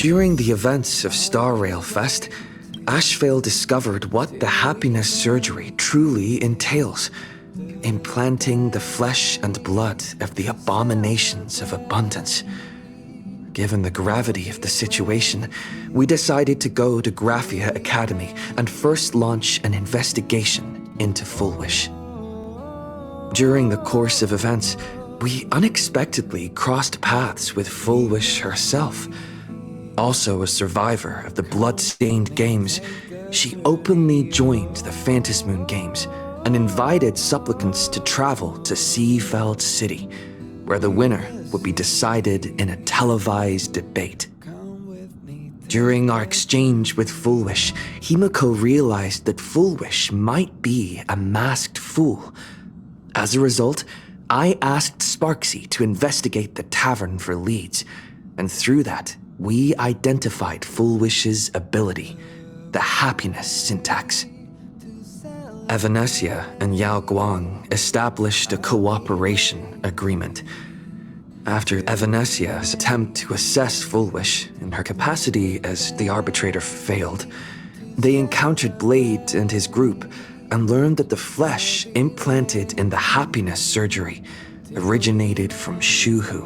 During the events of Star Rail Fest, Ashvale discovered what the happiness surgery truly entails: implanting the flesh and blood of the abominations of abundance. Given the gravity of the situation, we decided to go to Graphia Academy and first launch an investigation into Fullwish. During the course of events, we unexpectedly crossed paths with Fullwish herself. Also a survivor of the blood-stained games, she openly joined the Phantasmoon Games and invited supplicants to travel to Seafeld City, where the winner would be decided in a televised debate. During our exchange with Fullwish, Himiko realized that Fullwish might be a masked fool. As a result, I asked Sparksy to investigate the tavern for leads, and through that, we identified Fullwish's ability, the happiness syntax. Evanesia and Yao Guang established a cooperation agreement. After Evanesia's attempt to assess Fullwish in her capacity as the arbitrator failed, they encountered Blade and his group and learned that the flesh implanted in the happiness surgery originated from Shuhu,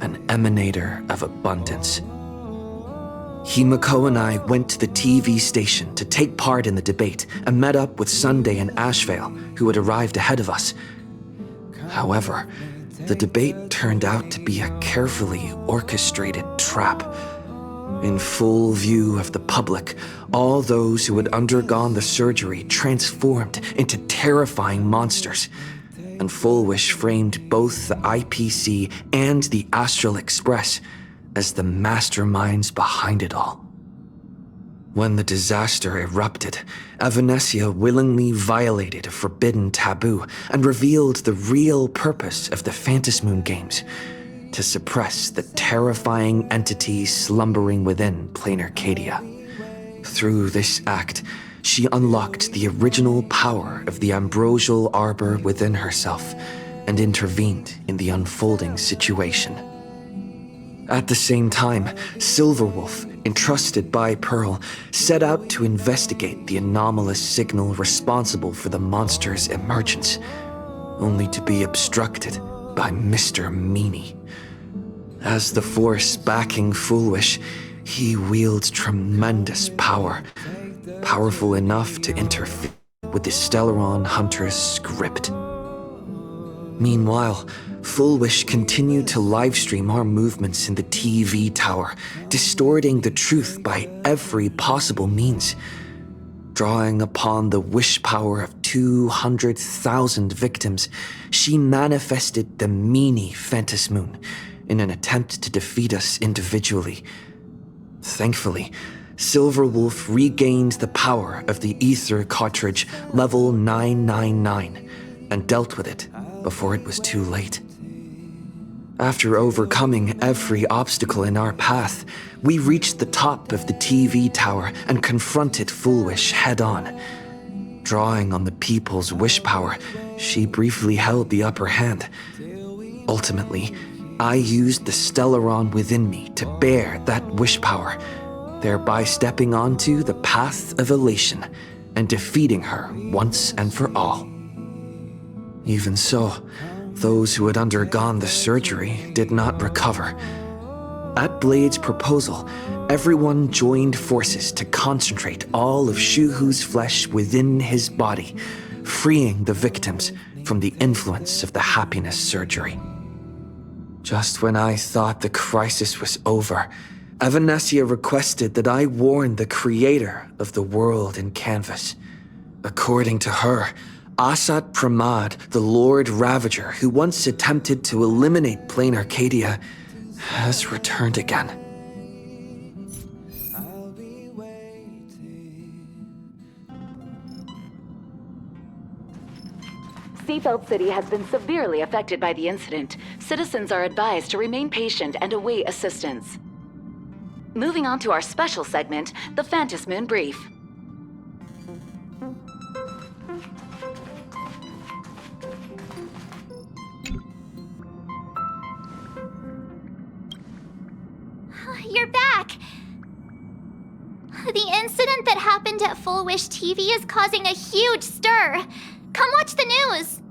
an emanator of abundance. Himiko and I went to the TV station to take part in the debate and met up with Sunday and Ashvale, who had arrived ahead of us. However, the debate turned out to be a carefully orchestrated trap. In full view of the public, all those who had undergone the surgery transformed into terrifying monsters, and Fullwish framed both the IPC and the Astral Express as the masterminds behind it all. When the disaster erupted, Evanesia willingly violated a forbidden taboo and revealed the real purpose of the Phantasmoon Games: to suppress the terrifying entity slumbering within Plain Arcadia. Through this act, she unlocked the original power of the ambrosial arbor within herself and intervened in the unfolding situation. At the same time, Silverwolf, entrusted by Pearl, set out to investigate the anomalous signal responsible for the monster's emergence, only to be obstructed by Mr. Meanie. As the force backing Fullwish, he wields tremendous power, powerful enough to interfere with the Stellaron Hunter's script. Meanwhile, Fullwish continued to livestream our movements in the TV tower, distorting the truth by every possible means. Drawing upon the wish power of 200,000 victims, she manifested the Meanie Phantasmoon in an attempt to defeat us individually. Thankfully, Silverwolf regained the power of the Ether cartridge level 999 and dealt with it before it was too late. After overcoming every obstacle in our path, we reached the top of the TV tower and confronted Fullwish head-on. Drawing on the people's wish power, she briefly held the upper hand. Ultimately, I used the Stellaron within me to bear that wish power, thereby stepping onto the path of elation and defeating her once and for all. Even so, those who had undergone the surgery did not recover. At Blade's proposal, everyone joined forces to concentrate all of Shuhu's flesh within his body, freeing the victims from the influence of the happiness surgery. Just when I thought the crisis was over, Evanesia requested that I warn the creator of the world in canvas. According to her, Asat Pramad, the Lord Ravager who once attempted to eliminate Plain Arcadia, has returned again. Seafeld City has been severely affected by the incident. Citizens are advised to remain patient and await assistance. Moving on to our special segment, the Phantasmoon Brief. You're back! The incident that happened at Full Wish TV is causing a huge stir. Come watch the news.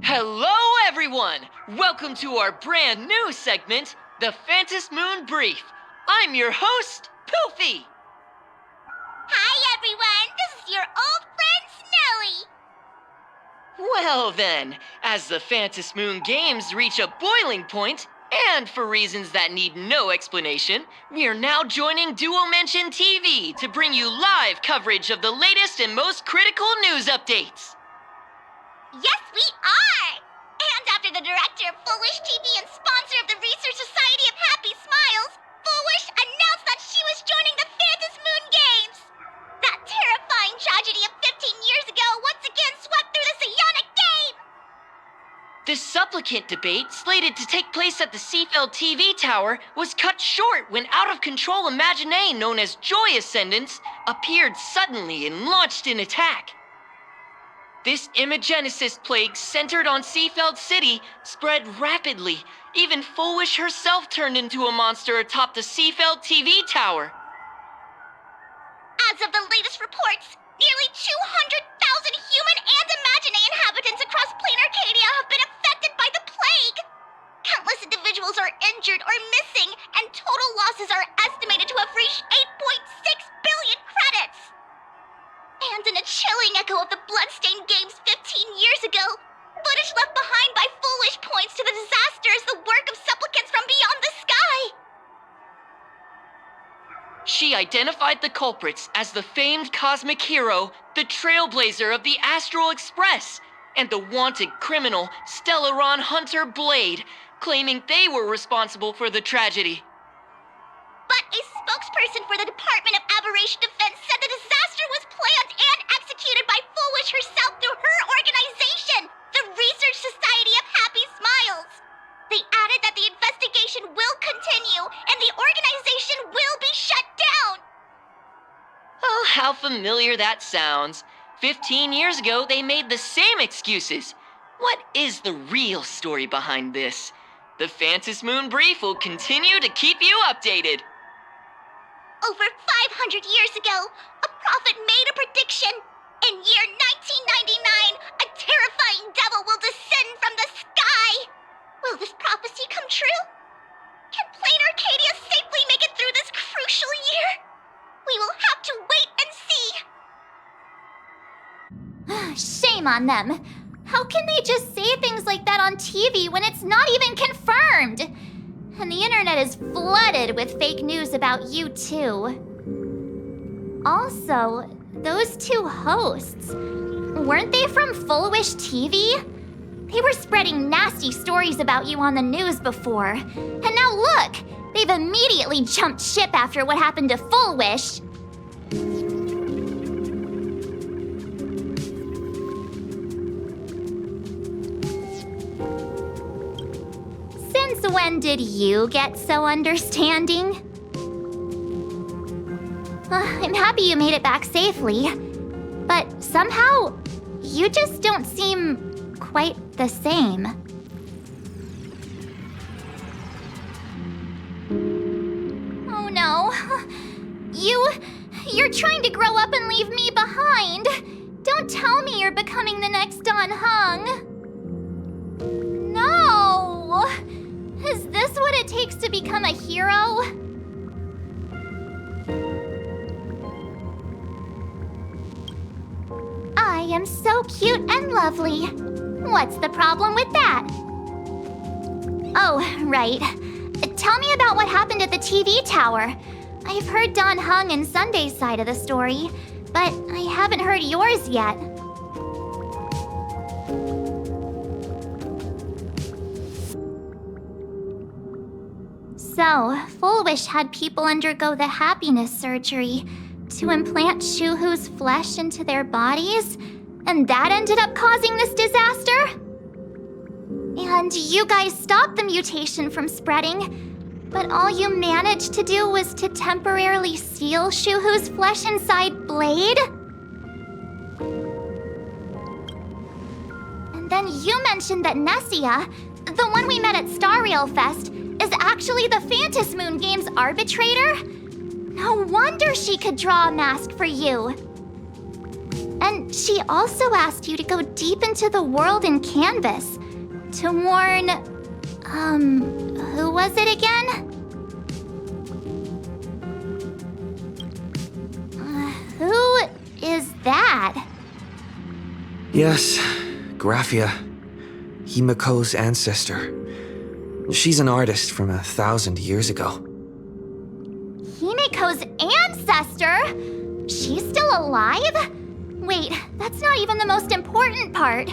Hello, everyone! Welcome to our brand new segment, the Phantom Moon Brief. I'm your host, Poofy. Hi, everyone. This is your old friend, Snowy. Well then, as the Phantom Moon Games reach a boiling point, and for reasons that need no explanation, we are now joining Duo Mention TV to bring you live coverage of the latest and most critical news updates. Yes, we are! And after the director of Full Wish TV and sponsor of the Research Society of Happy Smiles, Full Wish announced that she was joining the Phantom Moon Games! That terrifying tragedy of 15 years ago once again swept through the psionic game! The supplicant debate, slated to take place at the Seafeld TV tower, was cut short when out-of-control Imagine known as Joy Ascendants appeared suddenly and launched an attack. This imagenesis plague centered on Seafeld City spread rapidly. Even Full Wish herself turned into a monster atop the Seafeld TV tower. As of the latest reports, nearly 200,000 human and Imagine inhabitants across Plain Arcadia have been affected by the plague. Countless individuals are injured or missing, and total losses are estimated to have reached 8.6 billion credits. And in a chilling echo of the bloodstained games 15 years ago, footage left behind by Full Wish points to the disaster as the work of supplicants from beyond the sky. She identified the culprits as the famed cosmic hero, the trailblazer of the Astral Express, and the wanted criminal, Stellaron Hunter Blade, claiming they were responsible for the tragedy. But a spokesperson for the Department of Aberration Defense said the disaster was planned and executed by Full Wish herself through her organization, the Research Society of Happy Smiles. They added that the investigation will continue and the organization will be shut down. Oh, how familiar that sounds. 15 years ago, they made the same excuses. What is the real story behind this? The Phantom Moon Brief will continue to keep you updated. Over 500 years ago, a prophet made a prediction. In year 1999, a terrifying devil will descend from the sky. Will this prophecy come true? Can Plain Arcadia safely make it through this crucial year? We will have to wait and see. Shame on them. How can they just say things like that on TV when it's not even confirmed? And the internet is flooded with fake news about you too. Also, those two hosts, weren't they from Full Wish TV? They were spreading nasty stories about you on the news before. And now look, they've immediately jumped ship after what happened to Full Wish. Since when did you get so understanding? I'm happy you made it back safely, but somehow you just don't seem quite the same. Oh no. You're trying to grow up and leave me behind. Don't tell me you're becoming the next Don Hung. No! Is this what it takes to become a hero? I am so cute and lovely. What's the problem with that? Oh, right. Tell me about what happened at the TV tower. I've heard Don Hung and Sunday's side of the story, but I haven't heard yours yet. So, Full Wish had people undergo the happiness surgery to implant Shuhu's flesh into their bodies, and that ended up causing this disaster? And you guys stopped the mutation from spreading, but all you managed to do was to temporarily seal Shuhu's flesh inside Blade? And then you mentioned that Nessia, the one we met at Star Rail Fest, is actually the Phantom Moon Games arbitrator? No wonder she could draw a mask for you. And she also asked you to go deep into the world in Canvas to warn... who was it again? Who is that? Yes, Graphia, Himiko's ancestor. She's an artist from 1,000 years ago. Himiko's ancestor? She's still alive? Wait, that's not even the most important part.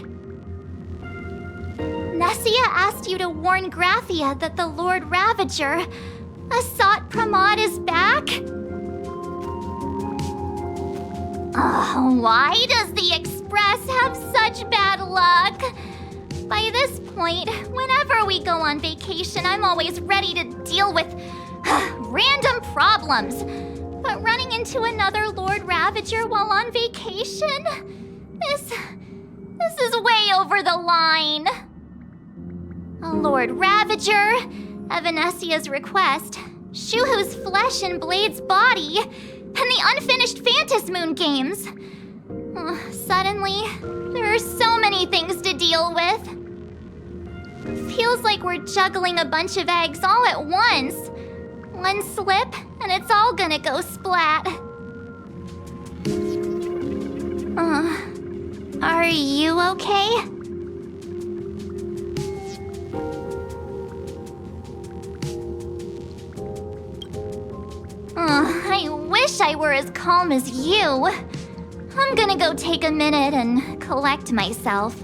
Nessia asked you to warn Graphia that the Lord Ravager, Asat Pramod, is back? Why does the Express have such bad luck? By this point, whenever we go on vacation, I'm always ready to deal with random problems. But running into another Lord Ravager while on vacation? This is way over the line. A Lord Ravager, at Venesia's request, Shuhu's flesh and Blade's body, and the unfinished Phantas Moon games. Suddenly, there are so many things to deal with. Feels like we're juggling a bunch of eggs all at once. One slip, and it's all gonna go splat. Are you okay? I wish I were as calm as you. I'm gonna go take a minute and collect myself.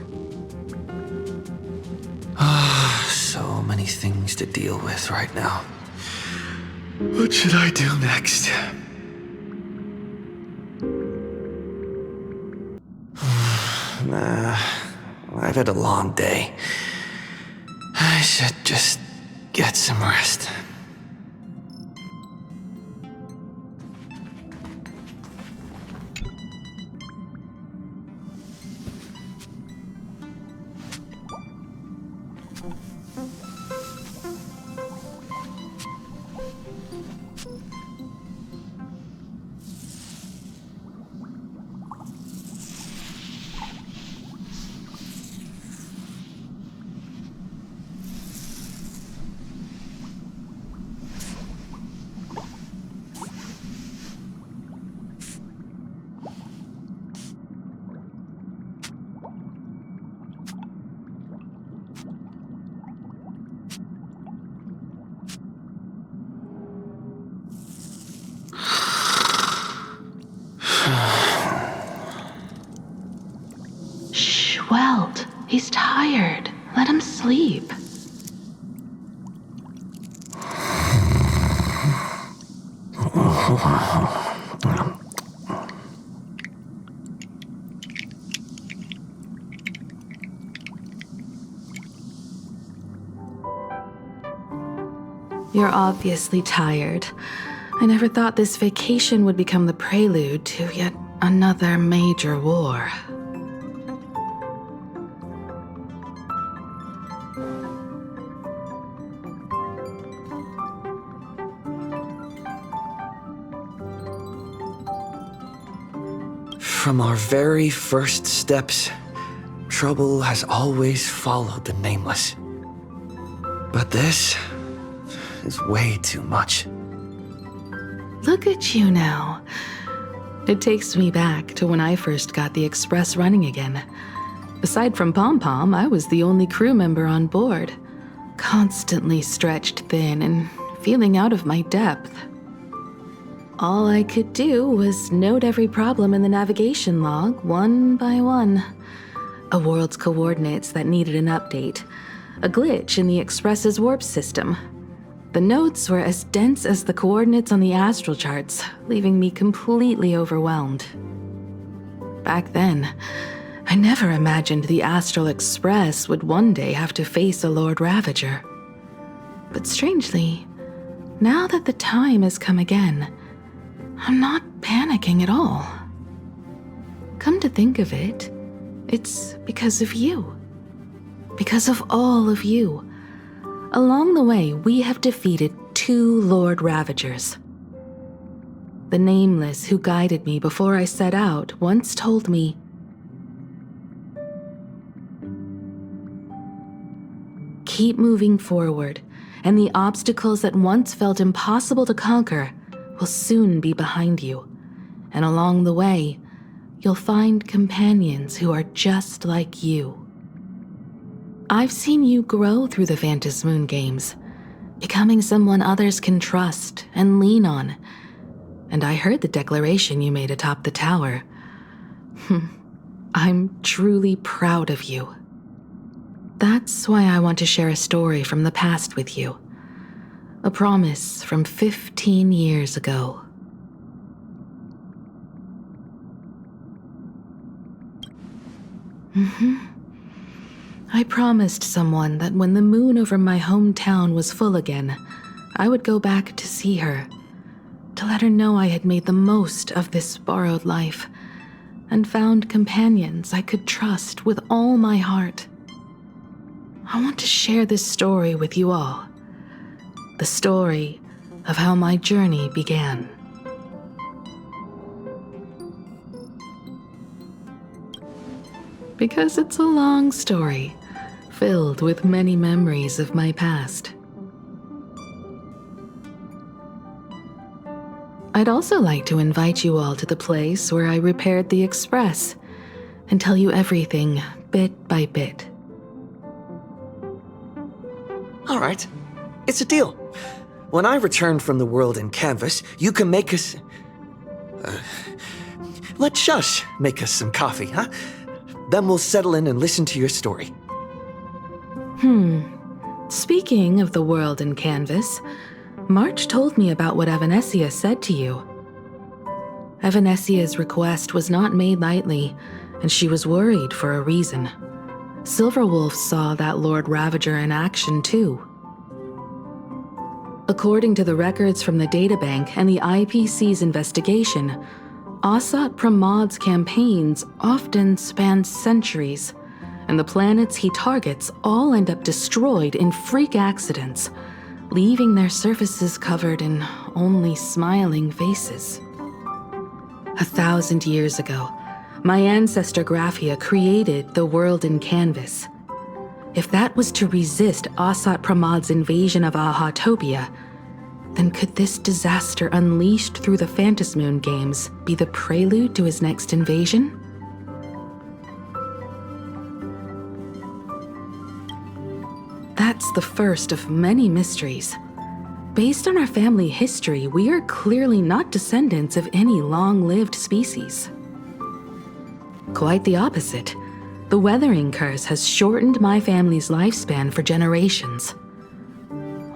So many things to deal with right now. What should I do next? I've had a long day. I should just get some rest. Welt, he's tired. Let him sleep. You're obviously tired. I never thought this vacation would become the prelude to yet another major war. From our very first steps, trouble has always followed the Nameless. But this is way too much. Look at you now. It takes me back to when I first got the Express running again. Aside from Pom Pom, I was the only crew member on board, constantly stretched thin and feeling out of my depth. All I could do was note every problem in the navigation log, one by one. A world's coordinates that needed an update. A glitch in the Express's warp system. The notes were as dense as the coordinates on the astral charts, leaving me completely overwhelmed. Back then, I never imagined the Astral Express would one day have to face a Lord Ravager. But strangely, now that the time has come again, I'm not panicking at all. Come to think of it, it's because of you. Because of all of you. Along the way, we have defeated 2 Lord Ravagers. The nameless who guided me before I set out once told me, "Keep moving forward, and the obstacles that once felt impossible to conquer will soon be behind you. And along the way, you'll find companions who are just like you." I've seen you grow through the Phantom Moon games, becoming someone others can trust and lean on. And I heard the declaration you made atop the tower. I'm truly proud of you. That's why I want to share a story from the past with you. A promise from 15 years ago. I promised someone that when the moon over my hometown was full again, I would go back to see her, to let her know I had made the most of this borrowed life and found companions I could trust with all my heart. I want to share this story with you all. The story of how my journey began. Because it's a long story, filled with many memories of my past. I'd also like to invite you all to the place where I repaired the Express and tell you everything bit by bit. All right, it's a deal. When I return from the world in canvas, you can make us... let Shush make us some coffee, huh? Then we'll settle in and listen to your story. Speaking of the world in canvas, March told me about what Evanesia said to you. Evanesia's request was not made lightly, and she was worried for a reason. Silverwolf saw that Lord Ravager in action too. According to the records from the databank and the IPC's investigation, Asat Pramad's campaigns often span centuries, and the planets he targets all end up destroyed in freak accidents, leaving their surfaces covered in only smiling faces. 1,000 years ago, my ancestor Graphia created the world in canvas. If that was to resist Asat Pramad's invasion of Ahatopia, then could this disaster unleashed through the Phantom Moon games be the prelude to his next invasion? That's the first of many mysteries. Based on our family history, we are clearly not descendants of any long-lived species. Quite the opposite. The weathering curse has shortened my family's lifespan for generations.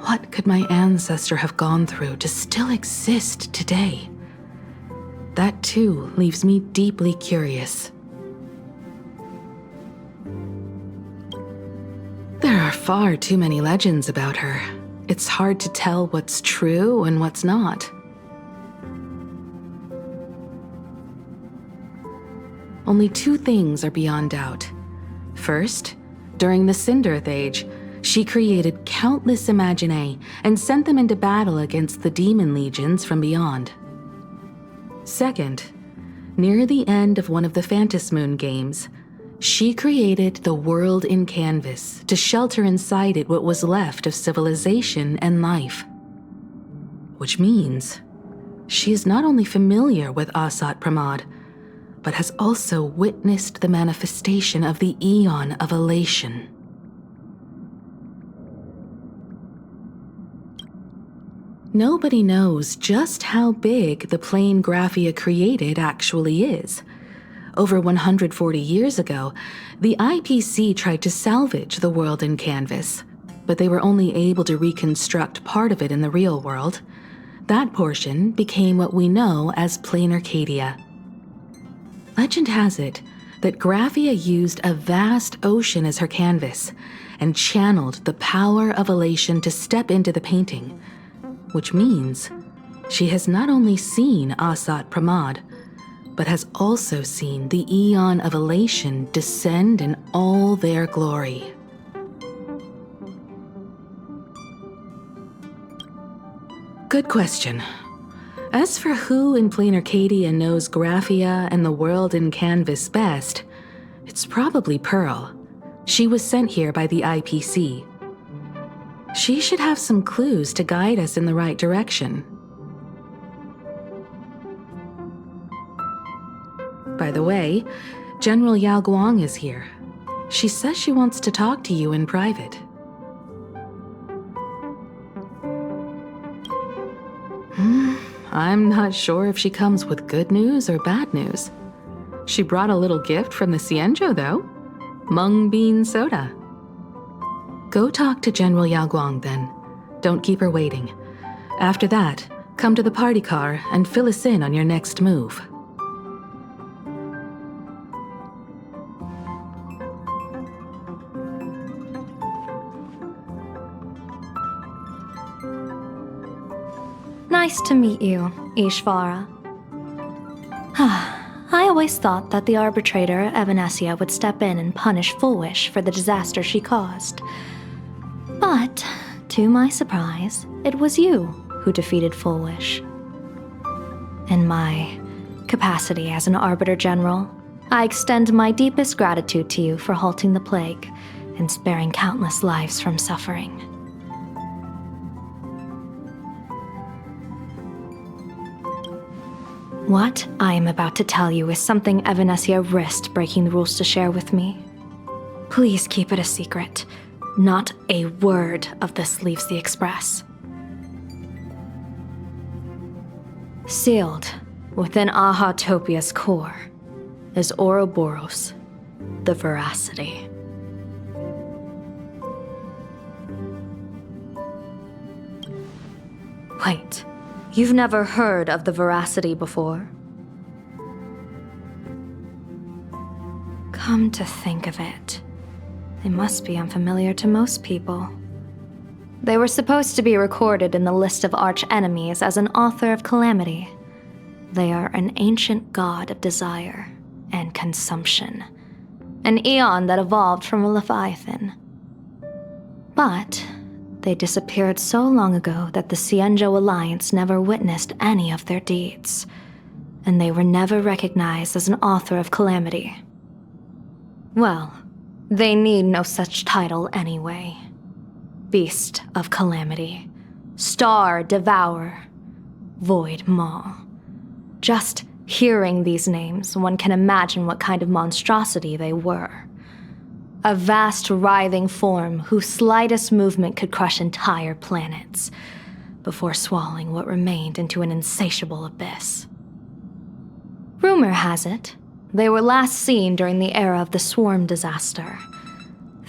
What could my ancestor have gone through to still exist today? That too leaves me deeply curious. There are far too many legends about her. It's hard to tell what's true and what's not. Only two things are beyond doubt. First, during the Cinderth Age, she created countless Imaginae and sent them into battle against the demon legions from beyond. Second, near the end of one of the Phantom Moon games, she created the world in canvas to shelter inside it what was left of civilization and life. Which means she is not only familiar with Asat Pramad, but has also witnessed the manifestation of the Eon of Elation. Nobody knows just how big the plane Graphia created actually is. Over 140 years ago, the IPC tried to salvage the world in canvas, but they were only able to reconstruct part of it in the real world. That portion became what we know as Plain Arcadia. Legend has it that Graphia used a vast ocean as her canvas and channeled the power of elation to step into the painting, which means she has not only seen Asat Pramad, but has also seen the Eon of Elation descend in all their glory. Good question. As for who in plain Arcadia knows Graphia and the world in Canvas best, it's probably Pearl. She was sent here by the IPC. She should have some clues to guide us in the right direction. By the way, General Yao Guang is here. She says she wants to talk to you in private. I'm not sure if she comes with good news or bad news. She brought a little gift from the Xianzhou, though. Mung bean soda. Go talk to General Yao Guang, then. Don't keep her waiting. After that, come to the party car and fill us in on your next move. Nice to meet you, Ishvara. I always thought that the arbitrator, Evanesia, would step in and punish Fullwish for the disaster she caused. But, to my surprise, it was you who defeated Fullwish. In my capacity as an Arbiter General, I extend my deepest gratitude to you for halting the plague and sparing countless lives from suffering. What I am about to tell you is something Evanesia risked breaking the rules to share with me. Please keep it a secret. Not a word of this leaves the Express. Sealed within Ahatopia's core is Ouroboros, the veracity. Wait. You've never heard of the veracity before? Come to think of it, they must be unfamiliar to most people. They were supposed to be recorded in the list of arch-enemies as an author of calamity. They are an ancient god of desire and consumption, an eon that evolved from a leviathan. But they disappeared so long ago that the Xianzhou Alliance never witnessed any of their deeds, and they were never recognized as an author of calamity. Well, they need no such title anyway. Beast of Calamity, Star Devourer, Void Maw. Just hearing these names, one can imagine what kind of monstrosity they were. A vast, writhing form whose slightest movement could crush entire planets, before swallowing what remained into an insatiable abyss. Rumor has it, they were last seen during the era of the Swarm disaster.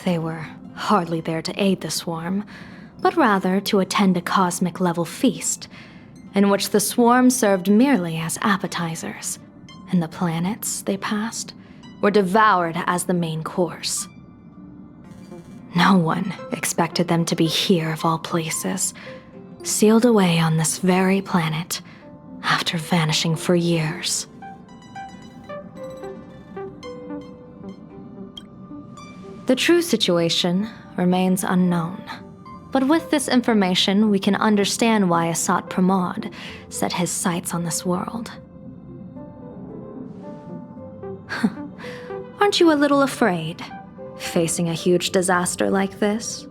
They were hardly there to aid the Swarm, but rather to attend a cosmic-level feast, in which the Swarm served merely as appetizers, and the planets they passed were devoured as the main course. No one expected them to be here of all places, sealed away on this very planet, after vanishing for years. The true situation remains unknown, but with this information we can understand why Asat Pramod set his sights on this world. Aren't you a little afraid, facing a huge disaster like this?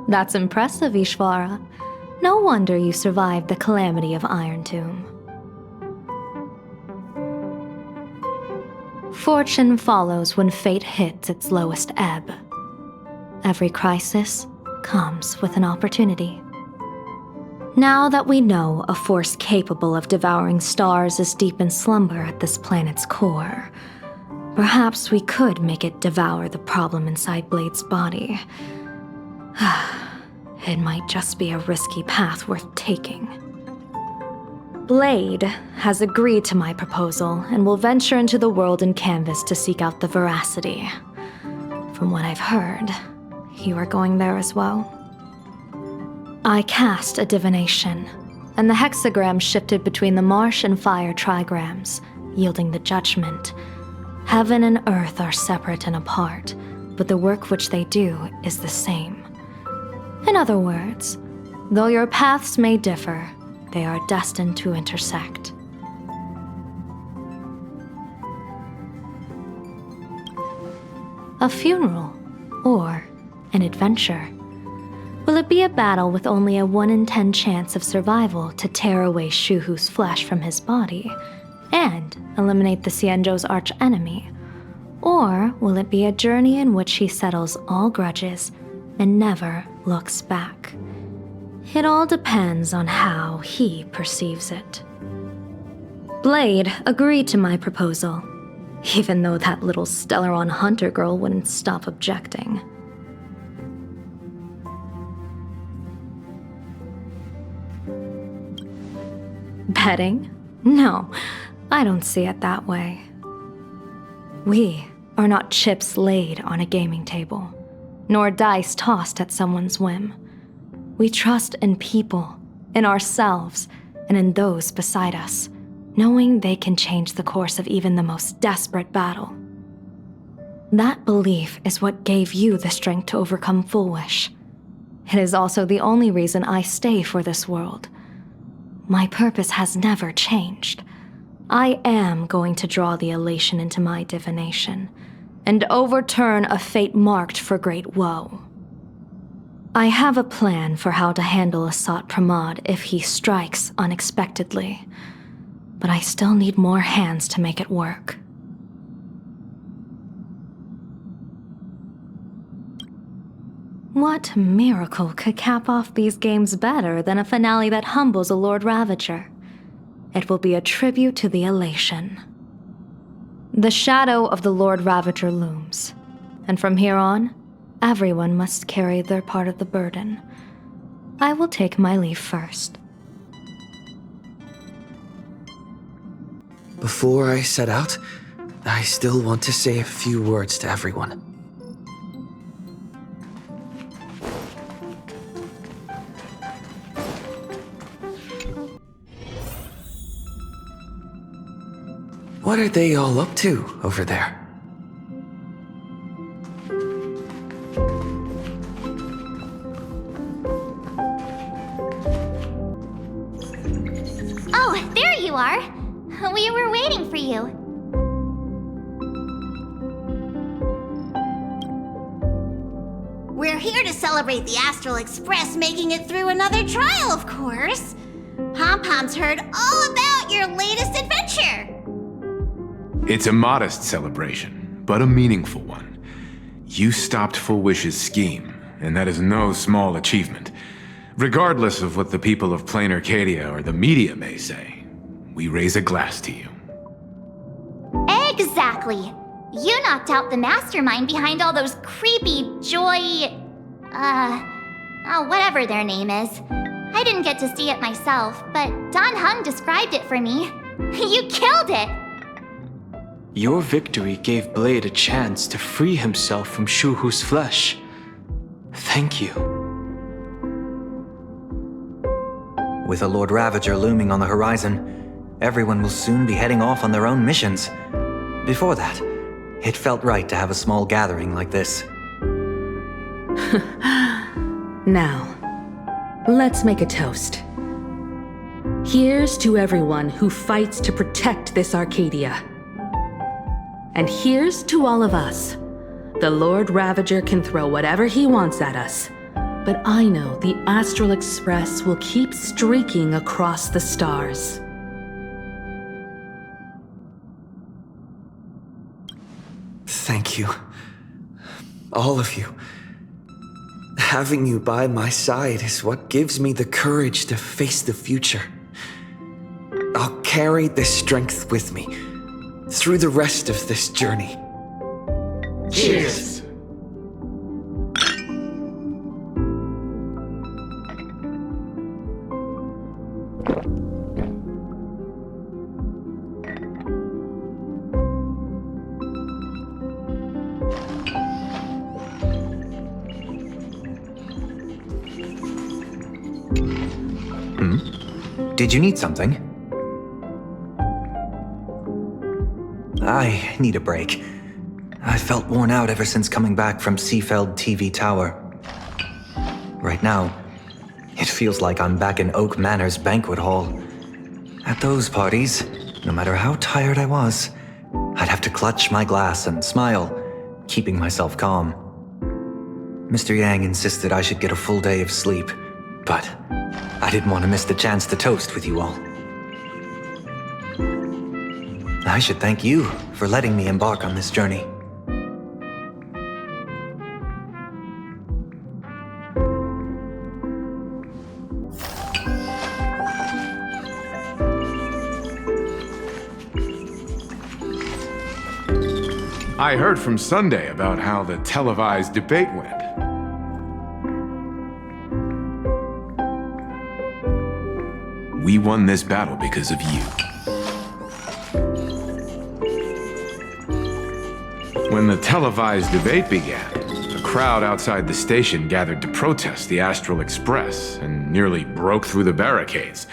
That's impressive, Ishvara. No wonder you survived the calamity of Iron Tomb. Fortune follows when fate hits its lowest ebb. Every crisis comes with an opportunity. Now that we know a force capable of devouring stars is deep in slumber at this planet's core, perhaps we could make it devour the problem inside Blade's body. It might just be a risky path worth taking. Blade has agreed to my proposal and will venture into the world in Canvas to seek out the veracity. From what I've heard, you are going there as well. I cast a divination, and the hexagram shifted between the marsh and fire trigrams, yielding the judgment. Heaven and earth are separate and apart, but the work which they do is the same. In other words, though your paths may differ, they are destined to intersect. A funeral, or an adventure. Will it be a battle with only a 1 in 10 chance of survival to tear away Shuhu's flesh from his body and eliminate the Xianzhou's arch-enemy? Or will it be a journey in which he settles all grudges and never looks back? It all depends on how he perceives it. Blade agreed to my proposal, even though that little Stellaron hunter girl wouldn't stop objecting. Betting? No, I don't see it that way. We are not chips laid on a gaming table, nor dice tossed at someone's whim. We trust in people, in ourselves, and in those beside us, knowing they can change the course of even the most desperate battle. That belief is what gave you the strength to overcome Full Wish. It is also the only reason I stay for this world. My purpose has never changed. I am going to draw the elation into my divination, and overturn a fate marked for great woe. I have a plan for how to handle Asat Pramod if he strikes unexpectedly, but I still need more hands to make it work. What miracle could cap off these games better than a finale that humbles a Lord Ravager? It will be a tribute to the elation. The shadow of the Lord Ravager looms, and from here on, everyone must carry their part of the burden. I will take my leave first. Before I set out, I still want to say a few words to everyone. What are they all up to over there? Oh, there you are. We were waiting for you. We're here to celebrate the Astral Express making it through another trial, of course. Pom-Pom's heard all about your latest adventure. It's a modest celebration, but a meaningful one. You stopped Full Wish's scheme, and that is no small achievement. Regardless of what the people of Plain Arcadia or the media may say, we raise a glass to you. Exactly. You knocked out the mastermind behind all those creepy whatever their name is. I didn't get to see it myself, but Don Hung described it for me. You killed it! Your victory gave Blade a chance to free himself from Shuhu's flesh. Thank you. With a Lord Ravager looming on the horizon, everyone will soon be heading off on their own missions. Before that, it felt right to have a small gathering like this. Now, let's make a toast. Here's to everyone who fights to protect this Arcadia. And here's to all of us. The Lord Ravager can throw whatever he wants at us, but I know the Astral Express will keep streaking across the stars. Thank you. All of you. Having you by my side is what gives me the courage to face the future. I'll carry this strength with me through the rest of this journey. Cheers! Did you need something? I need a break. I felt worn out ever since coming back from Seafeld TV Tower. Right now, it feels like I'm back in Oak Manor's banquet hall. At those parties, no matter how tired I was, I'd have to clutch my glass and smile, keeping myself calm. Mr. Yang insisted I should get a full day of sleep, but I didn't want to miss the chance to toast with you all. I should thank you for letting me embark on this journey. I heard from Sunday about how the televised debate went. We won this battle because of you. When the televised debate began, a crowd outside the station gathered to protest the Astral Express and nearly broke through the barricades.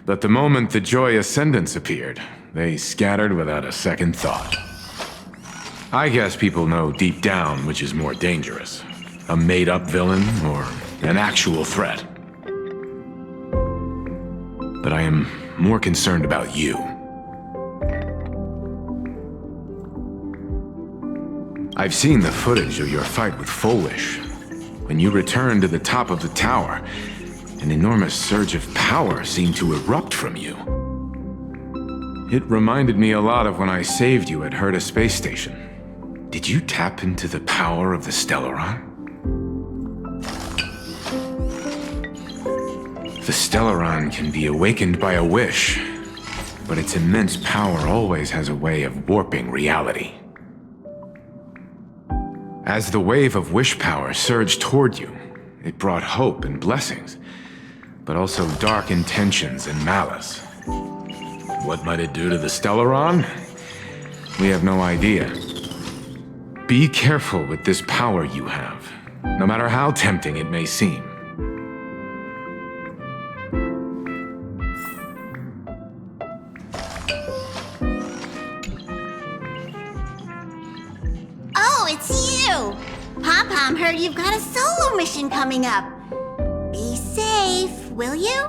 But the moment the Joy Ascendants appeared, they scattered without a second thought. I guess people know deep down which is more dangerous, a made-up villain or an actual threat. But I am more concerned about you. I've seen the footage of your fight with Foolish. When you returned to the top of the tower, an enormous surge of power seemed to erupt from you. It reminded me a lot of when I saved you at Herta Space Station. Did you tap into the power of the Stellaron? The Stellaron can be awakened by a wish, but its immense power always has a way of warping reality. As the wave of wish power surged toward you, it brought hope and blessings, but also dark intentions and malice. What might it do to the Stellaron? We have no idea. Be careful with this power you have, no matter how tempting it may seem. Oh, it's you! Pom-Pom heard you've got a solo mission coming up. Be safe, will you?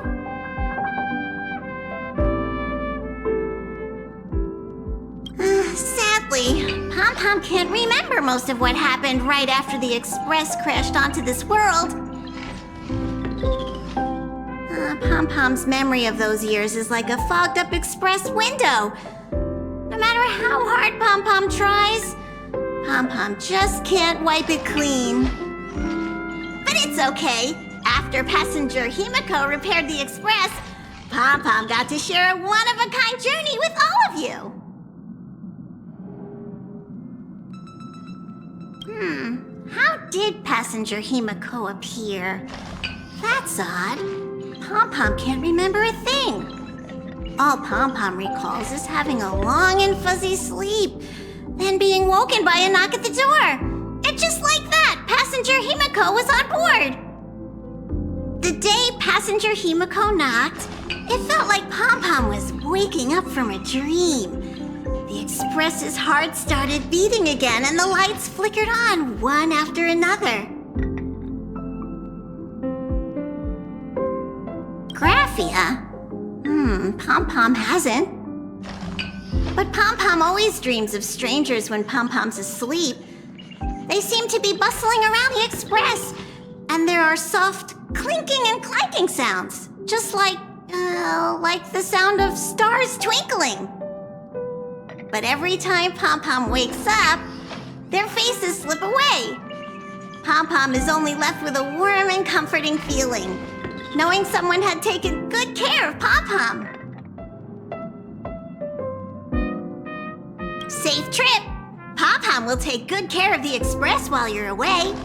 Sadly, Pom-Pom can't remember most of what happened right after the Express crashed onto this world. Pom-Pom's memory of those years is like a fogged-up Express window. No matter how hard Pom-Pom tries, Pom-Pom just can't wipe it clean. But it's okay. After passenger Himiko repaired the Express, Pom-Pom got to share a one-of-a-kind journey with all of you. How did passenger Himiko appear? That's odd. Pom-Pom can't remember a thing. All Pom-Pom recalls is having a long and fuzzy sleep, then being woken by a knock at the door. And just like that, passenger Himiko was on board. The day passenger Himiko knocked, it felt like Pom-Pom was waking up from a dream. The Express's heart started beating again and the lights flickered on one after another. Graphia? Pom-Pom hasn't. But Pom-Pom always dreams of strangers when Pom-Pom's asleep. They seem to be bustling around the Express, and there are soft clinking and clanking sounds, just like the sound of stars twinkling. But every time Pom-Pom wakes up, their faces slip away. Pom-Pom is only left with a warm and comforting feeling, knowing someone had taken good care of Pom-Pom. Safe trip! Pom-Pom will take good care of the Express while you're away.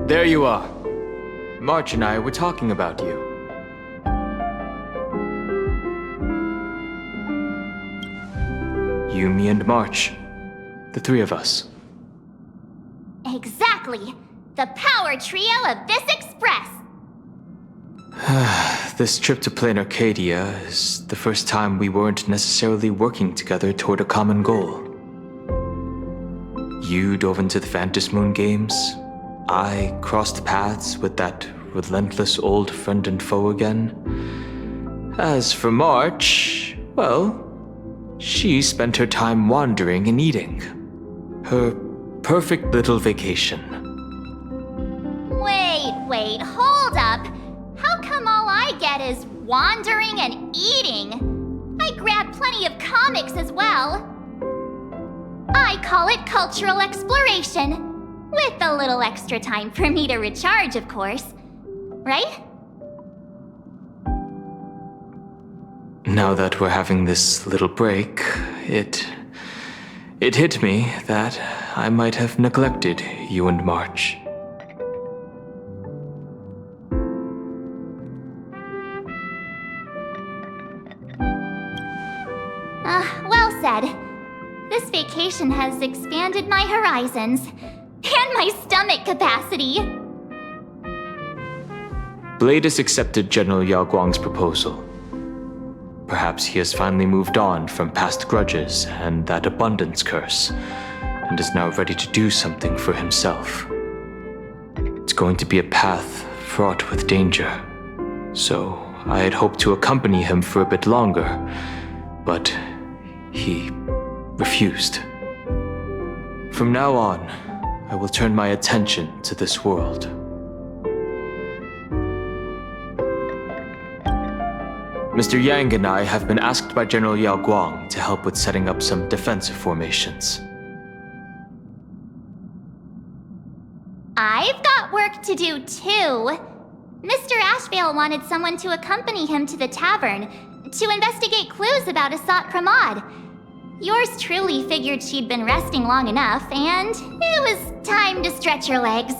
There you are. March and I were talking about you. You, me, and March. The three of us. Exactly. The power trio of this express. This trip to Plain Arcadia is the first time we weren't necessarily working together toward a common goal. You dove into the Phantom Moon games. I crossed paths with that relentless old friend and foe again. As for March, well, she spent her time wandering and eating. Her perfect little vacation. Wait, hold up. How come all I get is wandering and eating? I grabbed plenty of comics as well. I call it cultural exploration. With a little extra time for me to recharge, of course. Right? Now that we're having this little break, it hit me that I might have neglected you and March. Well said. This vacation has expanded my horizons and my stomach capacity. Blade has accepted General Yao Guang's proposal. Perhaps he has finally moved on from past grudges and that abundance curse, and is now ready to do something for himself. It's going to be a path fraught with danger, so I had hoped to accompany him for a bit longer, but he refused. From now on, I will turn my attention to this world. Mr. Yang and I have been asked by General Yao Guang to help with setting up some defensive formations. I've got work to do too. Mr. Ashvale wanted someone to accompany him to the tavern to investigate clues about Asat Pramod. Yours truly figured she'd been resting long enough, and it was time to stretch her legs.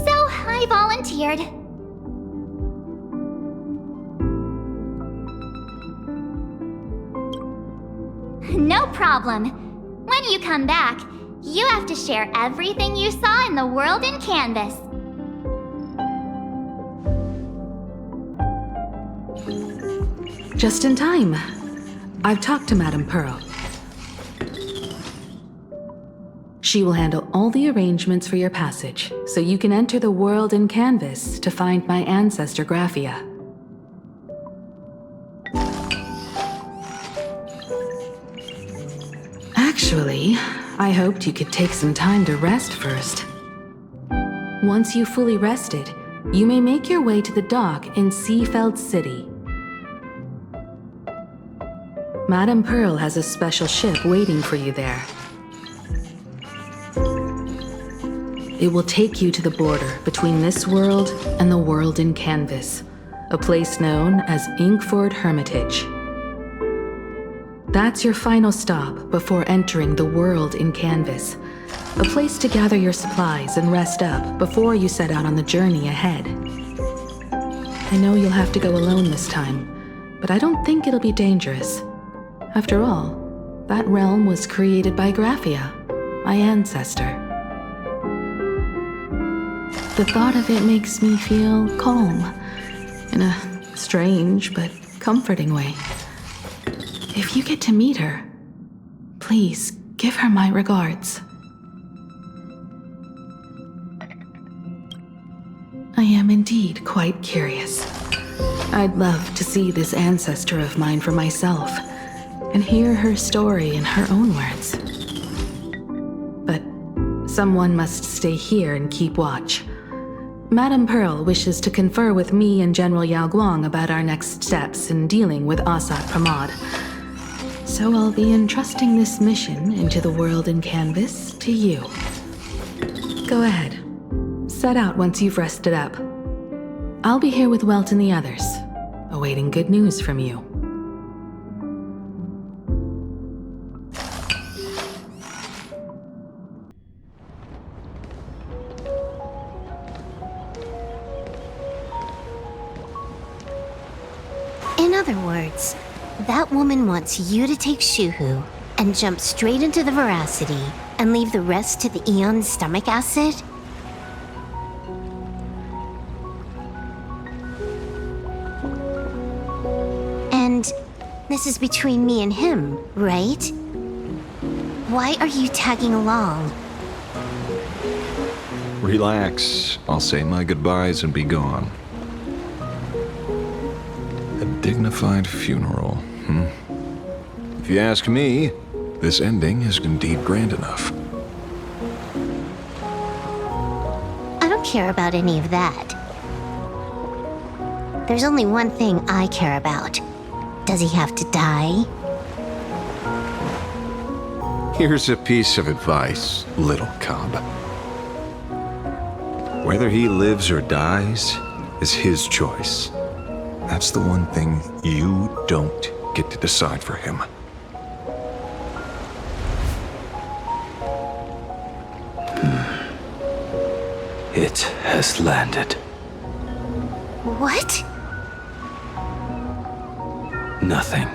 So I volunteered. No problem. When you come back, you have to share everything you saw in the world in Canvas. Just in time. I've talked to Madame Pearl. She will handle all the arrangements for your passage, so you can enter the world in Canvas to find my ancestor Graphia. Actually, I hoped you could take some time to rest first. Once you've fully rested, you may make your way to the dock in Seafeld City. Madame Pearl has a special ship waiting for you there. It will take you to the border between this world and the world in Canvas, a place known as Inkford Hermitage. That's your final stop before entering the world in Canvas, a place to gather your supplies and rest up before you set out on the journey ahead. I know you'll have to go alone this time, but I don't think it'll be dangerous. After all, that realm was created by Graphia, my ancestor. The thought of it makes me feel calm, in a strange but comforting way. If you get to meet her, please give her my regards. I am indeed quite curious. I'd love to see this ancestor of mine for myself, and hear her story in her own words. But someone must stay here and keep watch. Madame Pearl wishes to confer with me and General Yao Guang about our next steps in dealing with Asat Pramod. So I'll be entrusting this mission into the world in Canvas to you. Go ahead. Set out once you've rested up. I'll be here with Welt and the others, awaiting good news from you. In other words, that woman wants you to take Shuhu and jump straight into the veracity and leave the rest to the Eon's stomach acid? And this is between me and him, right? Why are you tagging along? Relax. I'll say my goodbyes and be gone. A dignified funeral, If you ask me, this ending is indeed grand enough. I don't care about any of that. There's only one thing I care about. Does he have to die? Here's a piece of advice, little cub. Whether he lives or dies is his choice. That's the one thing you don't get to decide for him. It has landed. What? Nothing.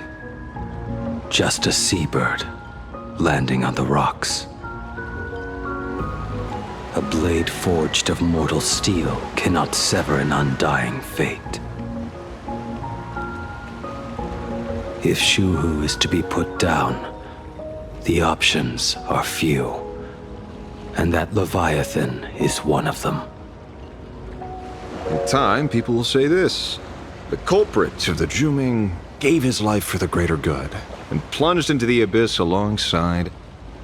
Just a seabird landing on the rocks. A blade forged of mortal steel cannot sever an undying fate. If Shuhu is to be put down, the options are few, and that Leviathan is one of them. In time, people will say this. The culprit of the Juming gave his life for the greater good and plunged into the abyss alongside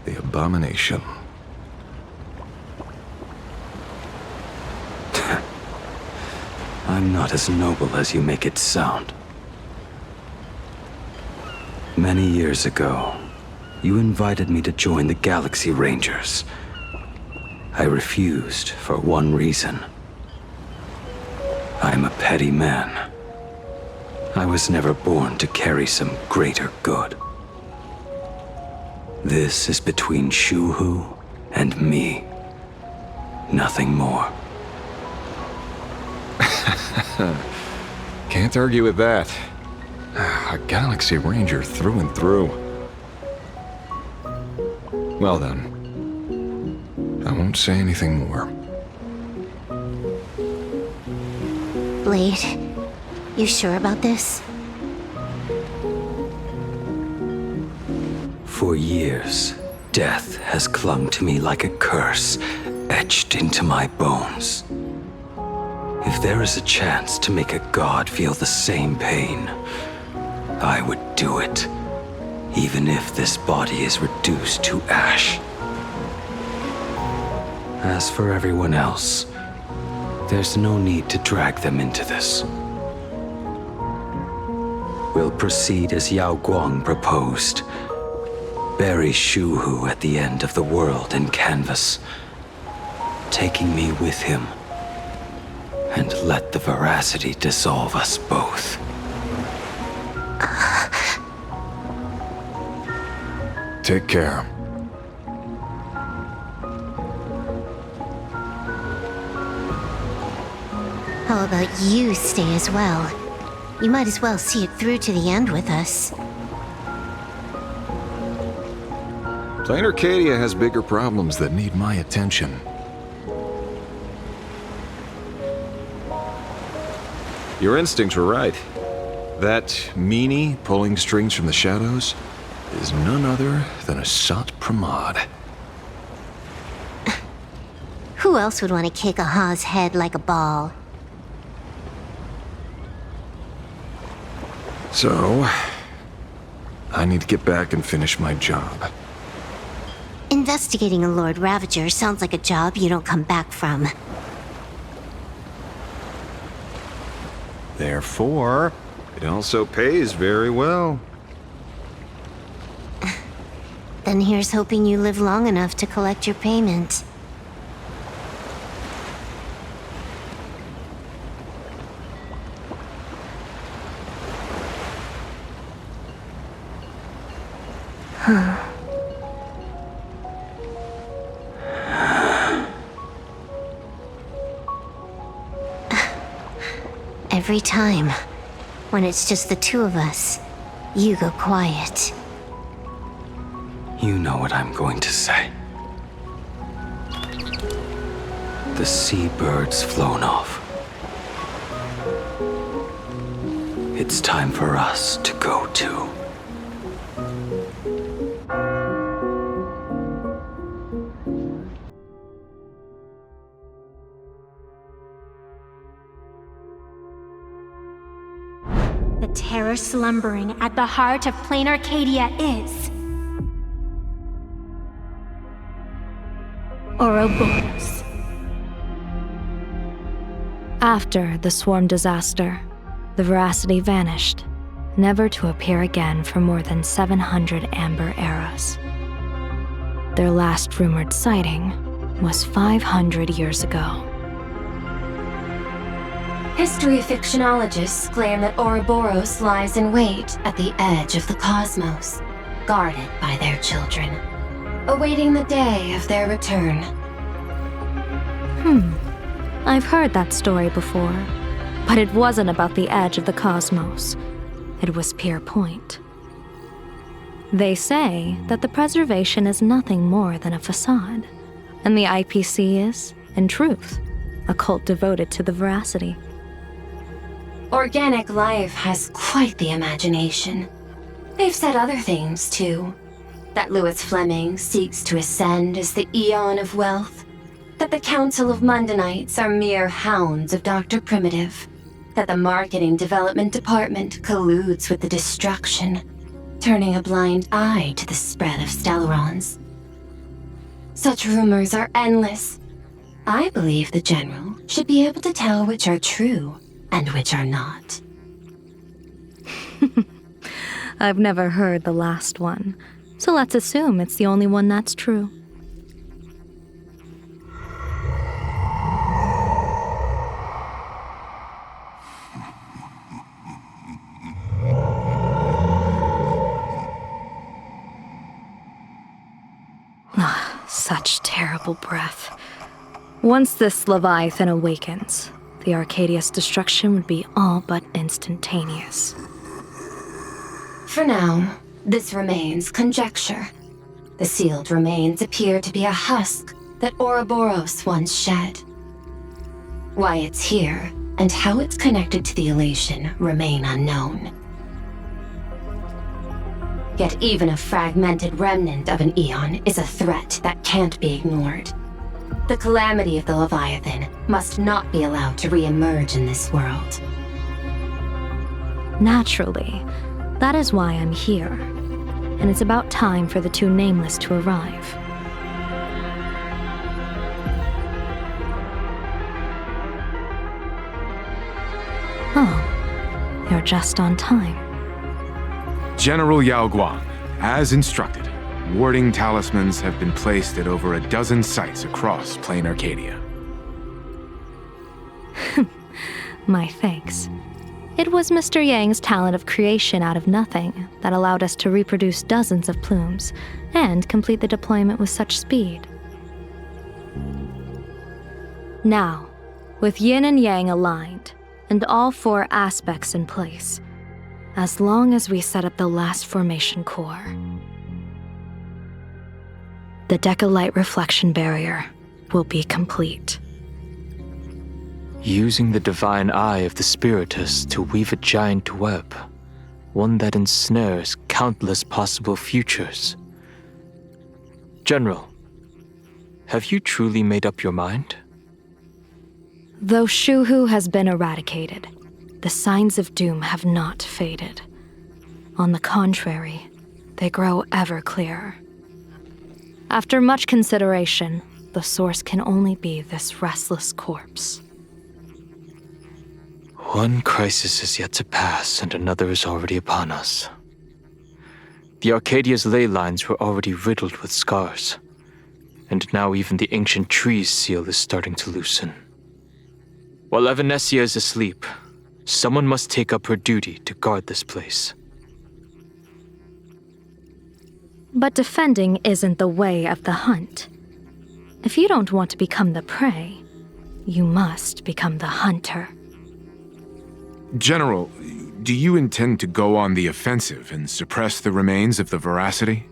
the abomination. I'm not as noble as you make it sound. Many years ago, you invited me to join the Galaxy Rangers. I refused for one reason. I'm a petty man. I was never born to carry some greater good. This is between Shuhu and me. Nothing more. Can't argue with that. A Galaxy Ranger through and through. Well then, I won't say anything more. Blade, you sure about this? For years, death has clung to me like a curse, etched into my bones. If there is a chance to make a god feel the same pain, I would do it, even if this body is reduced to ash. As for everyone else, there's no need to drag them into this. We'll proceed as Yao Guang proposed. Bury Shuhu at the end of the world in canvas, taking me with him, and let the veracity dissolve us both. Take care. How about you stay as well? You might as well see it through to the end with us. Plain Arcadia has bigger problems that need my attention. Your instincts were right. That meanie pulling strings from the shadows is none other than a Sat Pramod. Who else would want to kick a Ha's head like a ball? So, I need to get back and finish my job. Investigating a Lord Ravager sounds like a job you don't come back from. Therefore, it also pays very well. Then here's hoping you live long enough to collect your payment. Every time, when it's just the two of us, you go quiet. You know what I'm going to say. The seabird's flown off. It's time for us to go too. The terror slumbering at the heart of plain Arcadia is Ouroboros. After the swarm disaster, the Veracity vanished, never to appear again for more than 700 Amber eras. Their last rumored sighting was 500 years ago. History fictionologists claim that Ouroboros lies in wait at the edge of the cosmos, guarded by their children, awaiting the day of their return. I've heard that story before, but it wasn't about the edge of the cosmos. It was Pier Point. They say that the preservation is nothing more than a facade, and the IPC is, in truth, a cult devoted to the Veracity. Organic life has quite the imagination. They've said other things, too. That Louis Fleming seeks to ascend as the Eon of Wealth. That the Council of Mundanites are mere hounds of Dr. Primitive. That the Marketing Development Department colludes with the destruction, turning a blind eye to the spread of Stellarons. Such rumors are endless. I believe the General should be able to tell which are true and which are not. I've never heard the last one, so let's assume it's the only one that's true. Such terrible breath. Once this Leviathan awakens, the Arcadia's destruction would be all but instantaneous. For now, this remains conjecture. The sealed remains appear to be a husk that Ouroboros once shed. Why it's here, and how it's connected to the elation, remain unknown. Yet even a fragmented remnant of an Eon is a threat that can't be ignored. The calamity of the Leviathan must not be allowed to re-emerge in this world. Naturally, that is why I'm here. And it's about time for the two Nameless to arrive. Oh, you're just on time. General Yao Guang, as instructed, warding talismans have been placed at over a dozen sites across plain Arcadia. My thanks. It was Mr. Yang's talent of creation out of nothing that allowed us to reproduce dozens of plumes and complete the deployment with such speed. Now, with yin and yang aligned, and all four aspects in place, as long as we set up the last formation core, the Decalight reflection barrier will be complete. Using the divine eye of the Spiritus to weave a giant web, one that ensnares countless possible futures. General, have you truly made up your mind? Though Shuhu has been eradicated, the signs of doom have not faded. On the contrary, they grow ever clearer. After much consideration, the source can only be this restless corpse. One crisis is yet to pass, and another is already upon us. The Arcadia's ley lines were already riddled with scars, and now even the ancient tree's seal is starting to loosen. While Evanesia is asleep, someone must take up her duty to guard this place. But defending isn't the way of the hunt. If you don't want to become the prey, you must become the hunter. General, do you intend to go on the offensive and suppress the remains of the Veracity?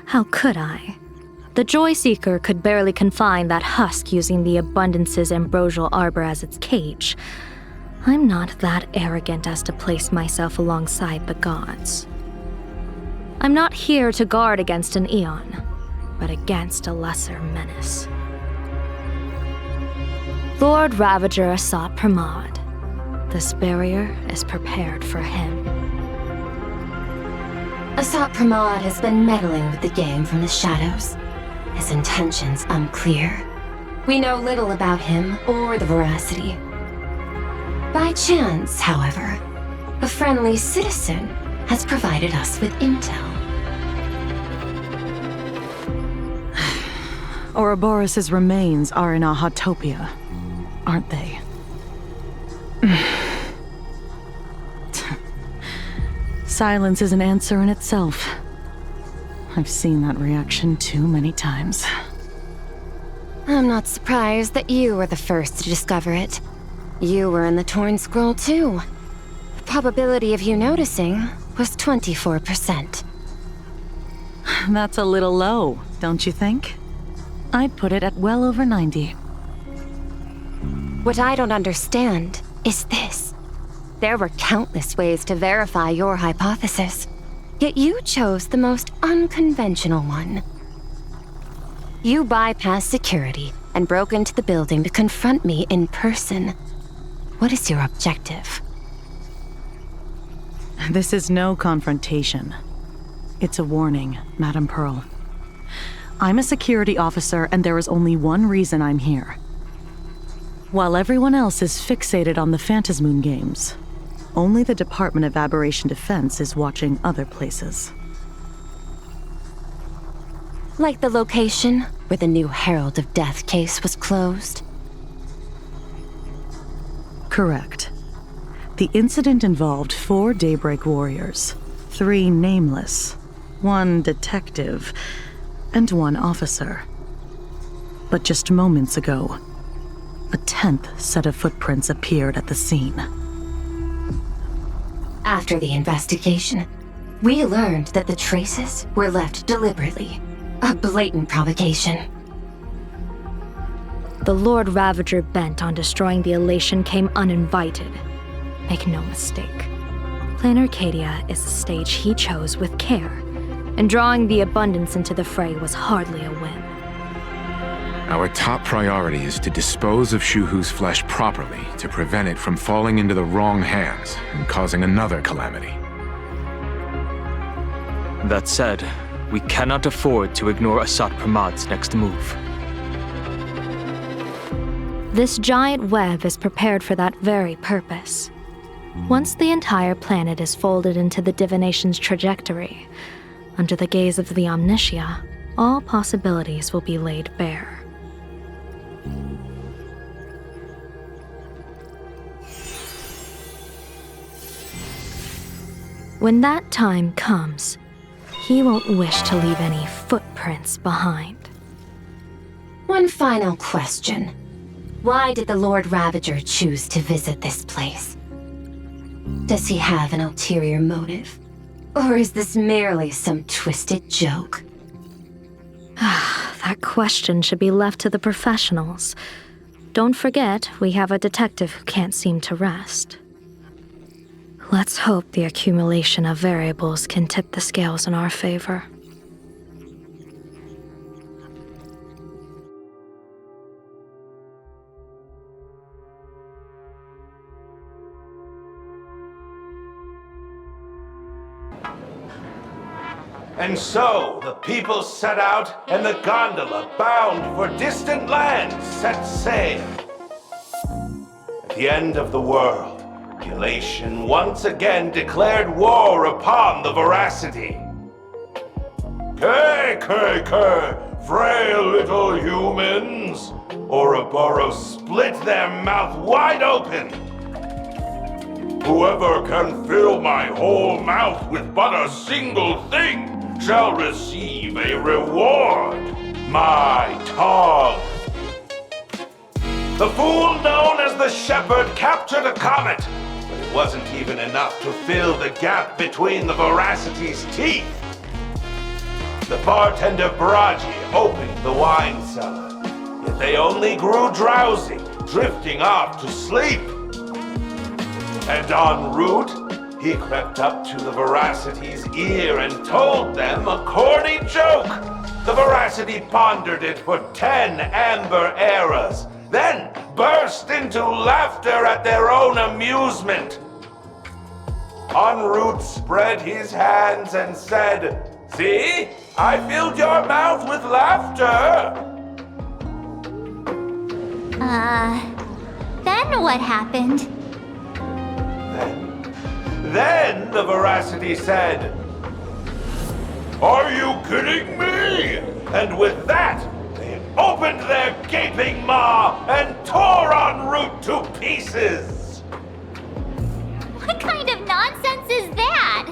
How could I? The Joy Seeker could barely confine that husk using the Abundance's ambrosial arbor as its cage. I'm not that arrogant as to place myself alongside the gods. I'm not here to guard against an Eon, but against a lesser menace. Lord Ravager Asat Pramod. This barrier is prepared for him. Asat Pramod has been meddling with the game from the shadows. His intentions unclear. We know little about him or the veracity. By chance, however, a friendly citizen has provided us with intel. Ouroboros' remains are in Ahatopia, aren't they? Silence is an answer in itself. I've seen that reaction too many times. I'm not surprised that you were the first to discover it. You were in the Torn Scroll too. The probability of you noticing was 24%. That's a little low, don't you think? I'd put it at well over 90. What I don't understand is this. There were countless ways to verify your hypothesis, yet you chose the most unconventional one. You bypassed security and broke into the building to confront me in person. What is your objective? This is no confrontation. It's a warning, Madam Pearl. I'm a security officer, and there is only one reason I'm here. While everyone else is fixated on the Phantasmoon games, only the Department of Aberration Defense is watching other places. Like the location where the new Herald of Death case was closed? Correct. The incident involved 4 Daybreak warriors, 3 nameless, 1 detective, and 1 officer. But just moments ago, a 10th set of footprints appeared at the scene. After the investigation, we learned that the traces were left deliberately. A blatant provocation. The Lord Ravager bent on destroying the Elation came uninvited. Make no mistake. Plan Arcadia is the stage he chose with care, and drawing the Abundance into the fray was hardly a win. Our top priority is to dispose of Shuhu's flesh properly to prevent it from falling into the wrong hands and causing another calamity. That said, we cannot afford to ignore Asat Pramod's next move. This giant web is prepared for that very purpose. Once the entire planet is folded into the divination's trajectory, under the gaze of the Omnitia, all possibilities will be laid bare. When that time comes, he won't wish to leave any footprints behind. One final question. Why did the Lord Ravager choose to visit this place? Does he have an ulterior motive? Or is this merely some twisted joke? That question should be left to the professionals. Don't forget, we have a detective who can't seem to rest. Let's hope the accumulation of variables can tip the scales in our favor. And so the people set out, and the gondola, bound for distant lands, set sail. At the end of the world, Elation once again declared war upon the veracity. Frail little humans! Ouroboros split their mouth wide open. Whoever can fill my whole mouth with but a single thing shall receive a reward, my tongue. The fool known as the Shepherd captured a comet, but it wasn't even enough to fill the gap between the veracity's teeth. The bartender Braji opened the wine cellar, yet they only grew drowsy, drifting off to sleep. And en route, he crept up to the Veracity's ear and told them a corny joke. The Veracity pondered it for 10 amber eras, then burst into laughter at their own amusement. En route spread his hands and said, "See, I filled your mouth with laughter." Then what happened? Then the Veracity said, "Are you kidding me?" And with that, they opened their gaping maw and tore en route to pieces. What kind of nonsense is that?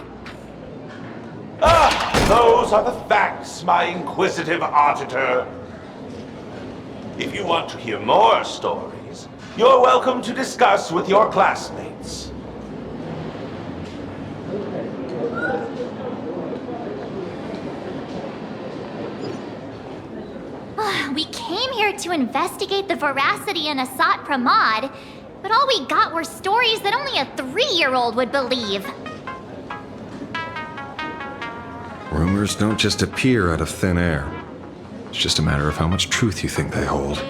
Those are the facts, my inquisitive auditor. If you want to hear more stories, you're welcome to discuss with your classmates. We came here to investigate the Veracity and Asat Pramod, but all we got were stories that only a 3-year-old would believe. Rumors don't just appear out of thin air. It's just a matter of how much truth you think they hold.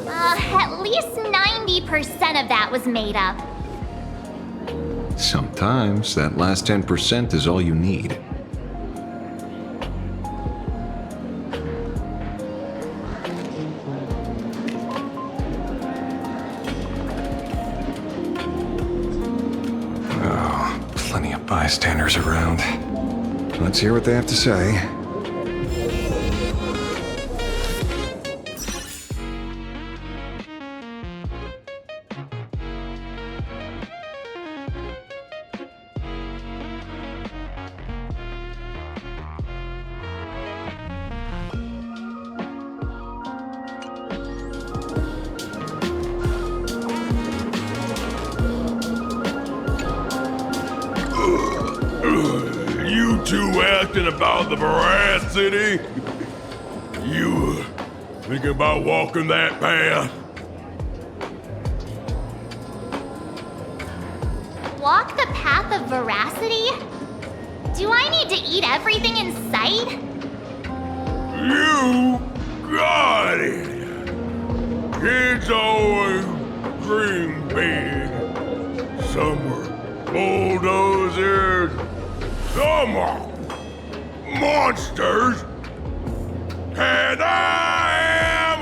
At least 90% of that was made up. Sometimes that last 10% is all you need. Plenty of bystanders around. Let's hear what they have to say. You two asking about the Veracity? You thinking about walking that path? Walk the path of Veracity? Do I need to eat everything in sight? You got it! Kids always dream big. Some are bulldozers, some are monsters, and I am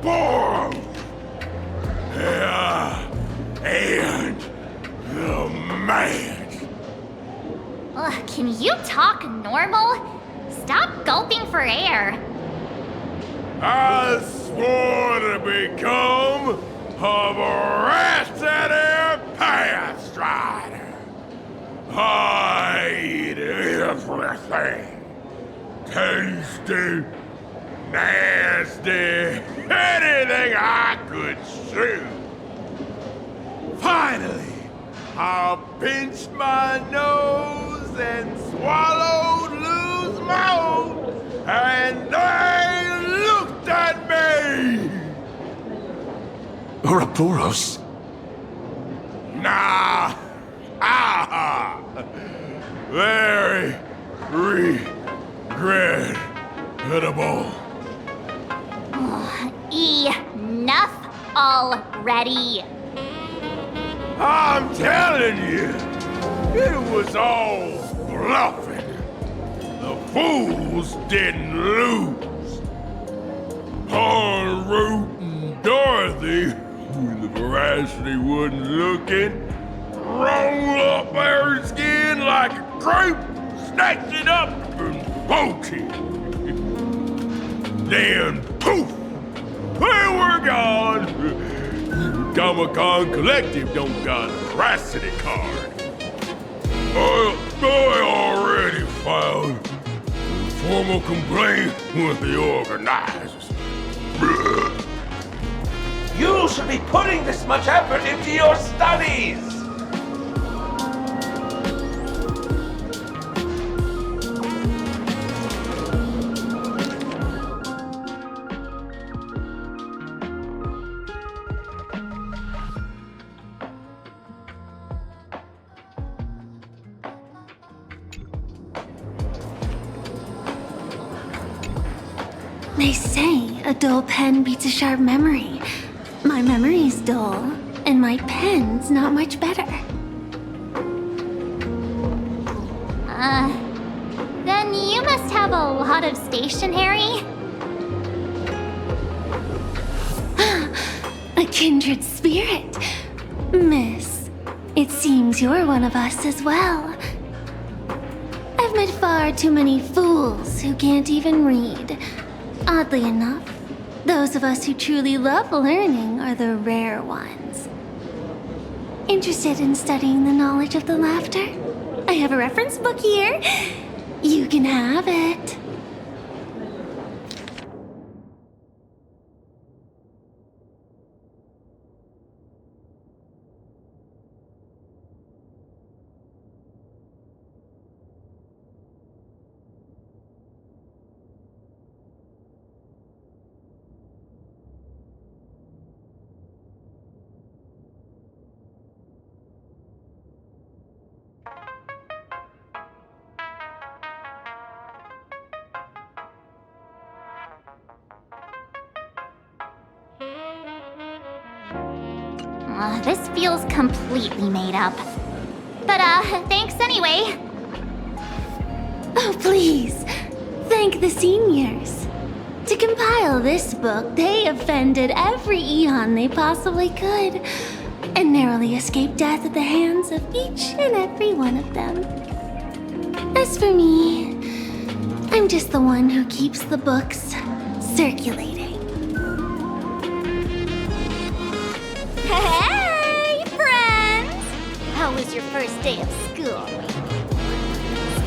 Autobomb! And the man. Can you talk normal? Stop gulping for air. I swore to become a Veracity Path Strider. I eat everything. Tasty, nasty, anything I could shoot. Finally, I pinched my nose and swallowed loose mouth, and they looked at me. Ouroboros? Nah. Very regrettable. Enough already. I'm telling you, it was all bluffing. The fools didn't lose. En route and Dorothy, when the Veracity wasn't looking, roll up her skin like a grape, snatch it up and poach it. Then poof, they were gone. Comic-Con Collective don't got a Veracity card. I already filed a formal complaint with the organizers. You should be putting this much effort into your studies! They say a dull pen beats a sharp memory. My memory's dull, and my pen's not much better. Then you must have a lot of stationery? A kindred spirit. Miss, it seems you're one of us as well. I've met far too many fools who can't even read. Oddly enough, those of us who truly love learning are the rare ones. Interested in studying the knowledge of the laughter? I have a reference book here. You can have it. This feels completely made up. But, thanks anyway. Oh, please. Thank the seniors. To compile this book, they offended every eon they possibly could, and narrowly escaped death at the hands of each and every one of them. As for me, I'm just the one who keeps the books circulating. Hey, friends! How was your first day of school?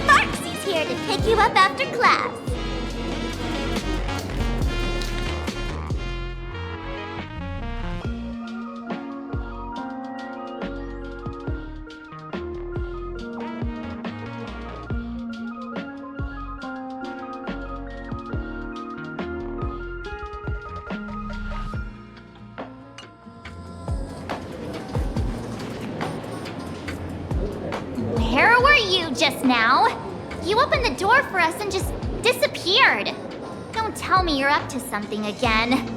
Sparksy's here to pick you up after class. Where were you just now? You opened the door for us and just disappeared. Don't tell me you're up to something again.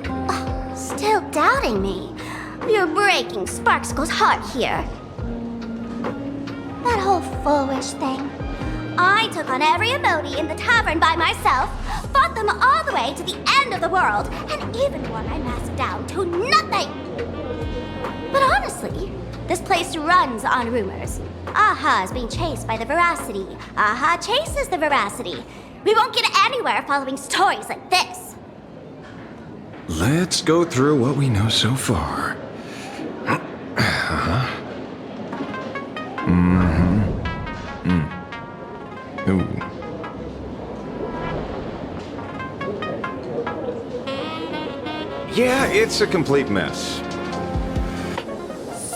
Oh, still doubting me? You're breaking Sparkskull's heart here. That whole foolish thing. I took on every emoji in the tavern by myself, fought them all the way to the end of the world, and even wore my mask down to nothing. But honestly, this place runs on rumors. Aha is being chased by the Veracity. Aha chases the Veracity. We won't get anywhere following stories like this. Let's go through what we know so far. Ooh. Yeah, it's a complete mess.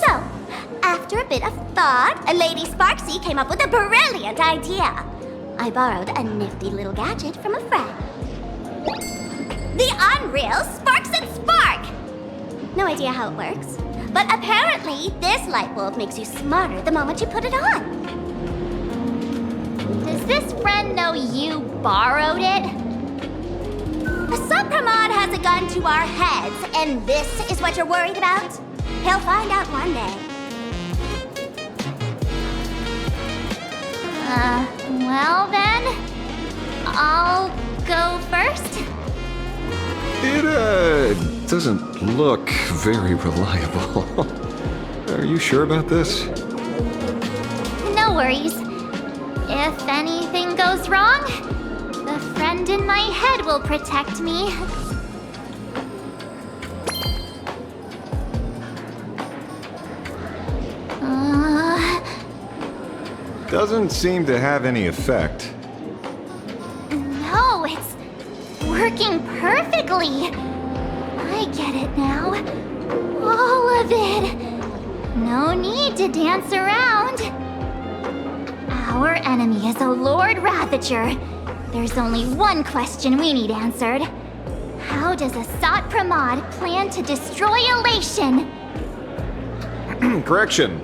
So, after a bit of thought, Lady Sparksy came up with a brilliant idea. I borrowed a nifty little gadget from a friend. The Unreal Sparks and Spark! No idea how it works, but apparently this light bulb makes you smarter the moment you put it on. Does this friend know you borrowed it? The Subpramod has a gun to our heads, and this is what you're worried about? He'll find out one day. Well then, I'll go first. It doesn't look very reliable. Are you sure about this? No worries. If anything goes wrong, the friend in my head will protect me. Doesn't seem to have any effect. No, it's working perfectly. I get it now. All of it. No need to dance around. Our enemy is a Lord Ravager. There's only one question we need answered. How does Asat Pramod plan to destroy Elation? Correction.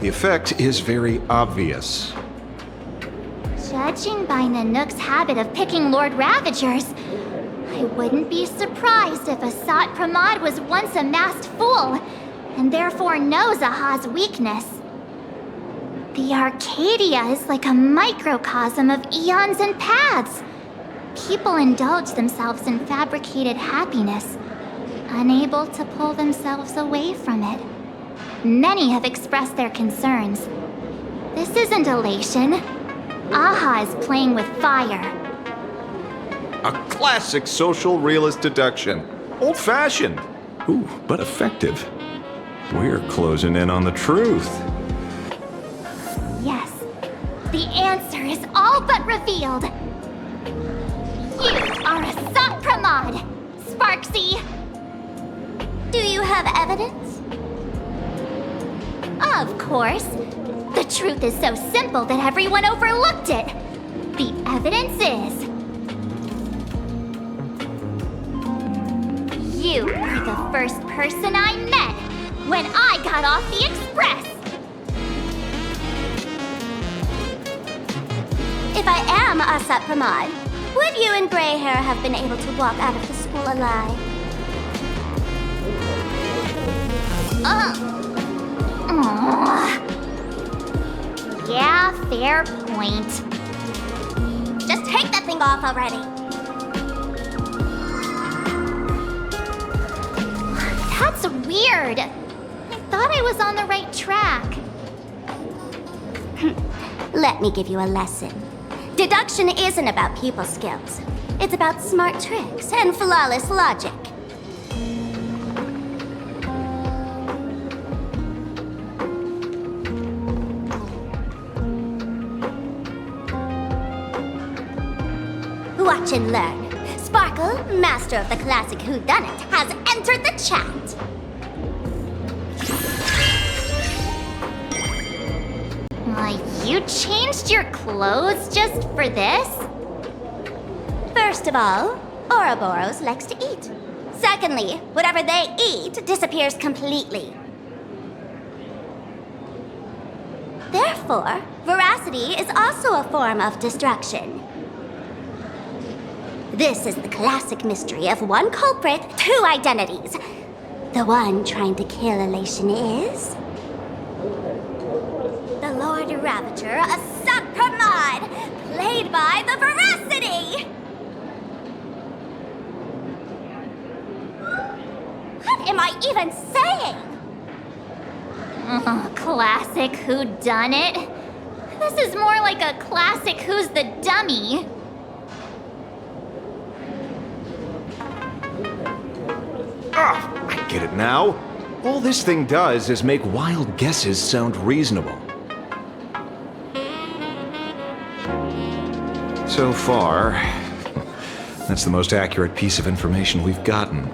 The effect is very obvious. Judging by Nanook's habit of picking Lord Ravagers, I wouldn't be surprised if Asat Pramod was once a masked fool, and therefore knows Aha's weakness. The Arcadia is like a microcosm of eons and paths. People indulge themselves in fabricated happiness, unable to pull themselves away from it. Many have expressed their concerns. This isn't elation. Aha is playing with fire. A classic social realist deduction. Old-fashioned. Ooh, but effective. We're closing in on the truth. Yes, the answer is all but revealed. You are Asat Pramod, Sparksy. Do you have evidence? Of course. The truth is so simple that everyone overlooked it. The evidence is... you were the first person I met when I got off the express. If I am Asat Pramod, would you and Grey Hair have been able to walk out of the school alive? Yeah, fair point. Just take that thing off already. That's weird. I thought I was on the right track. Let me give you a lesson. Deduction isn't about people skills. It's about smart tricks and flawless logic. Watch and learn. Sparkle, master of the classic whodunit, has entered the chat. You changed your clothes just for this? First of all, Ouroboros likes to eat. Secondly, whatever they eat disappears completely. Therefore, veracity is also a form of destruction. This is the classic mystery of one culprit, two identities. The one trying to kill Elation is... the Lord Ravager, Asat Pramod, played by the Veracity! What am I even saying? Classic whodunit? This is more like a classic Who's the Dummy. I get it now. All this thing does is make wild guesses sound reasonable. So far, that's the most accurate piece of information we've gotten.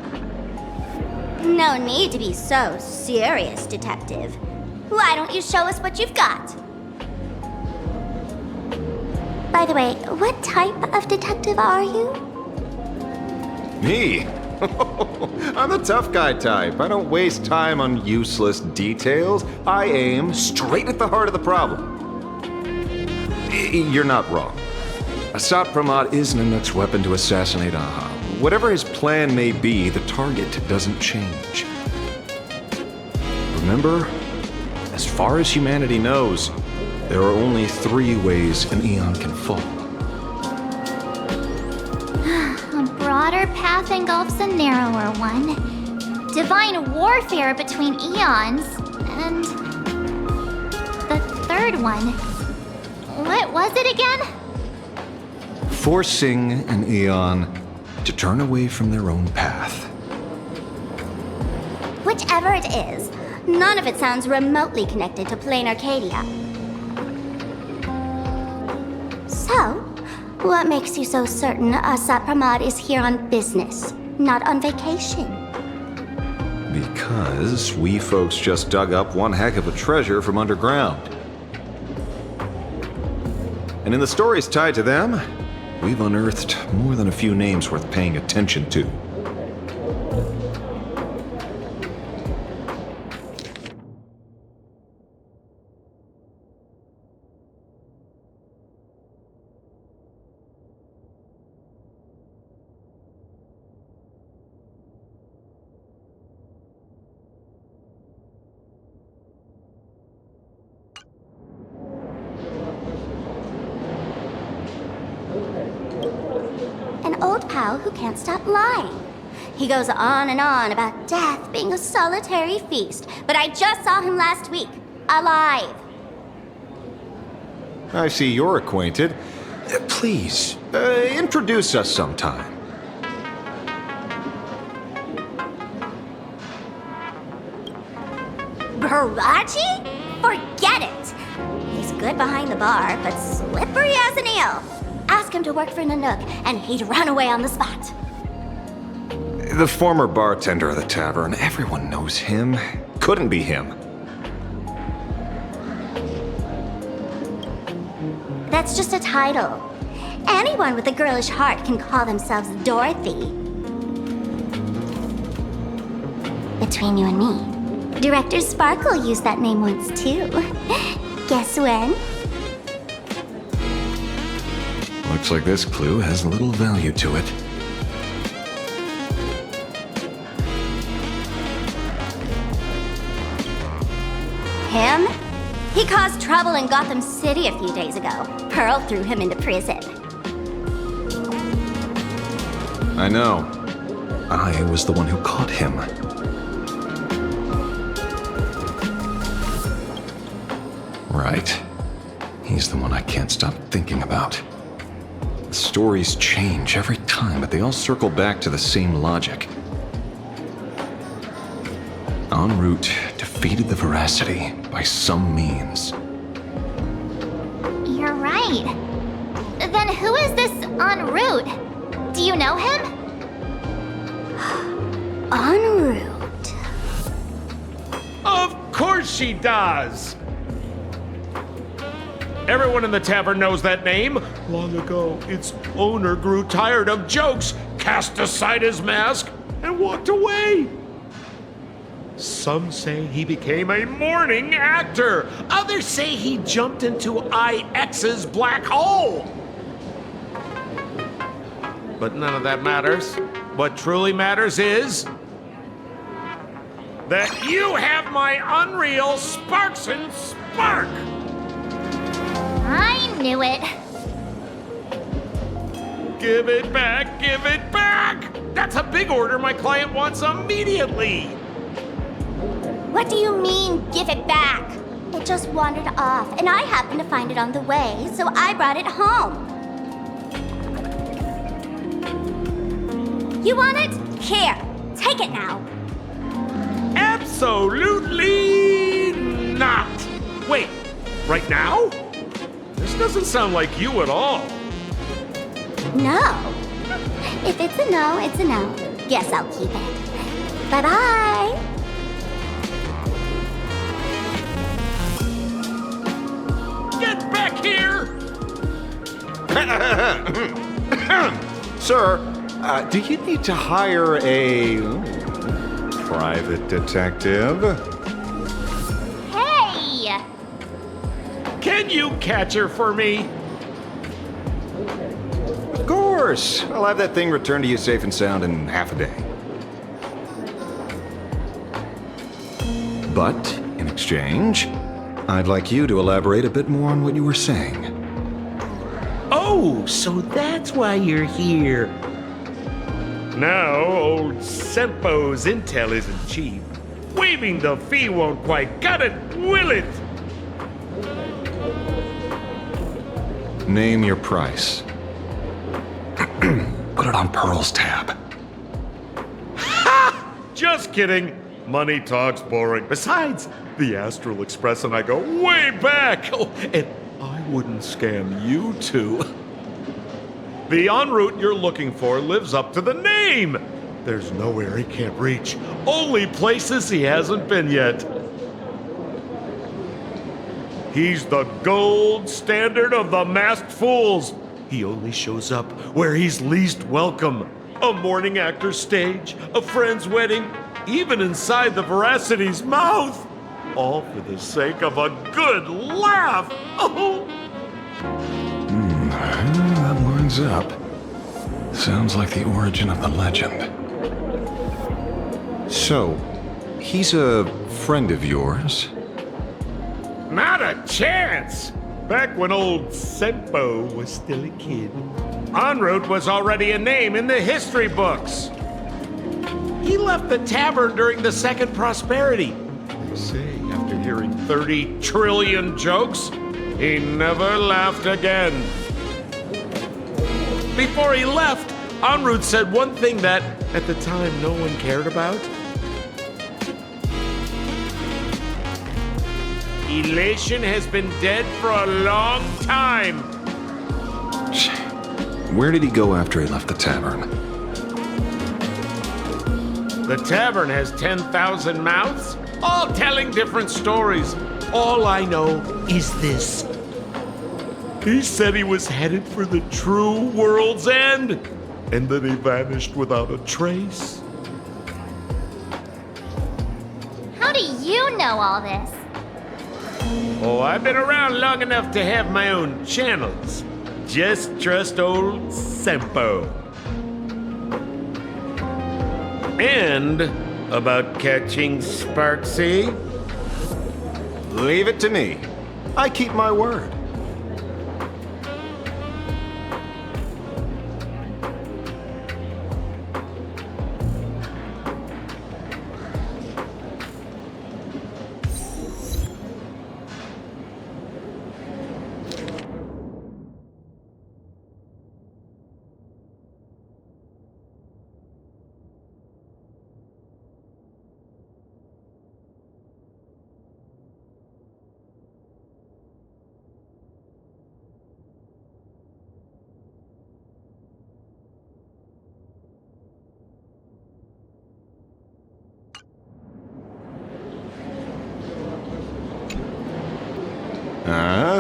No need to be so serious, Detective. Why don't you show us what you've got? By the way, what type of detective are you? Me? I'm the tough guy type. I don't waste time on useless details. I aim straight at the heart of the problem. You're not wrong. Asat Pramod is Nanook's weapon to assassinate Aha. Whatever his plan may be, the target doesn't change. Remember, as far as humanity knows, there are only 3 ways an Eon can fall. A broader path engulfs a narrower one. Divine warfare between eons, and... the third one. What was it again? Forcing an Eon to turn away from their own path. Whichever it is, none of it sounds remotely connected to plain Arcadia. So, what makes you so certain Asat Pramod is here on business, not on vacation? Because we folks just dug up one heck of a treasure from underground. And in the stories tied to them, we've unearthed more than a few names worth paying attention to. An old pal who can't stop lying. He goes on and on about death being a solitary feast, but I just saw him last week, alive. I see you're acquainted. Please, introduce us sometime. Baraji? Forget it! He's good behind the bar, but slippery as an eel. Ask him to work for Nanook, and he'd run away on the spot. The former bartender of the tavern, everyone knows him. Couldn't be him. That's just a title. Anyone with a girlish heart can call themselves Dorothy. Between you and me, Director Sparkle used that name once too. Guess when? Looks like this clue has little value to it. Him? He caused trouble in Gotham City a few days ago. Pearl threw him into prison. I know. I was the one who caught him. Right. He's the one I can't stop thinking about. The stories change every time, but they all circle back to the same logic. En route, defeated the Veracity by some means. You're right. Then who is this en route? Do you know him? En route. Of course she does! Everyone in the tavern knows that name. Long ago, its owner grew tired of jokes, cast aside his mask, and walked away. Some say he became a morning actor. Others say he jumped into IX's black hole. But none of that matters. What truly matters is that you have my unreal Sparks and Spark. I knew it. Give it back, give it back! That's a big order my client wants immediately. What do you mean, give it back? It just wandered off, and I happened to find it on the way, so I brought it home. You want it? Here, take it now. Absolutely not! Wait, right now? This doesn't sound like you at all. No. If it's a no, it's a no. Guess I'll keep it. Bye-bye. Get back here! Sir, do you need to hire a private detective? Hey! Can you catch her for me? Of course. I'll have that thing returned to you safe and sound in half a day. But, in exchange, I'd like you to elaborate a bit more on what you were saying. Oh, so that's why you're here. Now, old Sempo's intel isn't cheap. Waiving the fee won't quite cut it, will it? Name your price. Put it on Pearl's tab. Ha! Just kidding. Money talk's boring. Besides, the Astral Express and I go way back. Oh, and I wouldn't scam you two. The en route you're looking for lives up to the name. There's nowhere he can't reach. Only places he hasn't been yet. He's the gold standard of the masked fools. He only shows up where he's least welcome. A morning actor's stage, a friend's wedding, even inside the Veracity's mouth. All for the sake of a good laugh. Oh. That lines up. Sounds like the origin of the legend. So, he's a friend of yours? Not a chance! Back when old Sempo was still a kid, en route was already a name in the history books. He left the tavern during the Second Prosperity. They say after hearing 30 trillion jokes, he never laughed again. Before he left, en route said one thing that, at the time, no one cared about. Elation has been dead for a long time. Where did he go after he left the tavern? The tavern has 10,000 mouths, all telling different stories. All I know is this. He said he was headed for the true world's end, and then he vanished without a trace. How do you know all this? Oh, I've been around long enough to have my own channels. Just trust old Sempo. And about catching Sparksy? Leave it to me. I keep my word.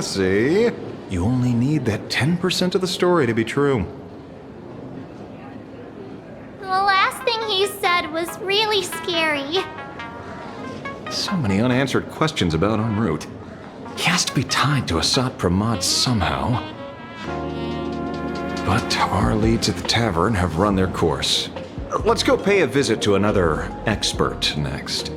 See? You only need that 10% of the story to be true. The last thing he said was really scary. So many unanswered questions about en route. He has to be tied to Asat Pramod somehow. But our leads at the tavern have run their course. Let's go pay a visit to another expert next.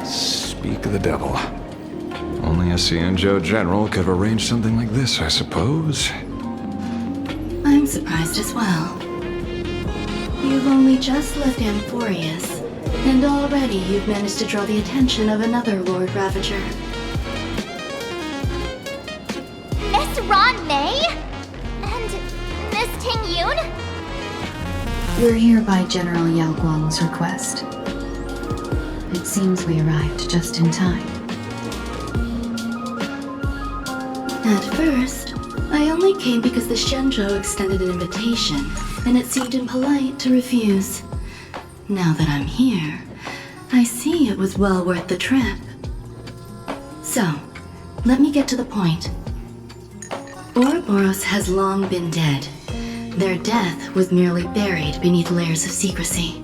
Speak of the devil. Only a Cienjo general could have arranged something like this, I suppose. I'm surprised as well. You've only just left Amphorius, and already you've managed to draw the attention of another Lord Ravager. Miss Ron May? And Miss Ting Yun? We're here by General Yao Guang's request. It seems we arrived just in time. At first, I only came because the Shenzhou extended an invitation, and it seemed impolite to refuse. Now that I'm here, I see it was well worth the trip. So, let me get to the point. Ouroboros has long been dead. Their death was merely buried beneath layers of secrecy.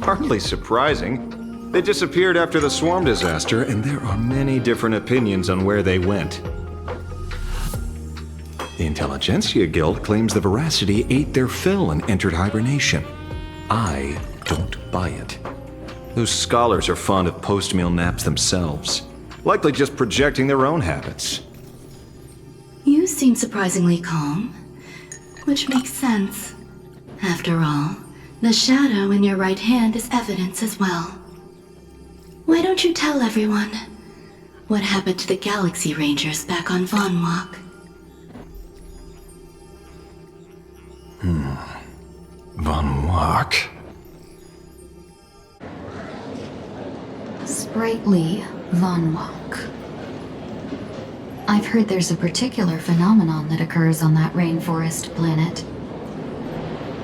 Hardly surprising. They disappeared after the swarm disaster, and there are many different opinions on where they went. The Intelligentsia Guild claims the Veracity ate their fill and entered hibernation. I don't buy it. Those scholars are fond of post-meal naps themselves, likely just projecting their own habits. You seem surprisingly calm, which makes sense. After all, the shadow in your right hand is evidence as well. Why don't you tell everyone what happened to the Galaxy Rangers back on Von Walk? Von Walk? Sprightly Von Walk. I've heard there's a particular phenomenon that occurs on that rainforest planet.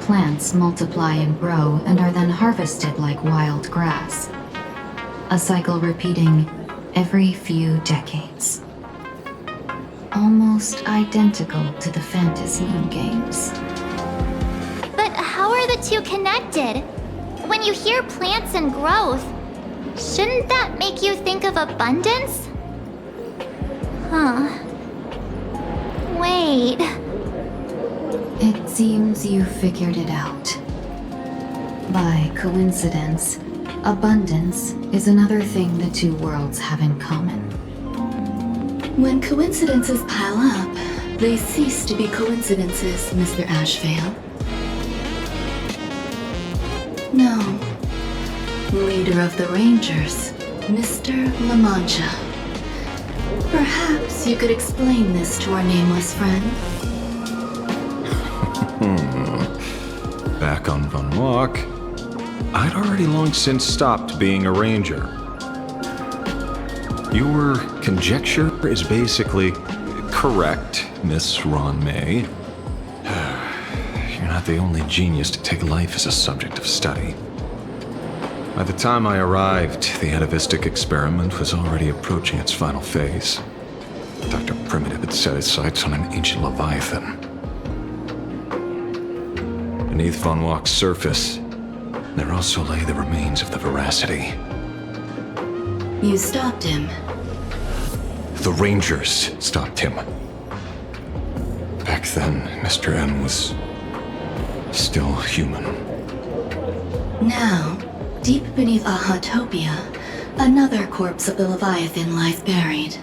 Plants multiply and grow and are then harvested like wild grass. A cycle repeating every few decades. Almost identical to the Phantasy Moon games. But how are the two connected? When you hear plants and growth, shouldn't that make you think of abundance? Huh. Wait. It seems you figured it out. By coincidence, abundance is another thing the two worlds have in common. When coincidences pile up, they cease to be coincidences, Mr. Ashvale. No. Leader of the Rangers, Mr. La Mancha. Perhaps you could explain this to our nameless friend. Back on Von Walk, I'd already long since stopped being a ranger. Your conjecture is basically correct, Miss Ron May. You're not the only genius to take life as a subject of study. By the time I arrived, the atavistic experiment was already approaching its final phase. Dr. Primitive had set his sights on an ancient leviathan. Beneath Von Walk's surface, there also lay the remains of the Veracity. You stopped him. The Rangers stopped him. Back then, Mr. M was still human. Now, deep beneath Ahatopia, another corpse of the Leviathan lies buried.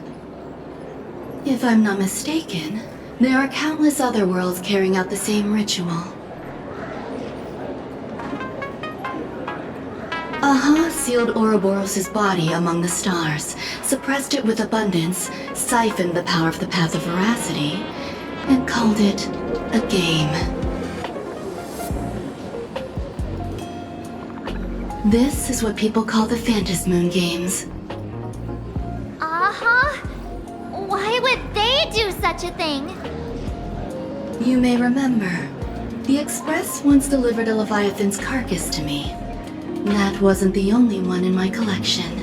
If I'm not mistaken, there are countless other worlds carrying out the same ritual. Aha sealed Ouroboros' body among the stars, suppressed it with abundance, siphoned the power of the Path of Veracity, and called it a game. This is what people call the Phantasmoon Games. Why would they do such a thing? You may remember, the Express once delivered a Leviathan's carcass to me. That wasn't the only one in my collection.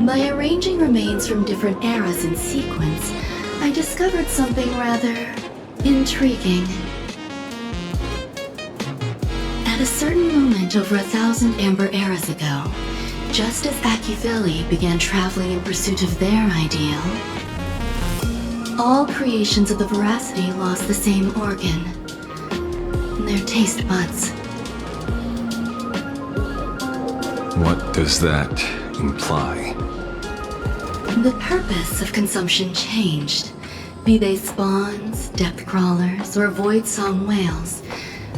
By arranging remains from different eras in sequence, I discovered something rather intriguing. At a certain moment over 1,000 Amber eras ago, just as Akiveli began traveling in pursuit of their ideal, all creations of the Veracity lost the same organ, their taste buds. What does that imply? The purpose of consumption changed. Be they spawns, depth crawlers, or void song whales,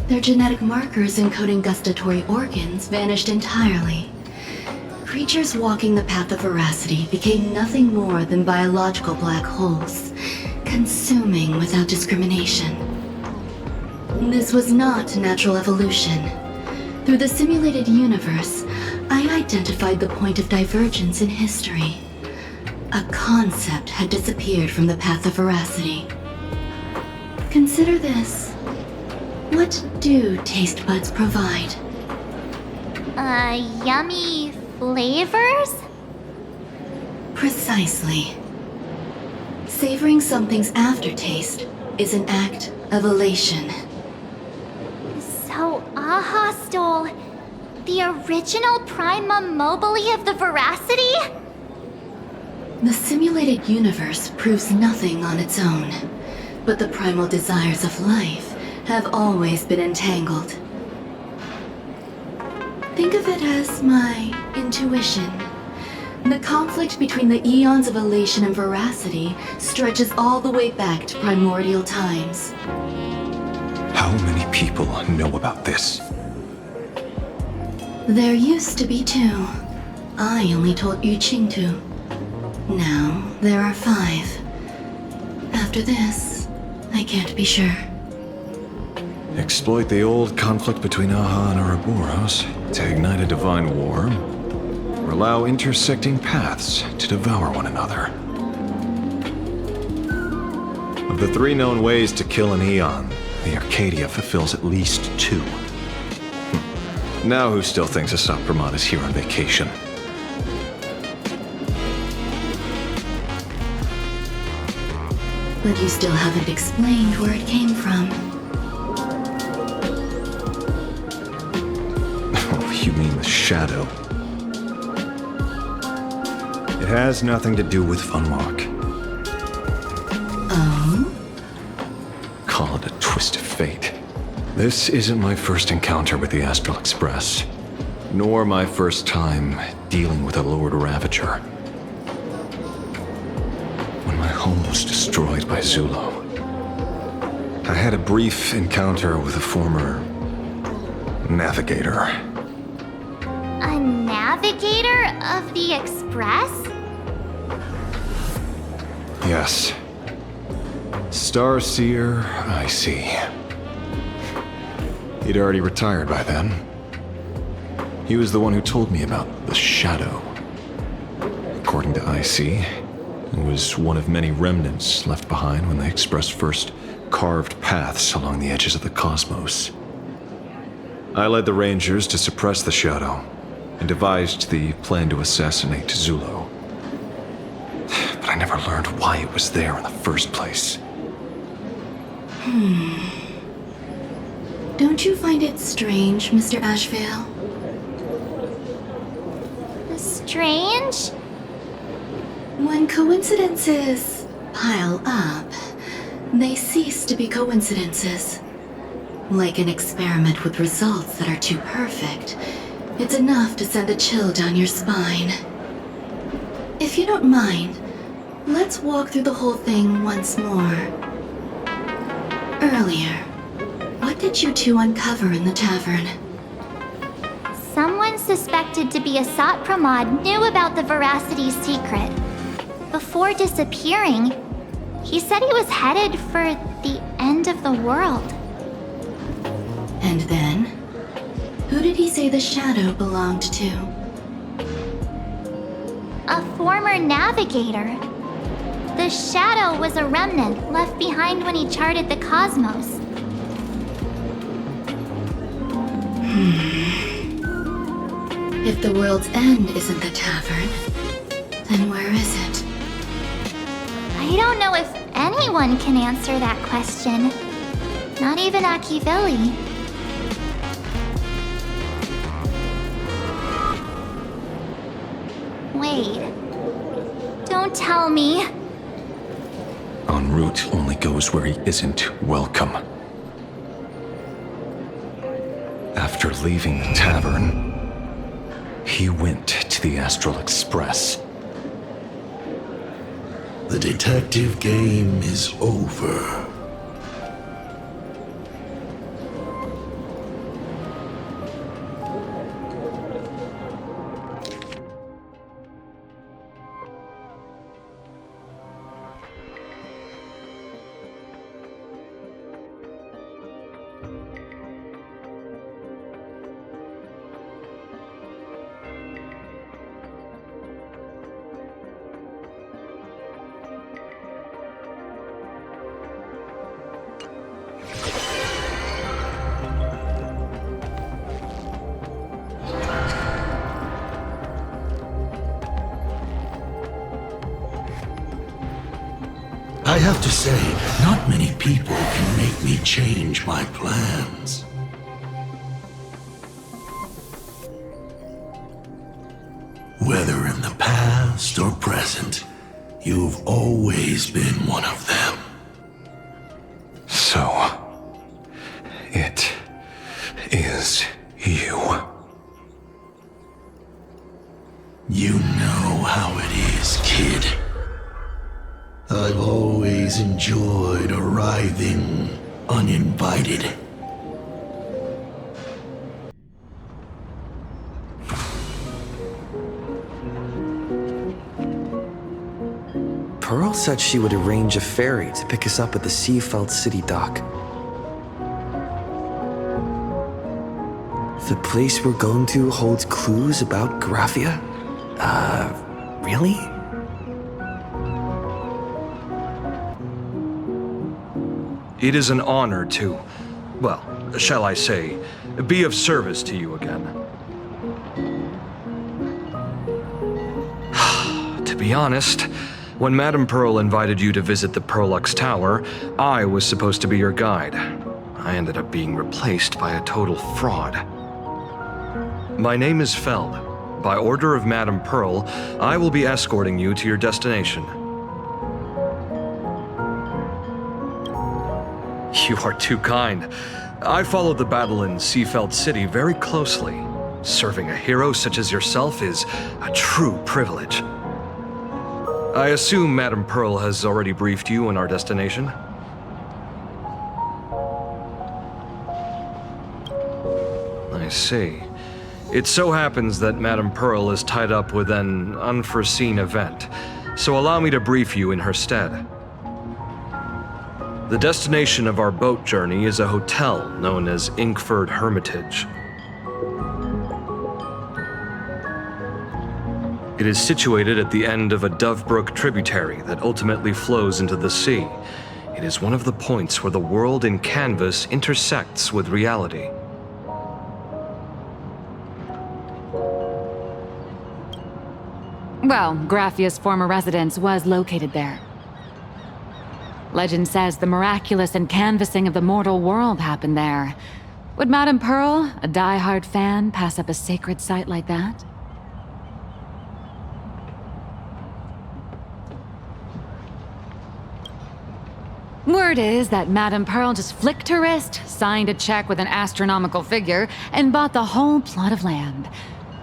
their genetic markers encoding gustatory organs vanished entirely. Creatures walking the path of Veracity became nothing more than biological black holes, consuming without discrimination. This was not natural evolution. Through the simulated universe, I identified the point of divergence in history. A concept had disappeared from the path of Veracity. Consider this. What do taste buds provide? Yummy flavors? Precisely. Savoring something's aftertaste is an act of elation. So Aha stole the original primum mobile of the Veracity? The simulated universe proves nothing on its own, but the primal desires of life have always been entangled. Think of it as my intuition. The conflict between the eons of elation and Veracity stretches all the way back to primordial times. How many people know about this? There used to be 2. I only told Yu Qingtu. Now, there are 5. After this, I can't be sure. Exploit the old conflict between Aha and Ouroboros to ignite a divine war, or allow intersecting paths to devour one another. Of the 3 known ways to kill an eon, the Arcadia fulfills at least 2. Now who still thinks Asapramat is here on vacation? But you still haven't explained where it came from. Oh, you mean the shadow? It has nothing to do with Von Walk. Oh? What a twist of fate. This isn't my first encounter with the Astral Express, nor my first time dealing with a Lord Ravager. When my home was destroyed by Zulo, I had a brief encounter with a former navigator. A navigator of the Express? Yes. Starseer, I see. He'd already retired by then. He was the one who told me about the Shadow. According to IC, it was one of many remnants left behind when the Express first carved paths along the edges of the cosmos. I led the Rangers to suppress the Shadow and devised the plan to assassinate Zulo. But I never learned why it was there in the first place. Don't you find it strange, Mr. Ashvale? Strange? When coincidences pile up, they cease to be coincidences. Like an experiment with results that are too perfect, it's enough to send a chill down your spine. If you don't mind, let's walk through the whole thing once more. Earlier, what did you two uncover in the tavern? Someone suspected to be a Sat Pramod knew about the Veracity's secret. Before disappearing, he said he was headed for the end of the world. And then? Who did he say the Shadow belonged to? A former navigator. The Shadow was a remnant left behind when he charted the cosmos. If the world's end isn't the tavern, then where is it? I don't know if anyone can answer that question. Not even Akivili. Wait. Don't tell me. En route only goes where he isn't welcome. After leaving the tavern, he went to the Astral Express. The detective game is over. I have to say, not many people can make me change my plans. Whether in the past or present, you've always been one of them. So, it is you. You know how it is, kid. I've always enjoyed arriving uninvited. Pearl said she would arrange a ferry to pick us up at the Seafeld City dock. The place we're going to holds clues about Graphia? Really? It is an honor to, well, shall I say, be of service to you again. To be honest, when Madame Pearl invited you to visit the Perlux Tower, I was supposed to be your guide. I ended up being replaced by a total fraud. My name is Feld. By order of Madame Pearl, I will be escorting you to your destination. You are too kind. I followed the battle in Seafeld City very closely. Serving a hero such as yourself is a true privilege. I assume Madame Pearl has already briefed you on our destination? I see. It so happens that Madame Pearl is tied up with an unforeseen event, so allow me to brief you in her stead. The destination of our boat journey is a hotel known as Inkford Hermitage. It is situated at the end of a Dovebrook tributary that ultimately flows into the sea. It is one of the points where the world in canvas intersects with reality. Well, Graffia's former residence was located there. Legend says the miraculous encanvassing of the mortal world happened there. Would Madame Pearl, a die-hard fan, pass up a sacred site like that? Word is that Madame Pearl just flicked her wrist, signed a check with an astronomical figure, and bought the whole plot of land.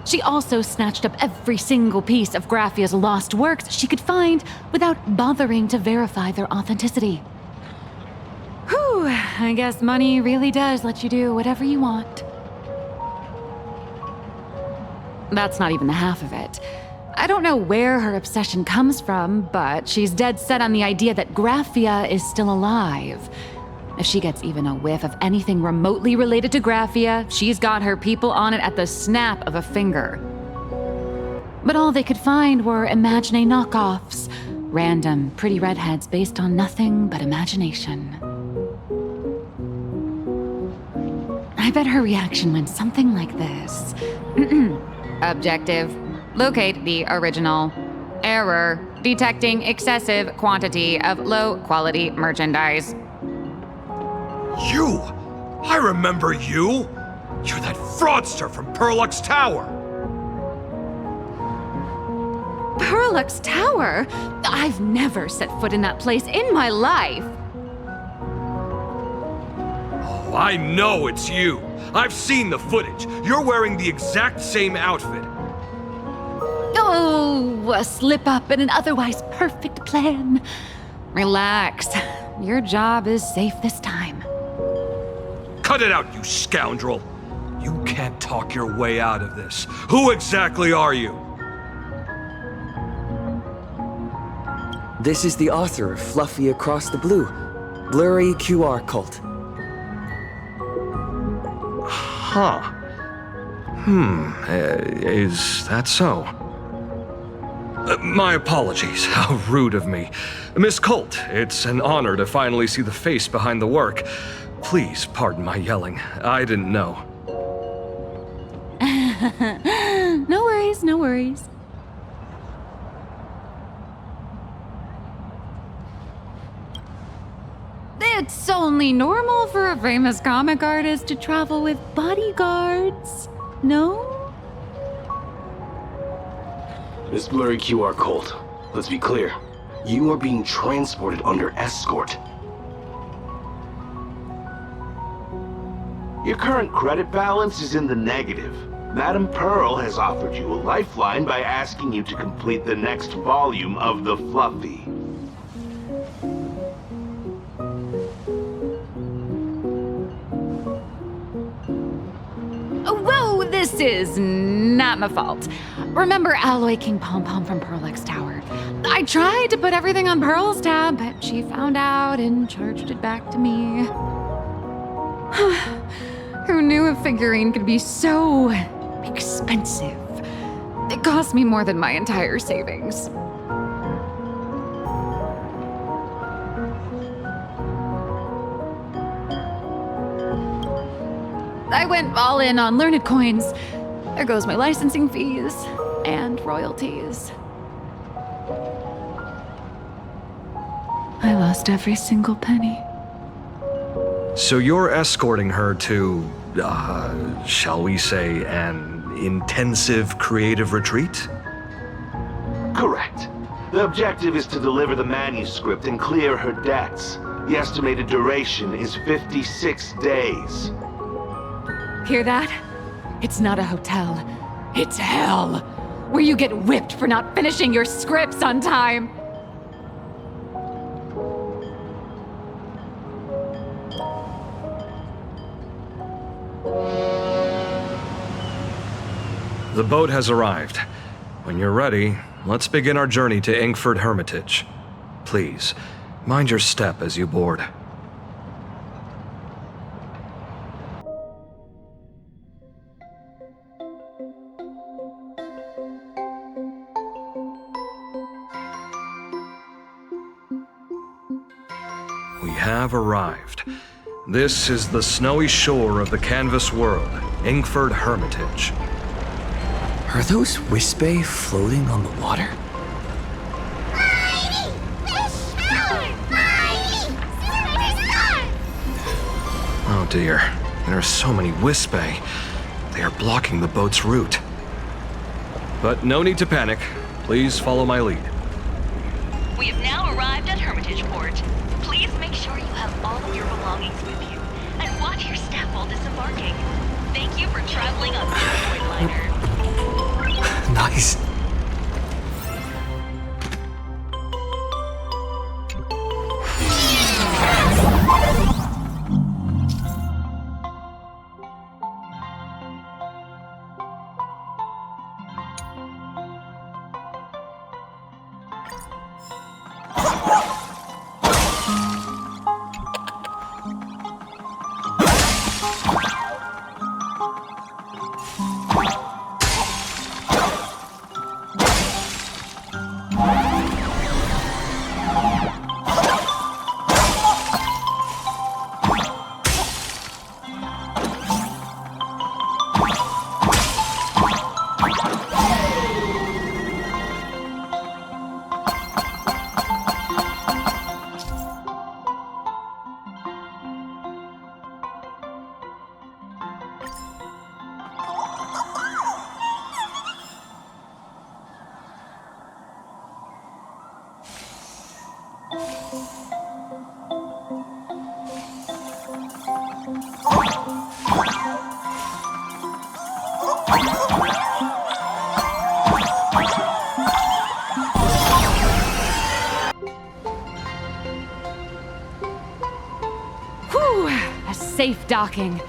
She also snatched up every single piece of Graffia's lost works she could find without bothering to verify their authenticity. Whew, I guess money really does let you do whatever you want. That's not even the half of it. I don't know where her obsession comes from, but she's dead set on the idea that Graffia is still alive. If she gets even a whiff of anything remotely related to Graffia, she's got her people on it at the snap of a finger. But all they could find were Imagine knockoffs, random, pretty redheads based on nothing but imagination. I bet her reaction went something like this. Objective. Locate the original. Error. Detecting excessive quantity of low-quality merchandise. You! I remember you! You're that fraudster from Perlux Tower! Perlux Tower? I've never set foot in that place in my life. Oh, I know it's you! I've seen the footage. You're wearing the exact same outfit. Oh, a slip-up in an otherwise perfect plan. Relax. Your job is safe this time. Cut it out, you scoundrel! You can't talk your way out of this. Who exactly are you? This is the author of Fluffy Across the Blue, Blurry QR Cult. Huh. Is that so? My apologies. How rude of me. Miss Colt, it's an honor to finally see the face behind the work. Please pardon my yelling. I didn't know. No worries, no worries. It's only normal for a famous comic artist to travel with bodyguards, no? Miss Blurry QR Colt, let's be clear. You are being transported under escort. Your current credit balance is in the negative. Madame Pearl has offered you a lifeline by asking you to complete the next volume of the Fluffy. Whoa, this is not my fault. Remember Alloy King Pom Pom from Perlux Tower? I tried to put everything on Pearl's tab, but she found out and charged it back to me. Who knew a figurine could be so expensive? It cost me more than my entire savings. I went all in on learned coins. There goes my licensing fees and royalties. I lost every single penny. So you're escorting her to, shall we say, an intensive creative retreat? Correct. The objective is to deliver the manuscript and clear her debts. The estimated duration is 56 days. Hear that? It's not a hotel. It's hell, where you get whipped for not finishing your scripts on time. The boat has arrived. When you're ready, let's begin our journey to Ingford Hermitage. Please, mind your step as you board. We have arrived. This is the snowy shore of the canvas world, Ingford Hermitage. Are those Wispe floating on the water? Oh dear, there are so many Wispe. They are blocking the boat's route. But no need to panic. Please follow my lead. We have now arrived at Hermitage Port. Please make sure you have all of your belongings with you, and watch your step while disembarking. Thank you for traveling on this Void liner. Nice. Safe docking.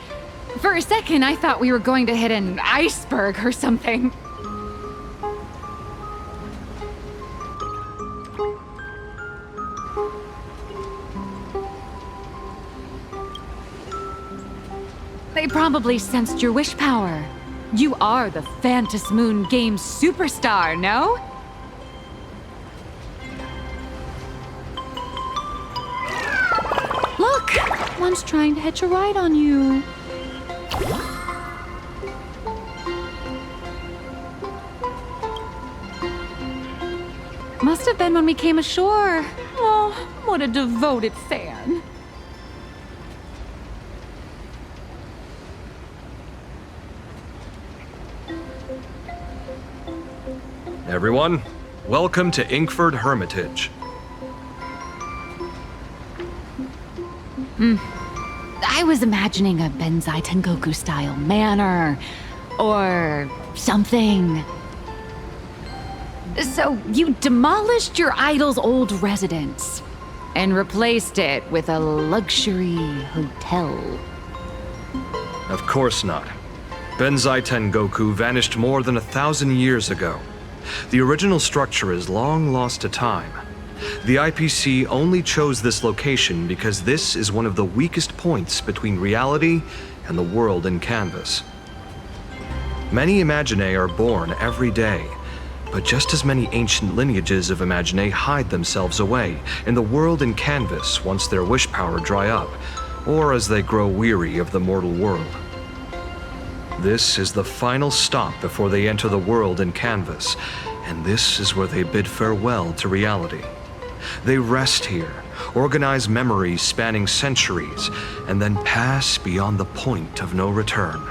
For a second, I thought we were going to hit an iceberg or something. They probably sensed your wish power. You are the Phantas Moon Games superstar, no? Look! One's trying to hitch a ride on you. Must have been when we came ashore. Oh, what a devoted fan. Everyone, welcome to Ingford Hermitage. I was imagining a Benzai Tengoku style manor or something. So you demolished your idol's old residence and replaced it with a luxury hotel. Of course not. Benzai Tengoku vanished more than 1,000 years ago. The original structure is long lost to time. The IPC only chose this location because this is one of the weakest points between reality and the world in canvas. Many Imaginae are born every day, but just as many ancient lineages of Imaginae hide themselves away in the world in canvas once their wish power dry up, or as they grow weary of the mortal world. This is the final stop before they enter the world in canvas, and this is where they bid farewell to reality. They rest here, organize memories spanning centuries, and then pass beyond the point of no return.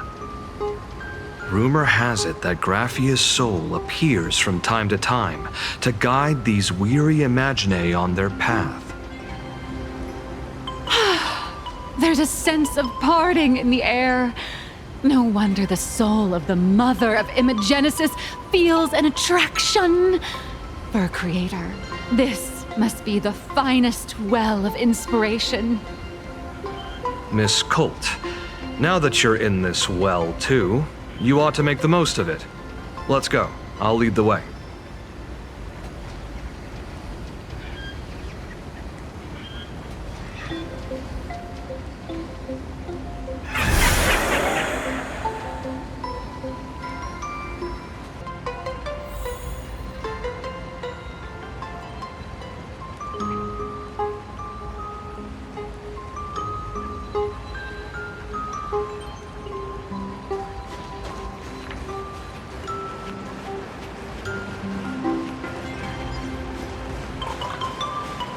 Rumor has it that Graphia's soul appears from time to time to guide these weary Imaginae on their path. There's a sense of parting in the air. No wonder the soul of the mother of Imogenesis feels an attraction for a creator. This must be the finest well of inspiration. Miss Colt, now that you're in this well too, you ought to make the most of it. Let's go. I'll lead the way.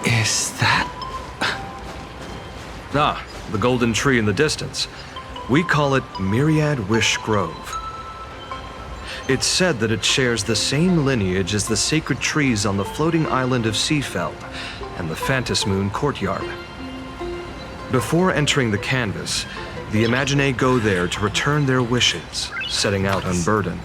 Is that... Ah, the golden tree in the distance. We call it Myriad Wish Grove. It's said that it shares the same lineage as the sacred trees on the floating island of Seafeld and the Phantom Moon courtyard. Before entering the canvas, the Imaginae go there to return their wishes, setting out unburdened.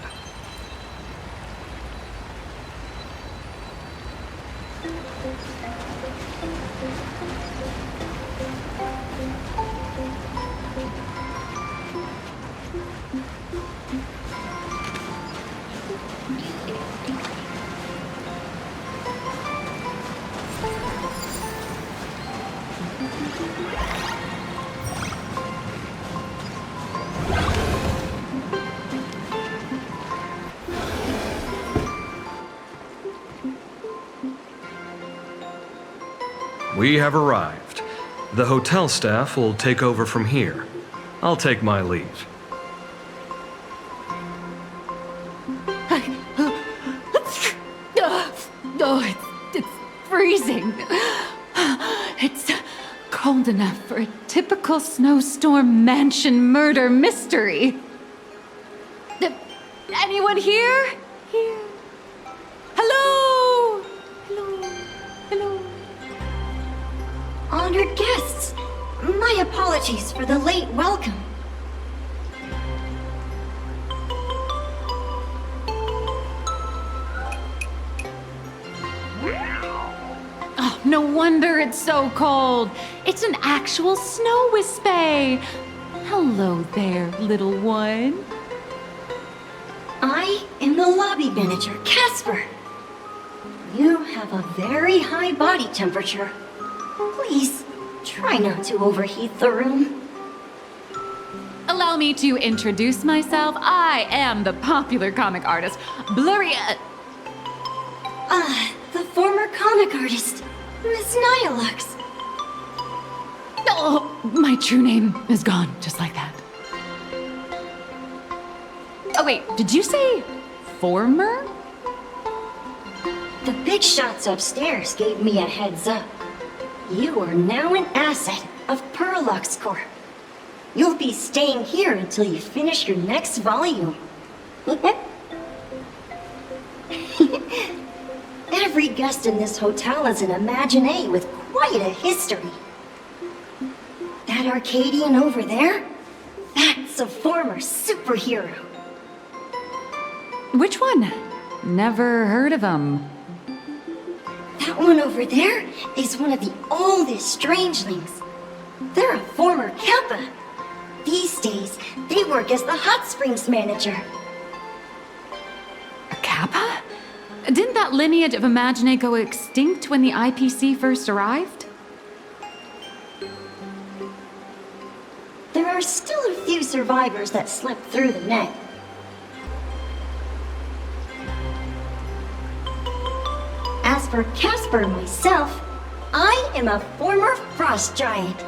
We have arrived. The hotel staff will take over from here. I'll take my leave. It's freezing. It's cold enough for a typical snowstorm mansion murder mystery. Anyone here? Here. Hello? Hello? Hello? Honored guests, my apologies for the late welcome. Oh, no wonder it's so cold. It's an actual snow wispy. Hello there, little one. I am the lobby manager, Casper. You have a very high body temperature. Please, try not to overheat the room. Allow me to introduce myself. I am the popular comic artist, Blurry... the former comic artist, Miss Nihilux. Oh, my true name is gone, just like that. Oh wait, did you say former? The big shots upstairs gave me a heads up. You are now an asset of Perlux Corp. You'll be staying here until you finish your next volume. Every guest in this hotel is an Imaginae with quite a history. That Arcadian over there? That's a former superhero. Which one? Never heard of him. That one over there is one of the oldest strangelings. They're a former Kappa. These days, they work as the hot springs manager. A Kappa? Didn't that lineage of Imaginae go extinct when the IPC first arrived? There are still a few survivors that slipped through the net. As for Casper myself, I am a former frost giant.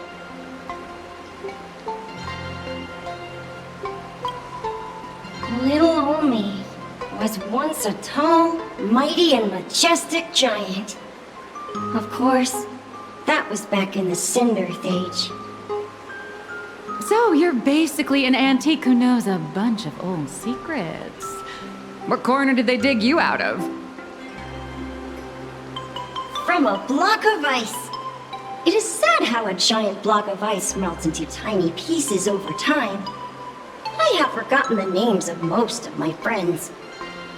Little old me was once a tall, mighty, and majestic giant. Of course, that was back in the Cinder Age. So you're basically an antique who knows a bunch of old secrets. What corner did they dig you out of? From a block of ice. It is sad how a giant block of ice melts into tiny pieces over time. I have forgotten the names of most of my friends.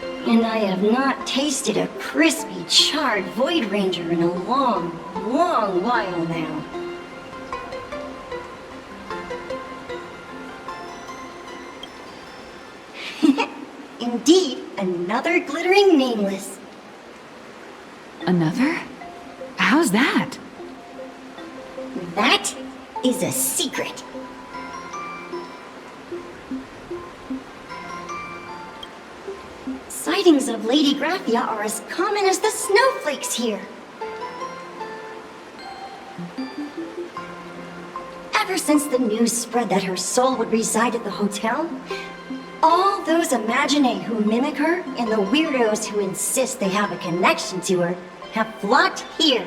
And I have not tasted a crispy, charred Void Ranger in a long, long while now. Indeed, another glittering nameless. Another? How's that? That is a secret. Sightings of Lady Graphia are as common as the snowflakes here. Ever since the news spread that her soul would reside at the hotel, all those Imaginee who mimic her and the weirdos who insist they have a connection to her have flocked here.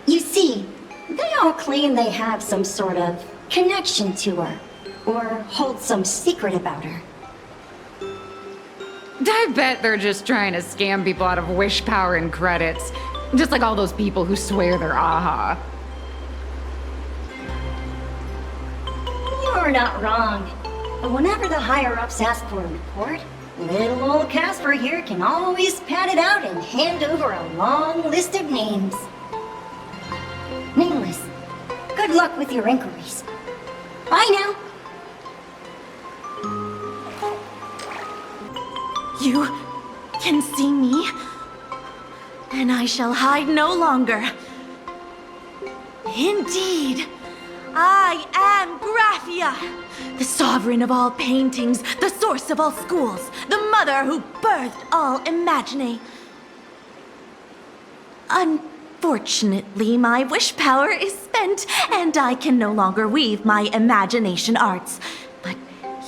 You see, they all claim they have some sort of connection to her, or hold some secret about her. I bet they're just trying to scam people out of wish power and credits. Just like all those people who swear they're AHA. You're not wrong. But whenever the higher-ups ask for a report, little old Casper here can always pad it out and hand over a long list of names. Nameless, good luck with your inquiries. Bye now. You can see me, and I shall hide no longer. Indeed, I am Graphia, the sovereign of all paintings, the source of all schools, the mother who birthed all Imaginee. Unfortunately, my wish power is spent, and I can no longer weave my imagination arts. But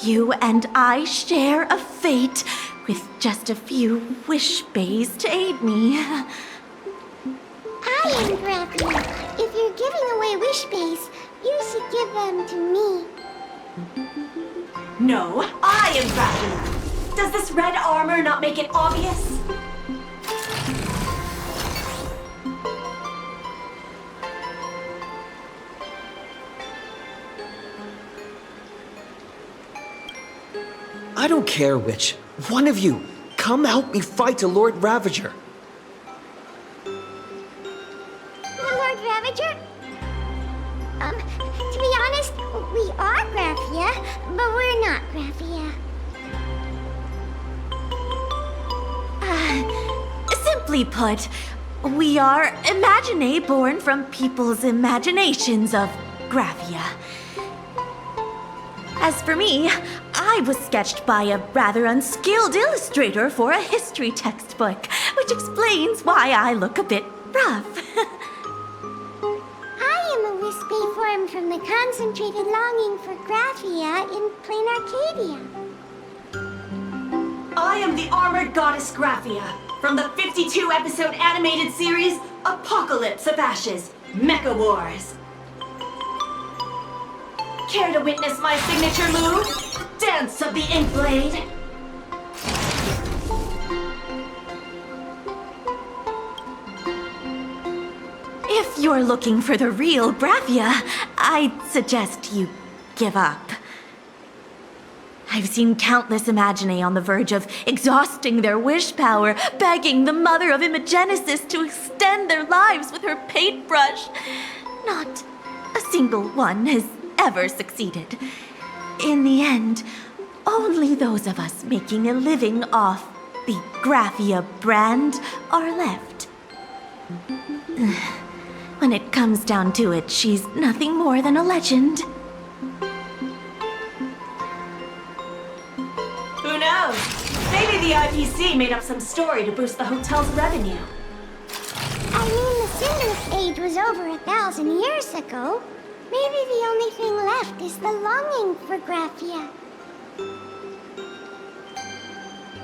you and I share a fate, with just a few wish bays to aid me. I am Graphia. If you're giving away wish bays, you should give them to me. No, I am Graphia. Does this red armor not make it obvious? I don't care which. One of you, come help me fight the Lord Ravager. The Lord Ravager? To be honest, we are Graphia, but we're not Graphia. Simply put, we are Imaginee born from people's imaginations of Graphia. As for me, I was sketched by a rather unskilled illustrator for a history textbook, which explains why I look a bit rough. I am a wispy form from the concentrated longing for Graphia in plain Arcadia. I am the armored goddess Graphia from the 52-episode animated series Apocalypse of Ashes, Mecha Wars. Care to witness my signature move? Dance of the Inkblade. If you're looking for the real Graphia, I'd suggest you give up. I've seen countless Imaginee on the verge of exhausting their wish power, begging the mother of Imagenesis to extend their lives with her paintbrush. Not a single one has ever succeeded. In the end, only those of us making a living off the Graphia brand are left. When it comes down to it, she's nothing more than a legend. Who knows? Maybe the IPC made up some story to boost the hotel's revenue. I mean, the Sinless Age was over 1,000 years ago. Maybe the only thing left is the longing for Graphia.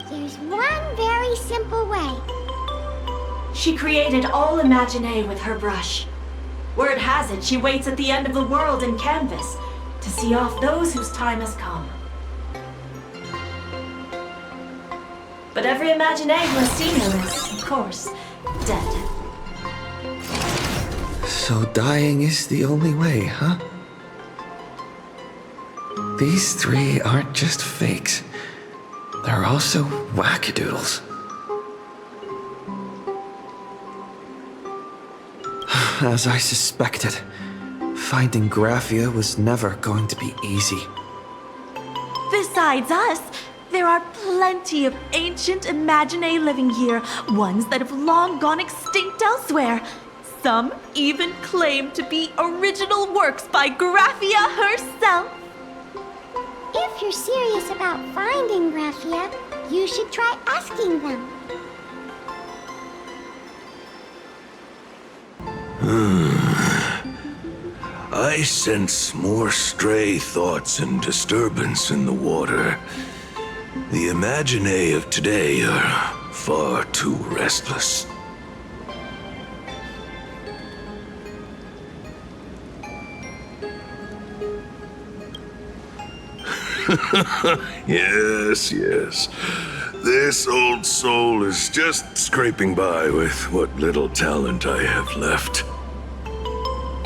There's one very simple way. She created all Imaginee with her brush. Word has it, she waits at the end of the world in canvas to see off those whose time has come. But every Imaginee who has seen her is, of course, dead. So dying is the only way, huh? These three aren't just fakes. They're also wackadoodles. As I suspected, finding Graphia was never going to be easy. Besides us, there are plenty of ancient Imaginae living here, ones that have long gone extinct elsewhere. Some even claim to be original works by Graphia herself. If you're serious about finding Graphia, you should try asking them. I sense more stray thoughts and disturbance in the water. The Imaginae of today are far too restless. Yes, yes. This old soul is just scraping by with what little talent I have left.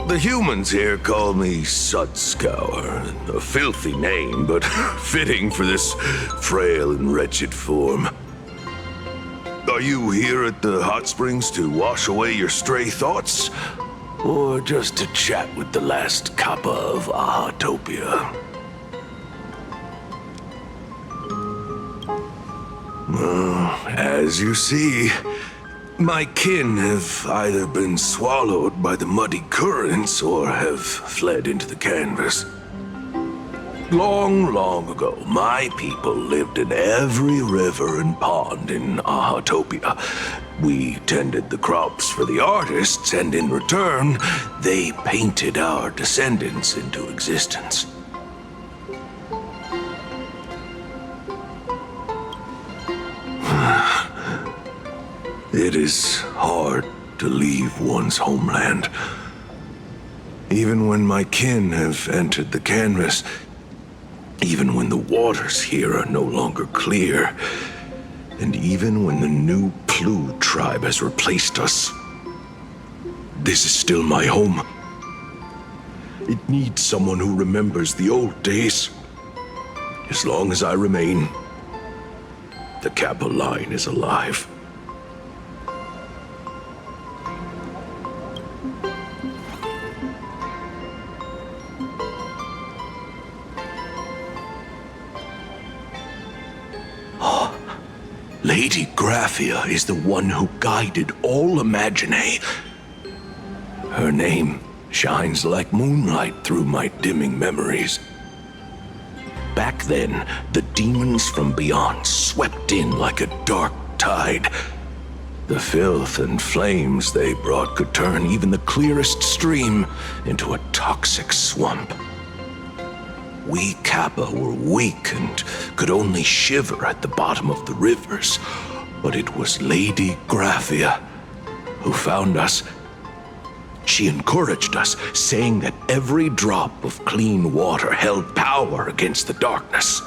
The humans here call me Sudscour, a filthy name, but fitting for this frail and wretched form. Are you here at the hot springs to wash away your stray thoughts? Or just to chat with the last kappa of Ahatopia? As you see, my kin have either been swallowed by the muddy currents or have fled into the canvas. Long, long ago, my people lived in every river and pond in Ahatopia. We tended the crops for the artists, and in return, they painted our descendants into existence. It is hard to leave one's homeland. Even when my kin have entered the canvas, even when the waters here are no longer clear, and even when the new Plu tribe has replaced us, this is still my home. It needs someone who remembers the old days. As long as I remain, the Kappa line is alive. Lady Graphia is the one who guided all Imaginae. Her name shines like moonlight through my dimming memories. Back then, the demons from beyond swept in like a dark tide. The filth and flames they brought could turn even the clearest stream into a toxic swamp. We Kappa were weak and could only shiver at the bottom of the rivers, but it was Lady Graphia who found us. She encouraged us, saying that every drop of clean water held power against the darkness.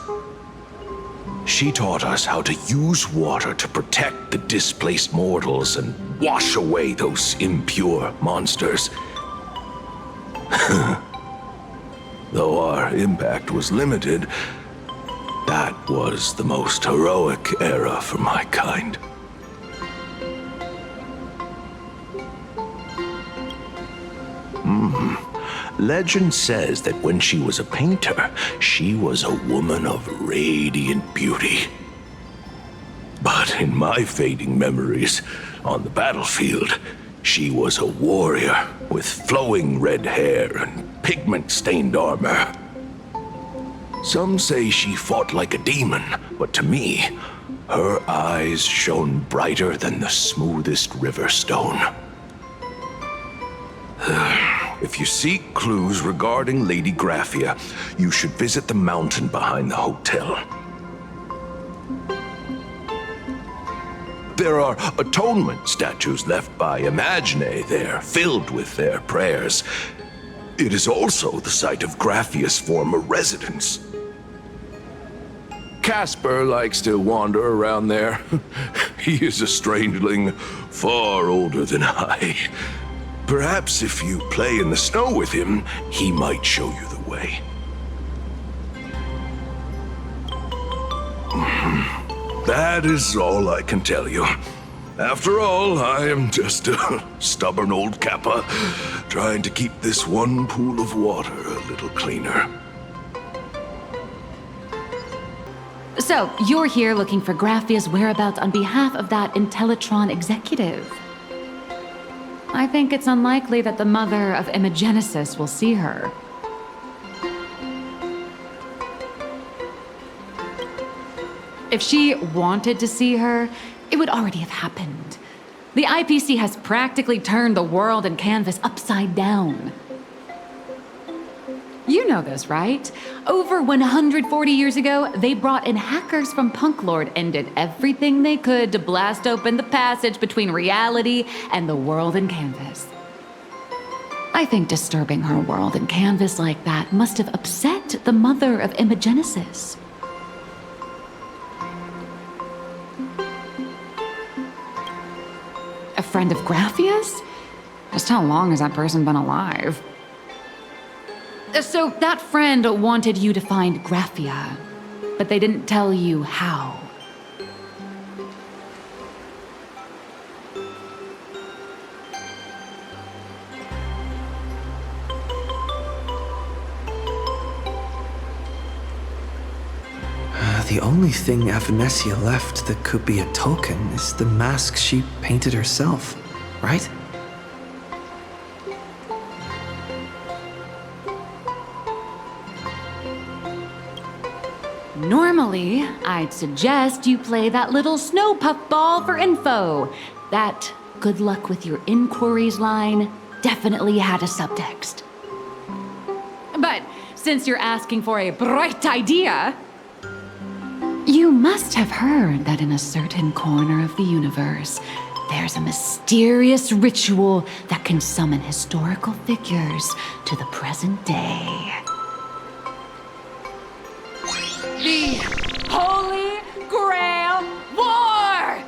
She taught us how to use water to protect the displaced mortals and wash away those impure monsters. Though our impact was limited, that was the most heroic era for my kind. Legend says that when she was a painter, she was a woman of radiant beauty. But in my fading memories, on the battlefield, she was a warrior with flowing red hair and pigment-stained armor. Some say she fought like a demon, but to me, her eyes shone brighter than the smoothest river stone. If you seek clues regarding Lady Graphia, you should visit the mountain behind the hotel. There are atonement statues left by Imaginae there, filled with their prayers. It is also the site of Graphia's former residence. Casper likes to wander around there. He is a strangeling far older than I. Perhaps if you play in the snow with him, he might show you the way. That is all I can tell you. After all, I am just a stubborn old Kappa, trying to keep this one pool of water a little cleaner. So, you're here looking for Graphia's whereabouts on behalf of that Intellitron executive. I think it's unlikely that the mother of Imogenesis will see her. If she wanted to see her, it would already have happened. The IPC has practically turned the world and canvas upside down. You know this, right? Over 140 years ago, they brought in hackers from Punk Lord and did everything they could to blast open the passage between reality and the world and canvas. I think disturbing her world and canvas like that must have upset the mother of Imogenesis. A friend of Graphia's? Just how long has that person been alive? So that friend wanted you to find Graphia, but they didn't tell you how. The only thing Avanessia left that could be a token is the mask she painted herself, right? Normally, I'd suggest you play that little snow puff ball for info. That good luck with your inquiries line definitely had a subtext. But since you're asking for a bright idea, you must have heard that in a certain corner of the universe, there's a mysterious ritual that can summon historical figures to the present day. The Holy Grail War!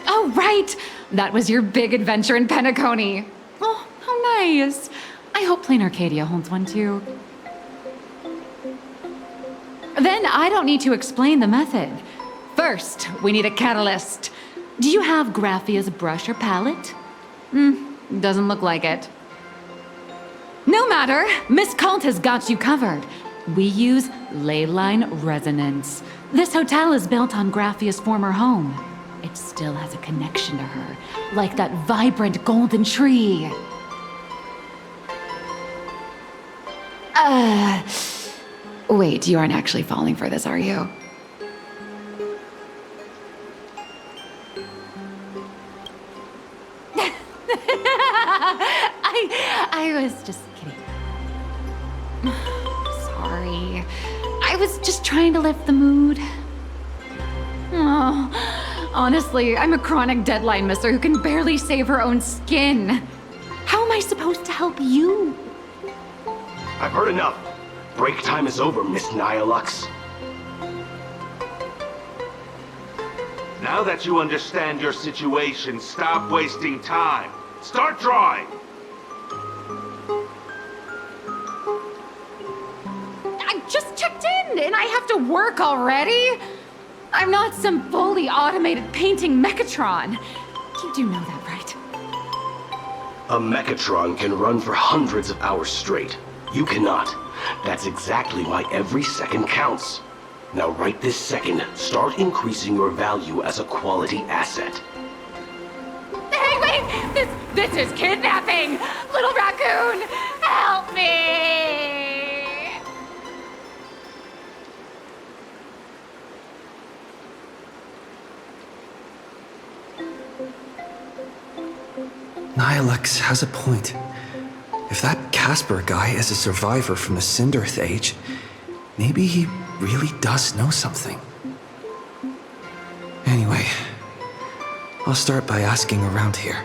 Oh, right! That was your big adventure in Penacony. Oh, how nice. I hope Plain Arcadia holds one too. Then I don't need to explain the method. First, we need a catalyst. Do you have Graphia's brush or palette? Doesn't look like it. No matter, Miss Cult has got you covered. We use ley line resonance. This hotel is built on Graphia's former home. It still has a connection to her, like that vibrant golden tree. Wait, you aren't actually falling for this, are you? I was just kidding. Sorry. I was just trying to lift the mood. Oh, honestly, I'm a chronic deadline misser who can barely save her own skin. How am I supposed to help you? I've heard enough. Break time is over, Miss Nihilux. Now that you understand your situation, stop wasting time. Start drawing! I just checked in, and I have to work already? I'm not some fully automated painting Mechatron. You do know that, right? A Mechatron can run for hundreds of hours straight. You cannot. That's exactly why every second counts. Now right this second, start increasing your value as a quality asset. Hey, wait! This is kidnapping! Little raccoon, help me! Nihilux has a point. If that Casper guy is a survivor from the Cinderth Age, maybe he really does know something. Anyway, I'll start by asking around here.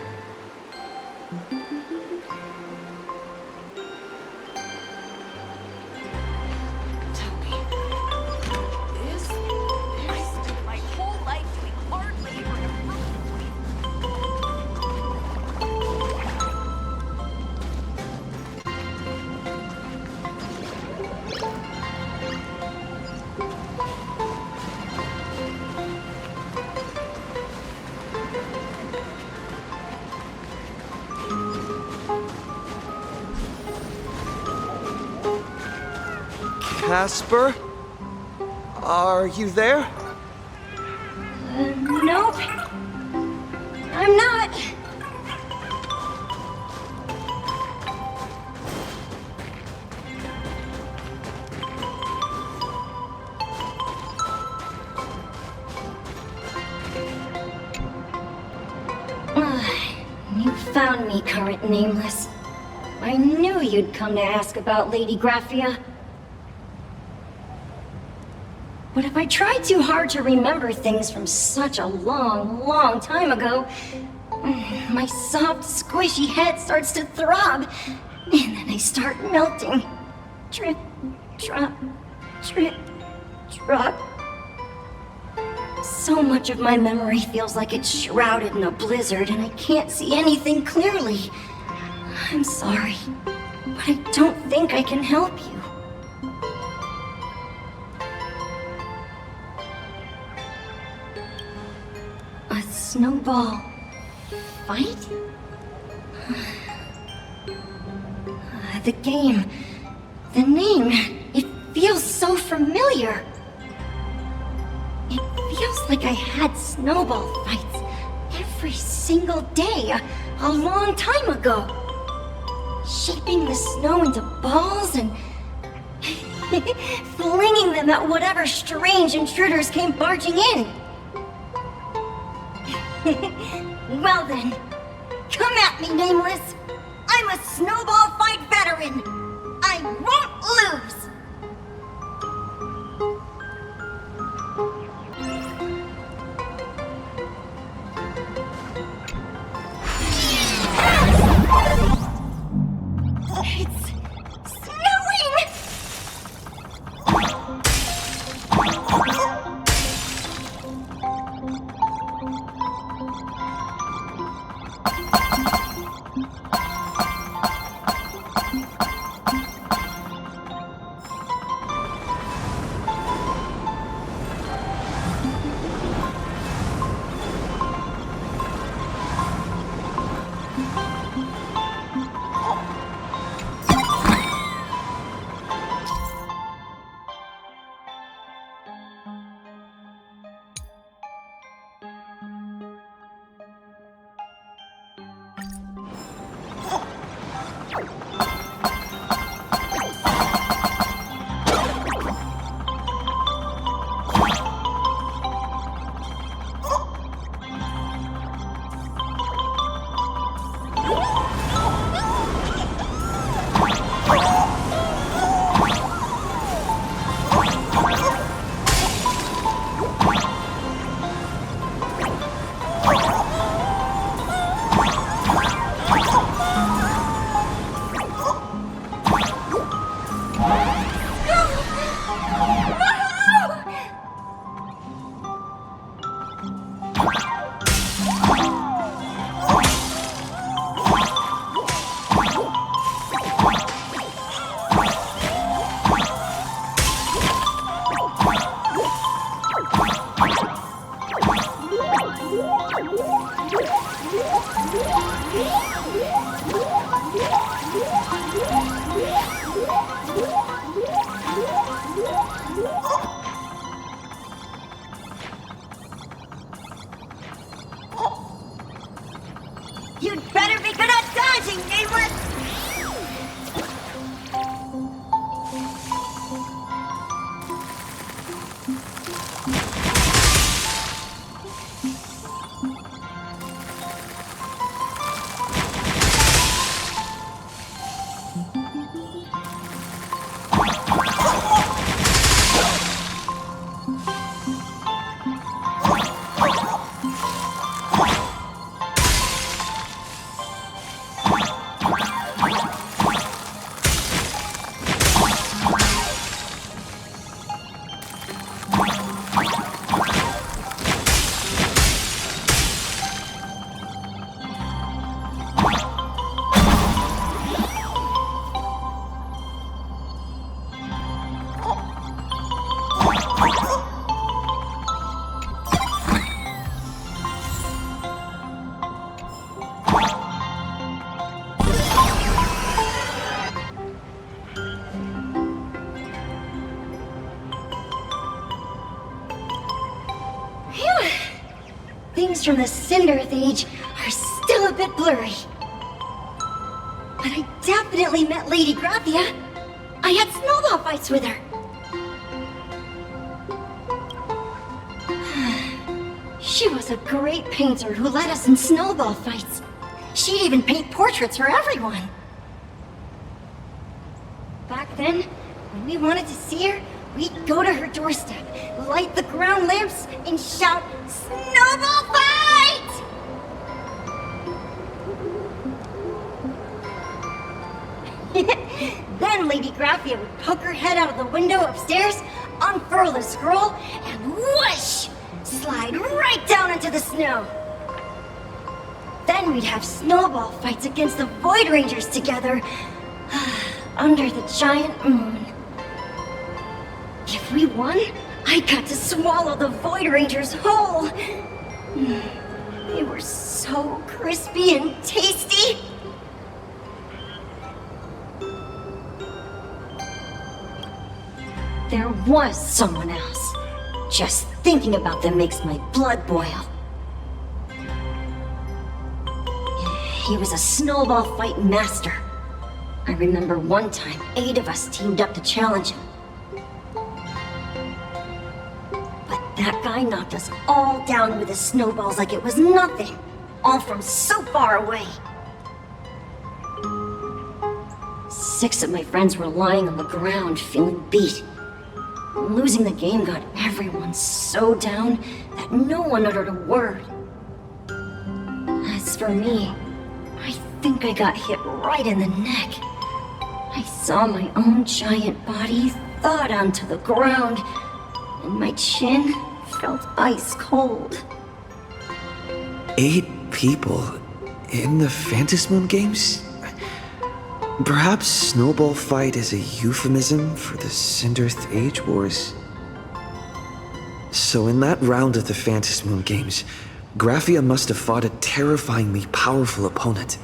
Casper? Are you there? Nope. I'm not. You found me, current nameless. I knew you'd come to ask about Lady Graphia. But if I try too hard to remember things from such a long, long time ago, my soft, squishy head starts to throb, and then I start melting. Drip, drop, drip, drop. So much of my memory feels like it's shrouded in a blizzard, and I can't see anything clearly. I'm sorry, but I don't think I can help you. A snowball fight? The game, the name, it feels so familiar. It feels like I had snowball fights every single day a long time ago. Shaping the snow into balls and flinging them at whatever strange intruders came barging in. Well then, come at me, Nameless. I'm a snowball fight veteran. I won't lose. It's snowing! You'd better be good at dodging, Nameless! things from the Cinderth Age are still a bit blurry. But I definitely met Lady Graphia. I had snowball fights with her. She was a great painter who led us in snowball fights. She'd even paint portraits for everyone. Back then, when we wanted to see her, we'd go to her doorstep, light the ground lamps, and shout, "Snowball fight!" Then Lady Graphia would poke her head out of the window upstairs, unfurl the scroll, and whoosh! Slide right down into the snow. Then we'd have snowball fights against the Void Rangers together, under the giant moon. If we won, I got to swallow the Void Rangers whole. They were so crispy and tasty. There was someone else. Just thinking about them makes my blood boil. He was a snowball fight master. I remember one time, 8 of us teamed up to challenge him. But that guy knocked us all down with his snowballs like it was nothing. All from so far away. 6 of my friends were lying on the ground, feeling beat. Losing the game got everyone so down that no one uttered a word. As for me, I think I got hit right in the neck. I saw my own giant body thud onto the ground, and my chin felt ice cold. 8 people in the Phantasmoon games? Perhaps Snowball Fight is a euphemism for the Cinderth Age Wars. So in that round of the Phantasmoon games, Graphia must have fought a terrifyingly powerful opponent.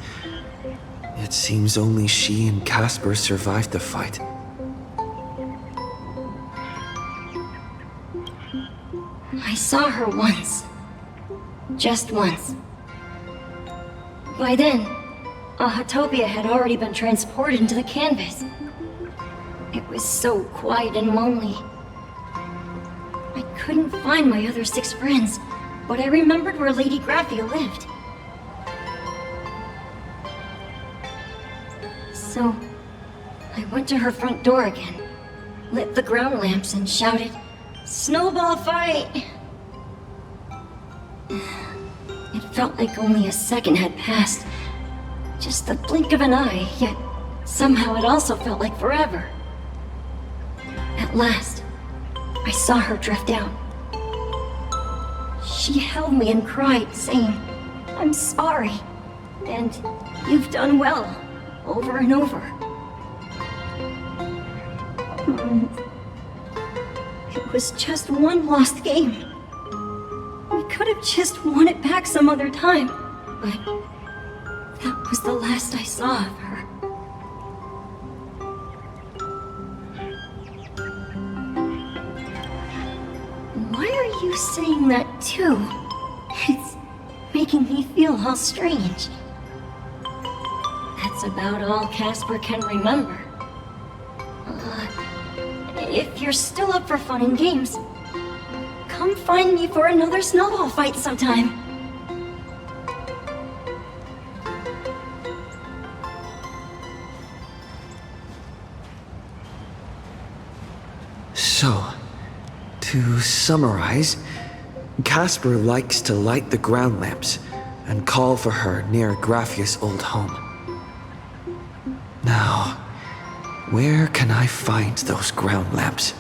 It seems only she and Casper survived the fight. I saw her once. Just once. By then, Ahatopia had already been transported into the canvas. It was so quiet and lonely. I couldn't find my other 6 friends, but I remembered where Lady Graphia lived. So, I went to her front door again, lit the ground lamps, and shouted, "Snowball fight!" It felt like only a second had passed. Just the blink of an eye, yet somehow it also felt like forever. At last, I saw her drift out. She held me and cried, saying, "I'm sorry, and you've done well," over and over. It was just one lost game. We could have just won it back some other time, but that was the last I saw of her. Why are you saying that too? It's making me feel all strange. That's about all Casper can remember. If you're still up for fun and games, come find me for another snowball fight sometime. So, to summarize, Casper likes to light the ground lamps and call for her near Graphia's old home. Now, where can I find those ground lamps?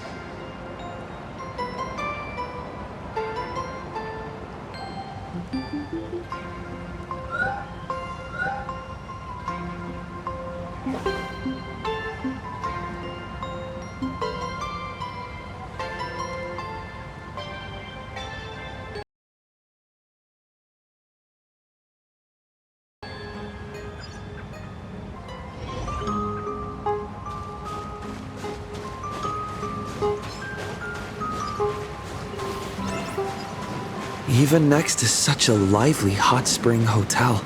Even next to such a lively hot spring hotel,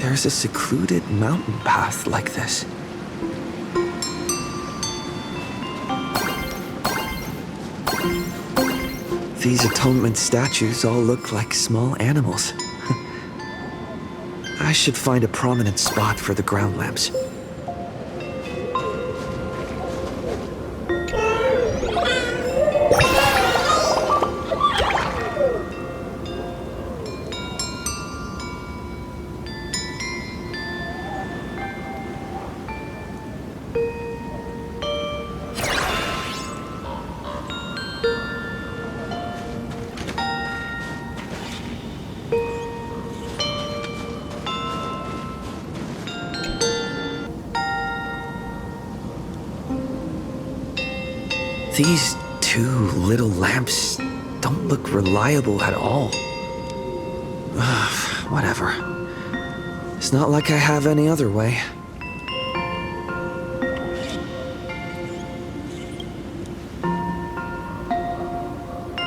there's a secluded mountain path like this. These atonement statues all look like small animals. I should find a prominent spot for the ground lamps. These two little lamps don't look reliable at all. Whatever. It's not like I have any other way.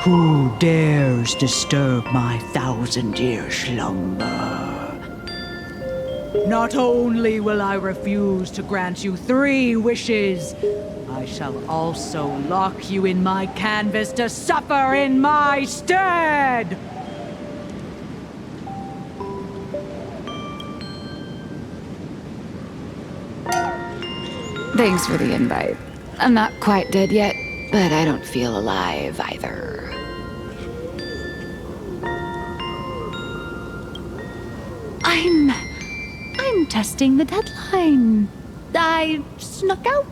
Who dares disturb my 1,000-year slumber? Not only will I refuse to grant you 3 wishes, I shall also lock you in my canvas to suffer in my stead! Thanks for the invite. I'm not quite dead yet, but I don't feel alive either. I'm testing the deadline. I snuck out.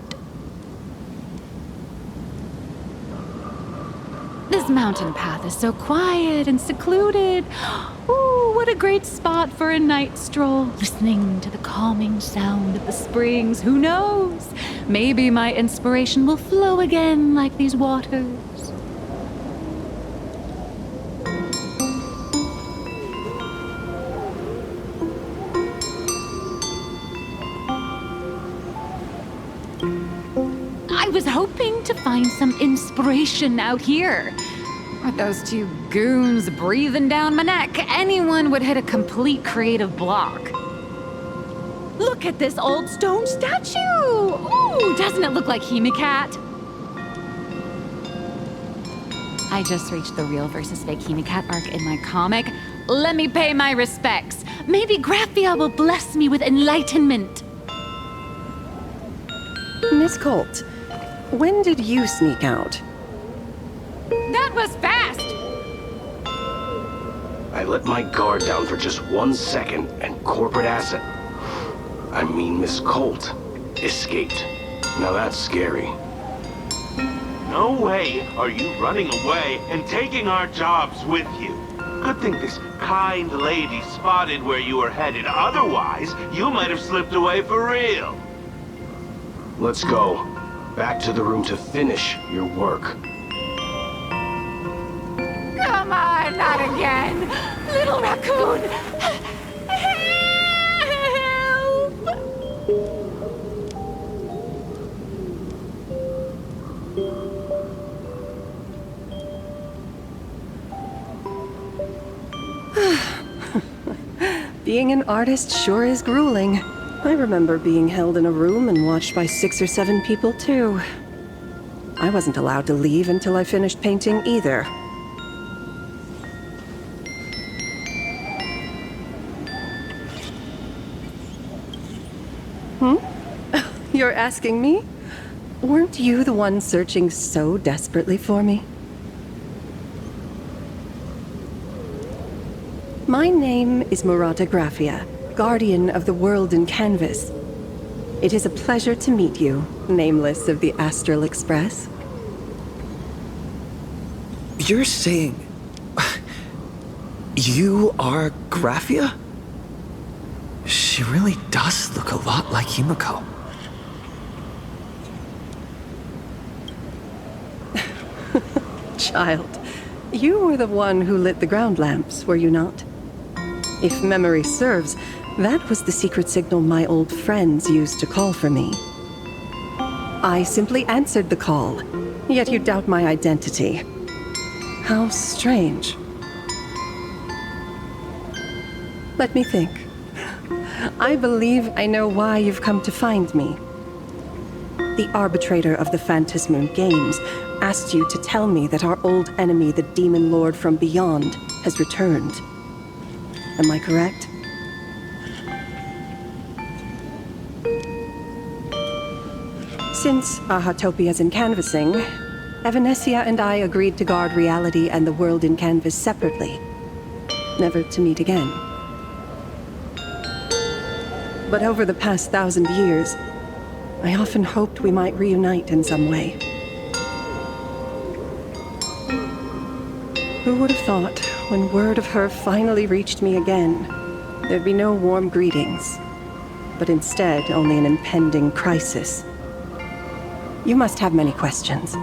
This mountain path is so quiet and secluded. Ooh, what a great spot for a night stroll, listening to the calming sound of the springs. Who knows? Maybe my inspiration will flow again like these waters. I was hoping to find some inspiration out here. With those 2 goons breathing down my neck, anyone would hit a complete creative block. Look at this old stone statue! Ooh, doesn't it look like Hemicat? I just reached the real versus fake Hemicat arc in my comic. Let me pay my respects. Maybe Graphia will bless me with enlightenment. Miss Colt, when did you sneak out? That was fast! I let my guard down for just 1 second, and corporate asset, I mean Miss Colt, escaped. Now that's scary. No way are you running away and taking our jobs with you. Good thing this kind lady spotted where you were headed. Otherwise, you might have slipped away for real. Let's go. Back to the room to finish your work. Come on, not again! Little raccoon! Being an artist sure is grueling. I remember being held in a room and watched by 6 or 7 people, too. I wasn't allowed to leave until I finished painting either. You're asking me? Weren't you the one searching so desperately for me? My name is Murata Graphia, guardian of the world in canvas. It is a pleasure to meet you, nameless of the Astral Express. You're saying... you are Graphia? She really does look a lot like Himiko. Child, you were the one who lit the ground lamps, were you not? If memory serves, that was the secret signal my old friends used to call for me. I simply answered the call, yet you doubt my identity. How strange. Let me think. I believe I know why you've come to find me. The arbitrator of the Phantasmoon Games asked you to tell me that our old enemy, the Demon Lord from Beyond, has returned. Am I correct? Since Ahatopia's in canvassing, Evanesia and I agreed to guard reality and the world in canvas separately, never to meet again. But over the past 1,000 years, I often hoped we might reunite in some way. Who would have thought, when word of her finally reached me again, there'd be no warm greetings, but instead only an impending crisis. You must have many questions.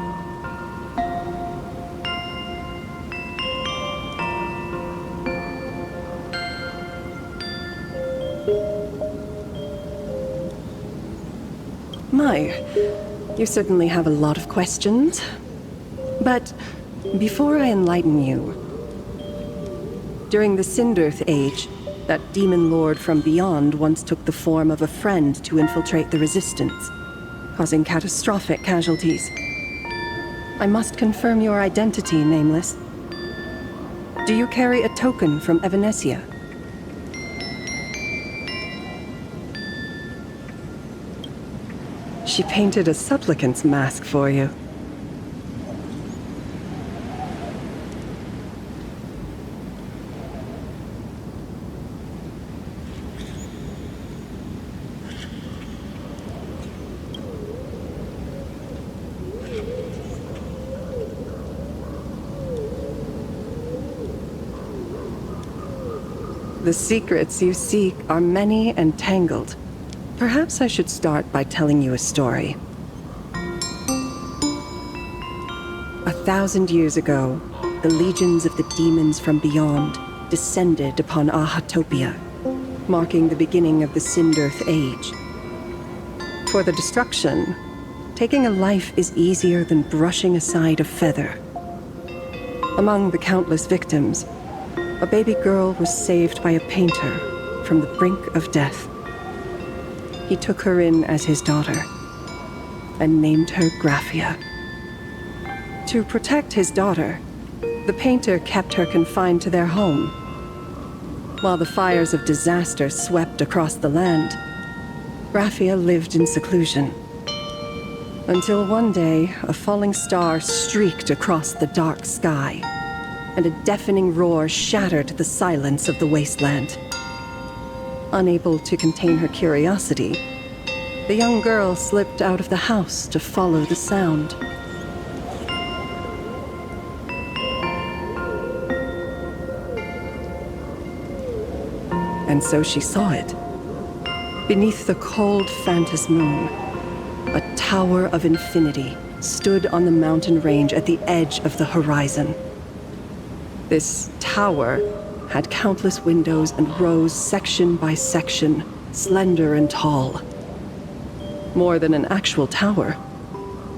My, you certainly have a lot of questions. But before I enlighten you, during the Sindirth Age, that demon lord from beyond once took the form of a friend to infiltrate the Resistance, causing catastrophic casualties. I must confirm your identity, Nameless. Do you carry a token from Evanesia? She painted a supplicant's mask for you. The secrets you seek are many and tangled. Perhaps I should start by telling you a story. 1,000 years ago, the legions of the demons from beyond descended upon Ahatopia, marking the beginning of the Sindirth Age. For the destruction, taking a life is easier than brushing aside a feather. Among the countless victims, a baby girl was saved by a painter from the brink of death. He took her in as his daughter and named her Graphia. To protect his daughter, the painter kept her confined to their home. While the fires of disaster swept across the land, Graphia lived in seclusion. Until one day, a falling star streaked across the dark sky, and a deafening roar shattered the silence of the wasteland. Unable to contain her curiosity, the young girl slipped out of the house to follow the sound. And so she saw it. Beneath the cold Phantasmoon, a tower of infinity stood on the mountain range at the edge of the horizon. This tower had countless windows and rose section by section, slender and tall. More than an actual tower,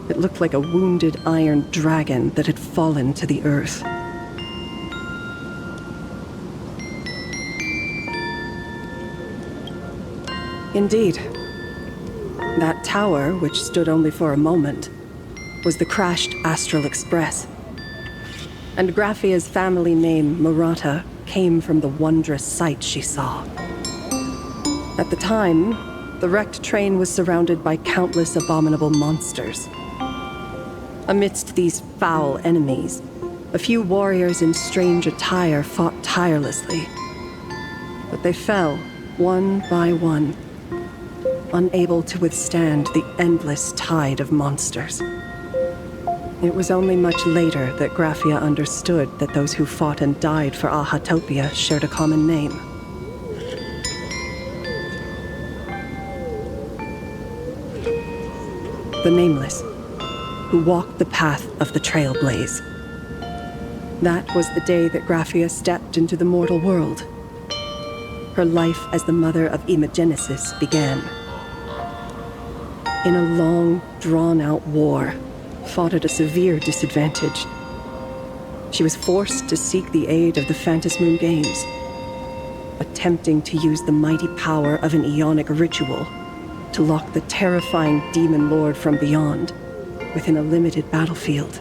it looked like a wounded iron dragon that had fallen to the earth. Indeed, that tower, which stood only for a moment, was the crashed Astral Express. And Graphia's family name, Murata, came from the wondrous sight she saw. At the time, the wrecked train was surrounded by countless abominable monsters. Amidst these foul enemies, a few warriors in strange attire fought tirelessly. But they fell, one by one, unable to withstand the endless tide of monsters. It was only much later that Graphia understood that those who fought and died for Ahatopia shared a common name. The Nameless, who walked the path of the Trailblaze. That was the day that Graphia stepped into the mortal world. Her life as the mother of Imogenesis began. In a long, drawn-out war, fought at a severe disadvantage. She was forced to seek the aid of the Phantasmoon Games, a attempting to use the mighty power of an Aeonic ritual to lock the terrifying demon lord from beyond within a limited battlefield.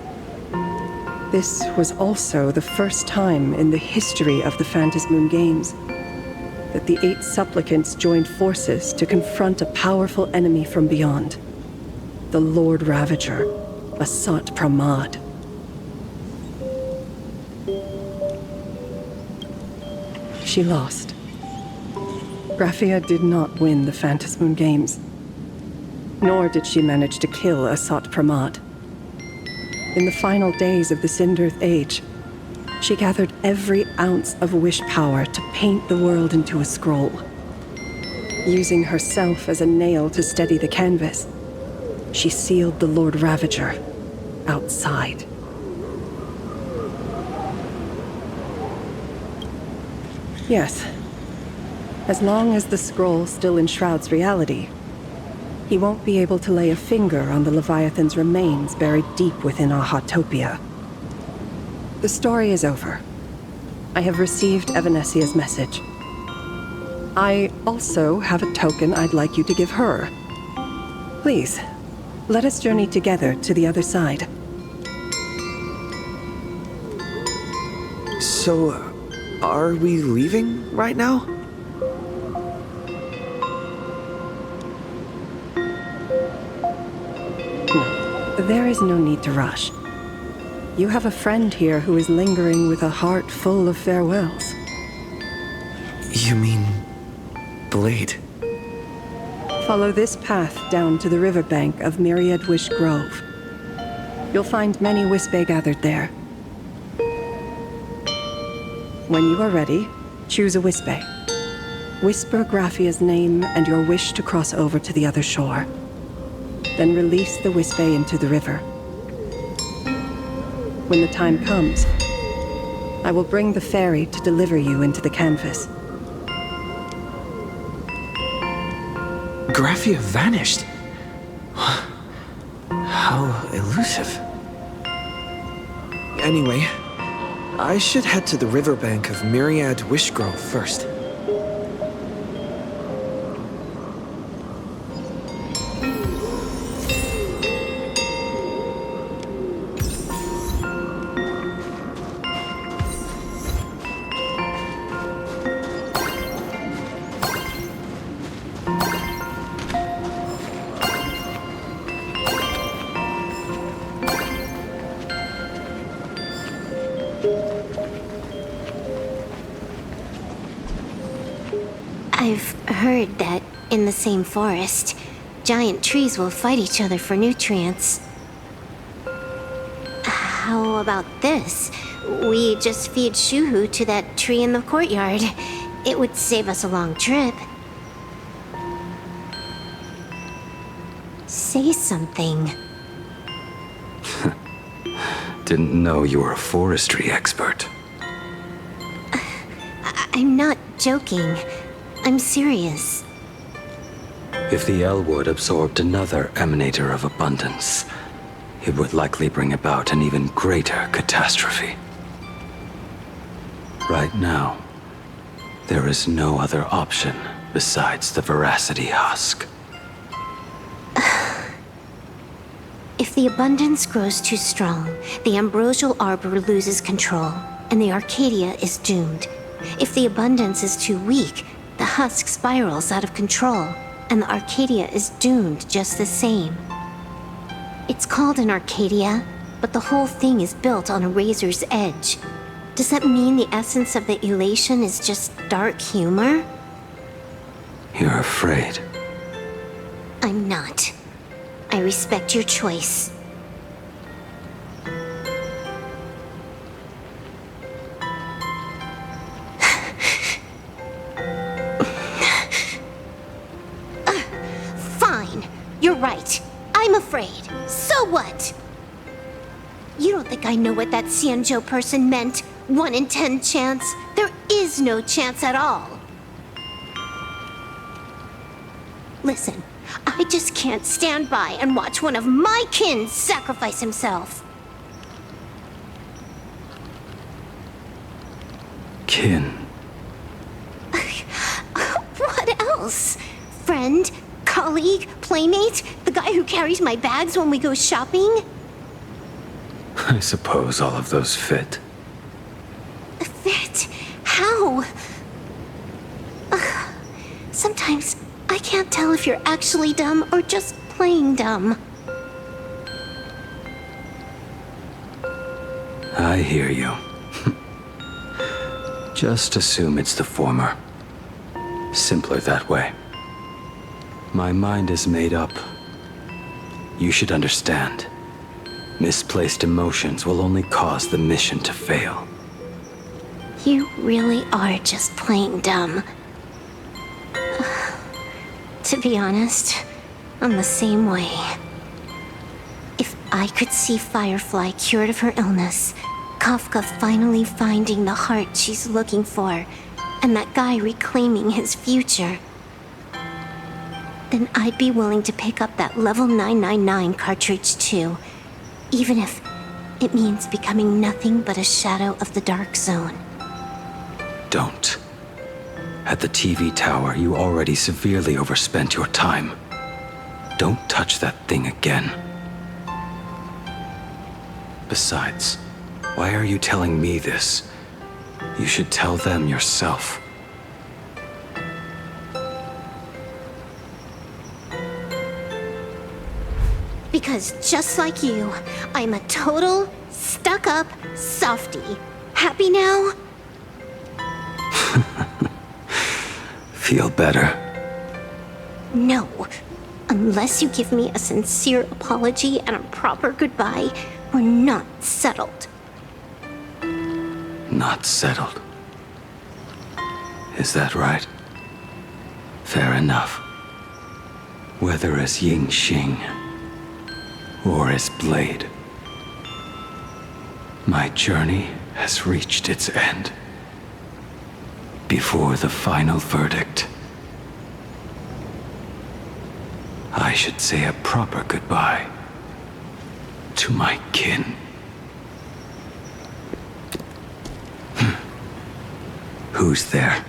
This was also the first time in the history of the Phantasmoon Games that the 8 supplicants joined forces to confront a powerful enemy from beyond, the Lord Ravager, Asat Pramad. She lost. Graphia did not win the Phantasmoon Games, nor did she manage to kill Asat Pramad. In the final days of the Sindirth Age, she gathered every ounce of wish power to paint the world into a scroll. Using herself as a nail to steady the canvas, she sealed the Lord Ravager outside. Yes. As long as the scroll still enshrouds reality, he won't be able to lay a finger on the Leviathan's remains buried deep within Ahatopia. The story is over. I have received Evanesia's message. I also have a token I'd like you to give her. Please, let us journey together to the other side. So, are we leaving right now? No, there is no need to rush. You have a friend here who is lingering with a heart full of farewells. You mean... Blade? Follow this path down to the riverbank of Myriad Wish Grove. You'll find many Wispe gathered there. When you are ready, choose a Wispe. Whisper Graphia's name and your wish to cross over to the other shore. Then release the Wispe into the river. When the time comes, I will bring the ferry to deliver you into the canvas. Graphia vanished. How elusive. Anyway, I should head to the riverbank of Myriad Wishgrove first. I've heard that in the same forest, giant trees will fight each other for nutrients. How about this? We just feed Shuhu to that tree in the courtyard. It would save us a long trip. Say something. Didn't know you were a forestry expert. I'm not joking. I'm serious. If the Elwood absorbed another emanator of abundance, it would likely bring about an even greater catastrophe. Right now, there is no other option besides the Veracity Husk. If the abundance grows too strong, the Ambrosial Arbor loses control, and the Arcadia is doomed. If the abundance is too weak, the husk spirals out of control, and the Arcadia is doomed just the same. It's called an Arcadia, but the whole thing is built on a razor's edge. Does that mean the essence of the elation is just dark humor? You're afraid. I'm not. I respect your choice. Fine. You're right. I'm afraid. So what? You don't think I know what that Xianzhou person meant? 1 in 10 chance? There is no chance at all. Listen, I just can't stand by and watch one of my kin sacrifice himself. Kin. else? Friend? Colleague? Playmate? The guy who carries my bags when we go shopping? I suppose all of those fit. Fit? How? Ugh. Sometimes I can't tell if you're actually dumb or just plain dumb. I hear you. Just assume it's the former. Simpler that way. My mind is made up. You should understand. Misplaced emotions will only cause the mission to fail. You really are just plain dumb. To be honest, I'm the same way. If I could see Firefly cured of her illness, Kafka finally finding the heart she's looking for, and that guy reclaiming his future, then I'd be willing to pick up that level 999 cartridge too, even if it means becoming nothing but a shadow of the Dark Zone. Don't. At the TV tower, you already severely overspent your time. Don't touch that thing again. Besides, why are you telling me this? You should tell them yourself. Because just like you, I'm a total, stuck-up softie. Happy now? Feel better? No. Unless you give me a sincere apology and a proper goodbye, we're not settled. Not settled. Is that right? Fair enough. Whether as Ying Xing or as Blade, my journey has reached its end. Before the final verdict, I should say a proper goodbye to my kin. Who's there?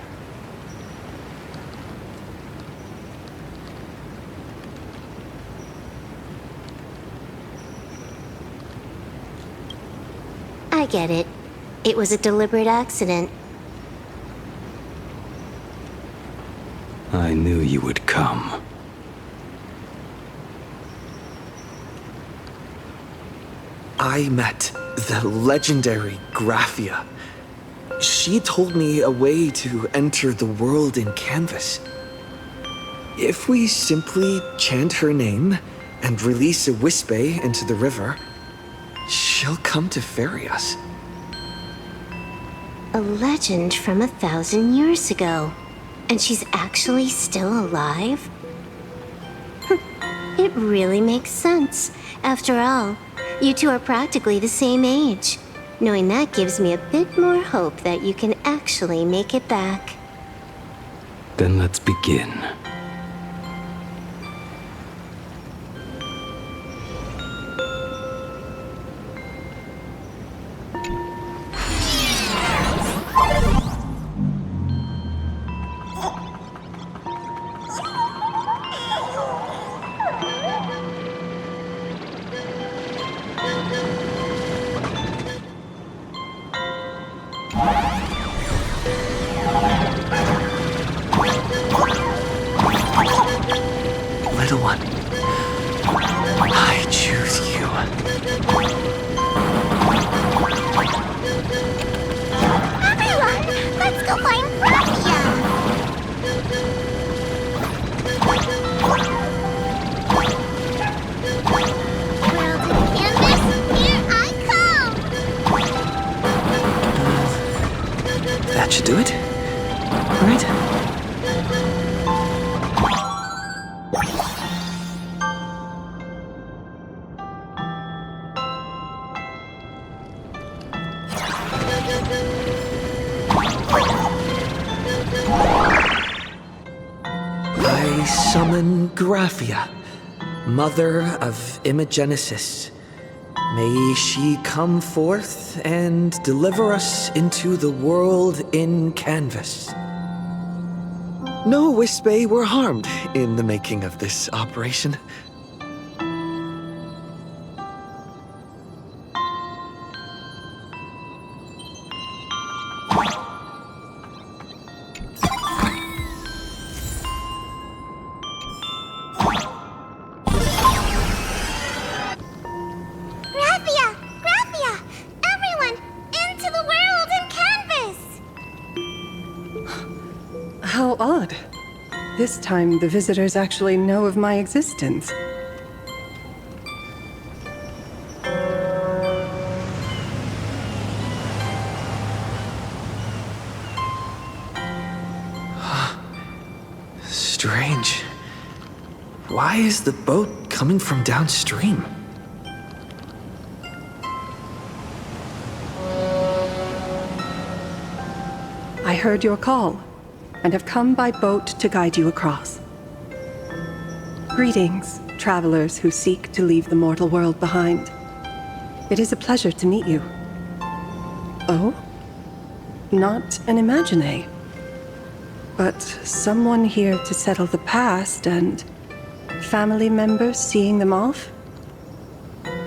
I get it. It was a deliberate accident. I knew you would come. I met the legendary Graphia. She told me a way to enter the world in canvas. If we simply chant her name and release a Wispe into the river, she'll come to ferry us. A legend from 1,000 years ago. And she's actually still alive? It really makes sense. After all, you two are practically the same age. Knowing that gives me a bit more hope that you can actually make it back. Then let's begin. Little one, I choose you. Everyone, let's go find Graphia! Well, to the canvas, here I come! That should do it, right? I summon Graphia, mother of Imogenesis. May she come forth and deliver us into the world in canvas. No Wispe were harmed in the making of this operation. Graphia! Everyone, into the world and canvas! How odd. This time, the visitors actually know of my existence. Strange. Why is the boat coming from downstream? I heard your call, and have come by boat to guide you across. Greetings, travelers who seek to leave the mortal world behind. It is a pleasure to meet you. Oh? Not an Imagine, but someone here to settle the past and family members seeing them off?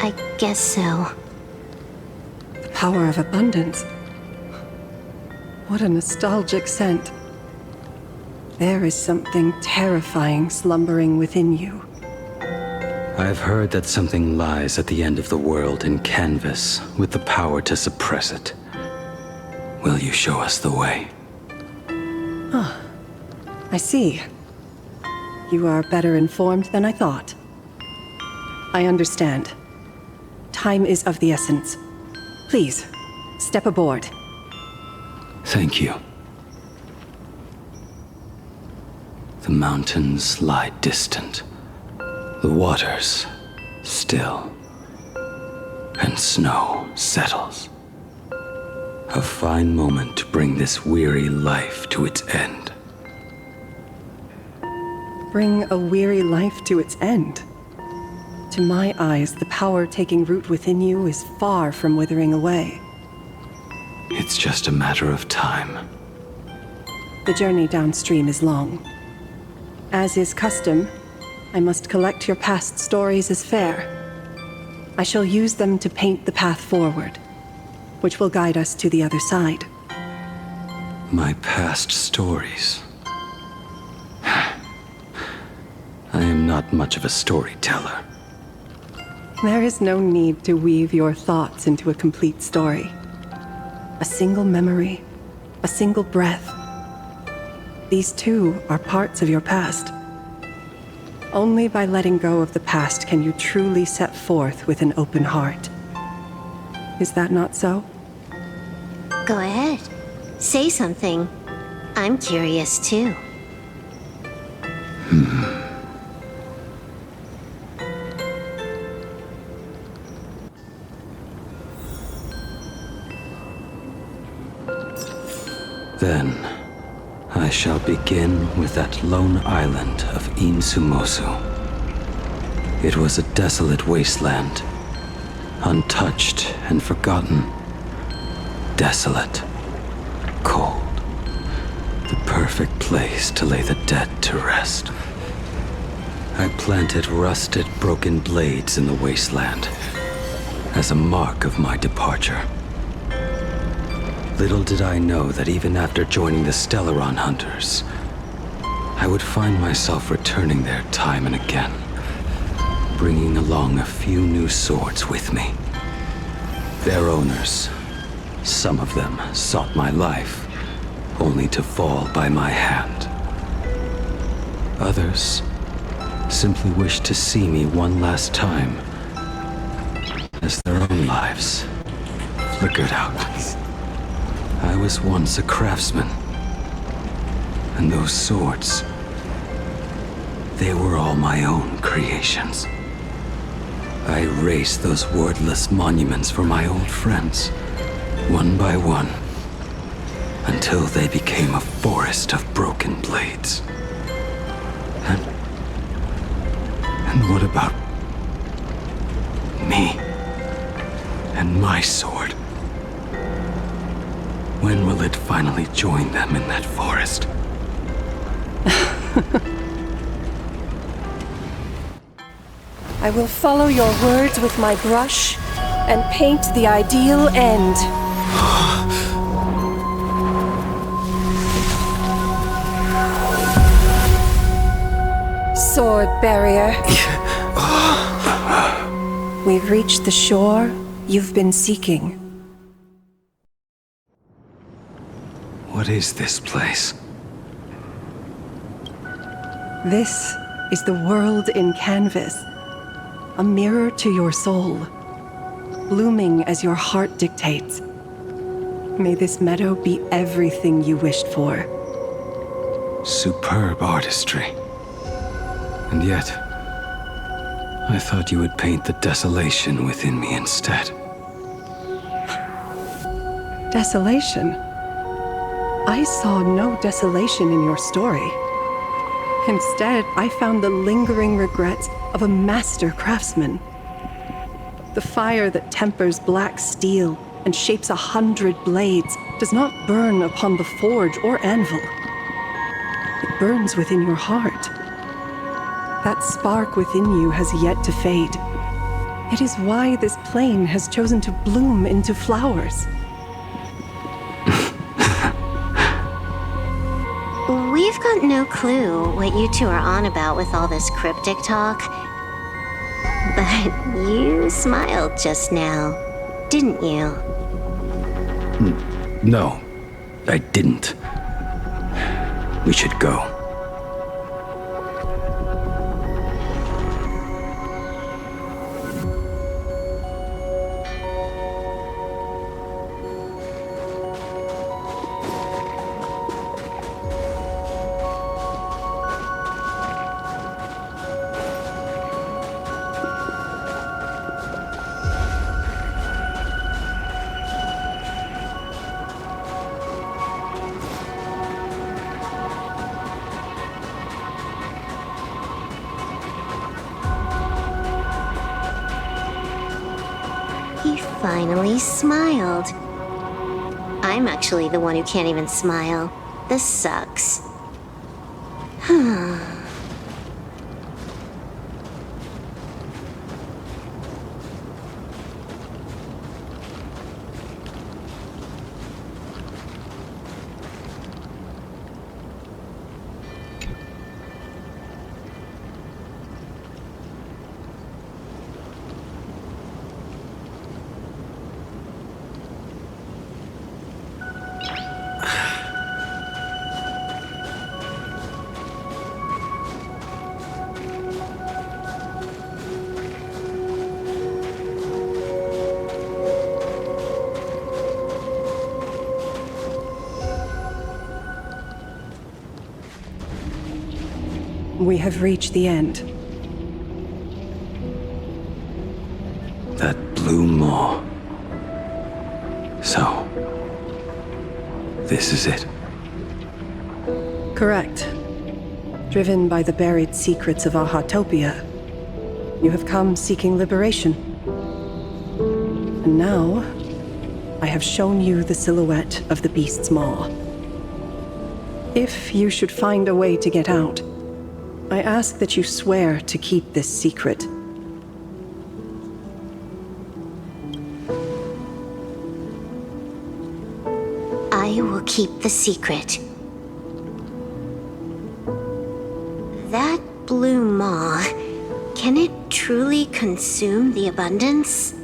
I guess so. The power of abundance. What a nostalgic scent. There is something terrifying slumbering within you. I've heard that something lies at the end of the world in canvas with the power to suppress it. Will you show us the way? Ah, I see. You are better informed than I thought. I understand. Time is of the essence. Please, step aboard. Thank you. The mountains lie distant. The waters still. And snow settles. A fine moment to bring this weary life to its end. Bring a weary life to its end. To my eyes, the power taking root within you is far from withering away. It's just a matter of time. The journey downstream is long. As is custom, I must collect your past stories as fare. I shall use them to paint the path forward, which will guide us to the other side. My past stories. I am not much of a storyteller. There is no need to weave your thoughts into a complete story. A single memory, a single breath. These too are parts of your past. Only by letting go of the past can you truly set forth with an open heart. Is that not so? Go ahead. Say something. I'm curious too. Then, I shall begin with that lone island of Insumosu. It was a desolate wasteland, untouched and forgotten. Desolate, cold, the perfect place to lay the dead to rest. I planted rusted, broken blades in the wasteland as a mark of my departure. Little did I know that even after joining the Stellaron Hunters, I would find myself returning there time and again, bringing along a few new swords with me. Their owners, some of them sought my life, only to fall by my hand. Others simply wished to see me one last time, as their own lives flickered out. I was once a craftsman, and those swords, they were all my own creations. I erased those wordless monuments for my old friends, one by one, until they became a forest of broken blades. And what about me and my sword? When will it finally join them in that forest? I will follow your words with my brush and paint the ideal end. Sword barrier. We've reached the shore you've been seeking. What is this place? This is the world in canvas. A mirror to your soul, blooming as your heart dictates. May this meadow be everything you wished for. Superb artistry. And yet, I thought you would paint the desolation within me instead. Desolation? I saw no desolation in your story. Instead, I found the lingering regrets of a master craftsman. The fire that tempers black steel and shapes 100 blades does not burn upon the forge or anvil. It burns within your heart. That spark within you has yet to fade. It is why this plane has chosen to bloom into flowers. We've got no clue what you two are on about with all this cryptic talk. But you smiled just now, didn't you? No, I didn't. We should go. He finally smiled. I'm actually the one who can't even smile. This sucks. We have reached the end. That blue maw. So, this is it. Correct. Driven by the buried secrets of Ahatopia, you have come seeking liberation. And now, I have shown you the silhouette of the beast's maw. If you should find a way to get out, I ask that you swear to keep this secret. I will keep the secret. That blue maw, can it truly consume the abundance?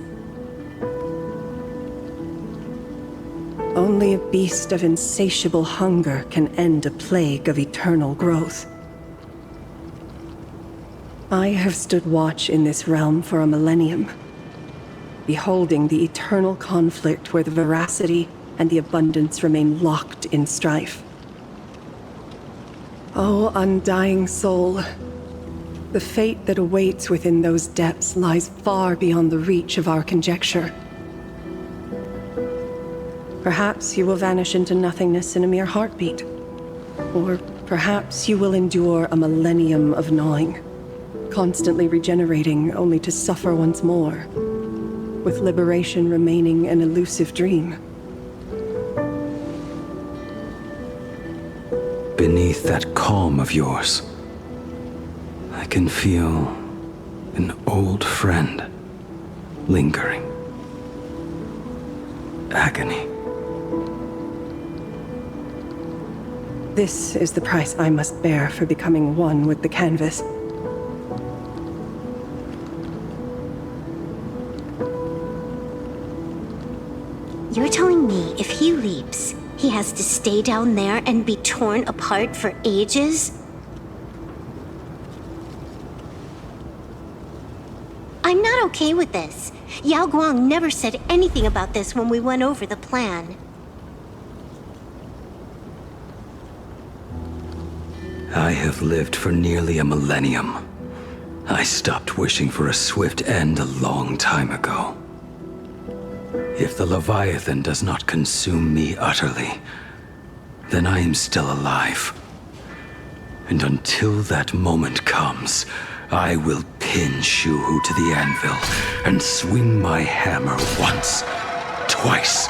Only a beast of insatiable hunger can end a plague of eternal growth. I have stood watch in this realm for a millennium, beholding the eternal conflict where the veracity and the abundance remain locked in strife. Oh, undying soul, the fate that awaits within those depths lies far beyond the reach of our conjecture. Perhaps you will vanish into nothingness in a mere heartbeat, or perhaps you will endure a millennium of gnawing, constantly regenerating only to suffer once more, with liberation remaining an elusive dream. beneath that calm of yours, I can feel an old friend lingering. Agony. This is the price I must bear for becoming one with the canvas. You're telling me if he leaps, he has to stay down there and be torn apart for ages? I'm not okay with this. Yao Guang never said anything about this when we went over the plan. I have lived for nearly a millennium. I stopped wishing for a swift end a long time ago. If the Leviathan does not consume me utterly, then I am still alive. And until that moment comes, I will pin Shuhu to the anvil and swing my hammer once, twice,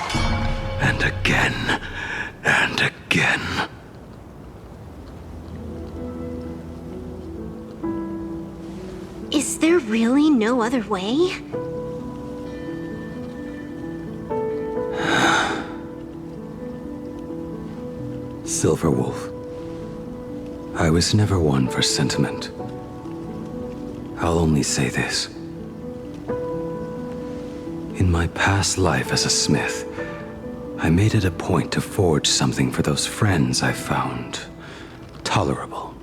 and again, and again. Is there really no other way? Silverwolf, I was never one for sentiment. I'll only say this. In my past life as a smith, I made it a point to forge something for those friends I found tolerable.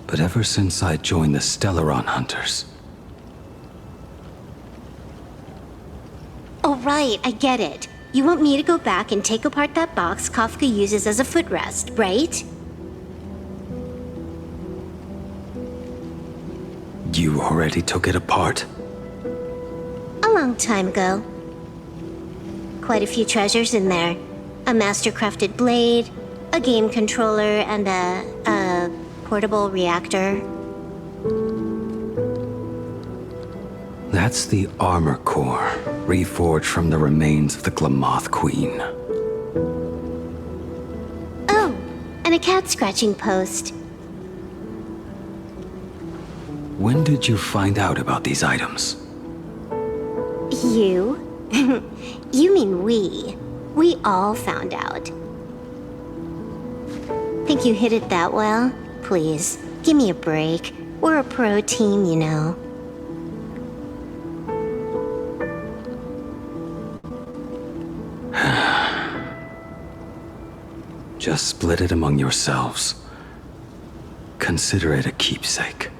But ever since I joined the Stellaron Hunters... Oh right, I get it. You want me to go back and take apart that box Kafka uses as a footrest, right? You already took it apart? A long time ago. Quite a few treasures in there. A master-crafted blade, a game controller, and a portable reactor. That's the armor core, reforged from the remains of the Glamoth Queen. Oh, and a cat-scratching post. When did you find out about these items? You? You mean we. We all found out. Think you hid it that well? Please, give me a break. We're a pro team, you know. Just split it among yourselves. Consider it a keepsake.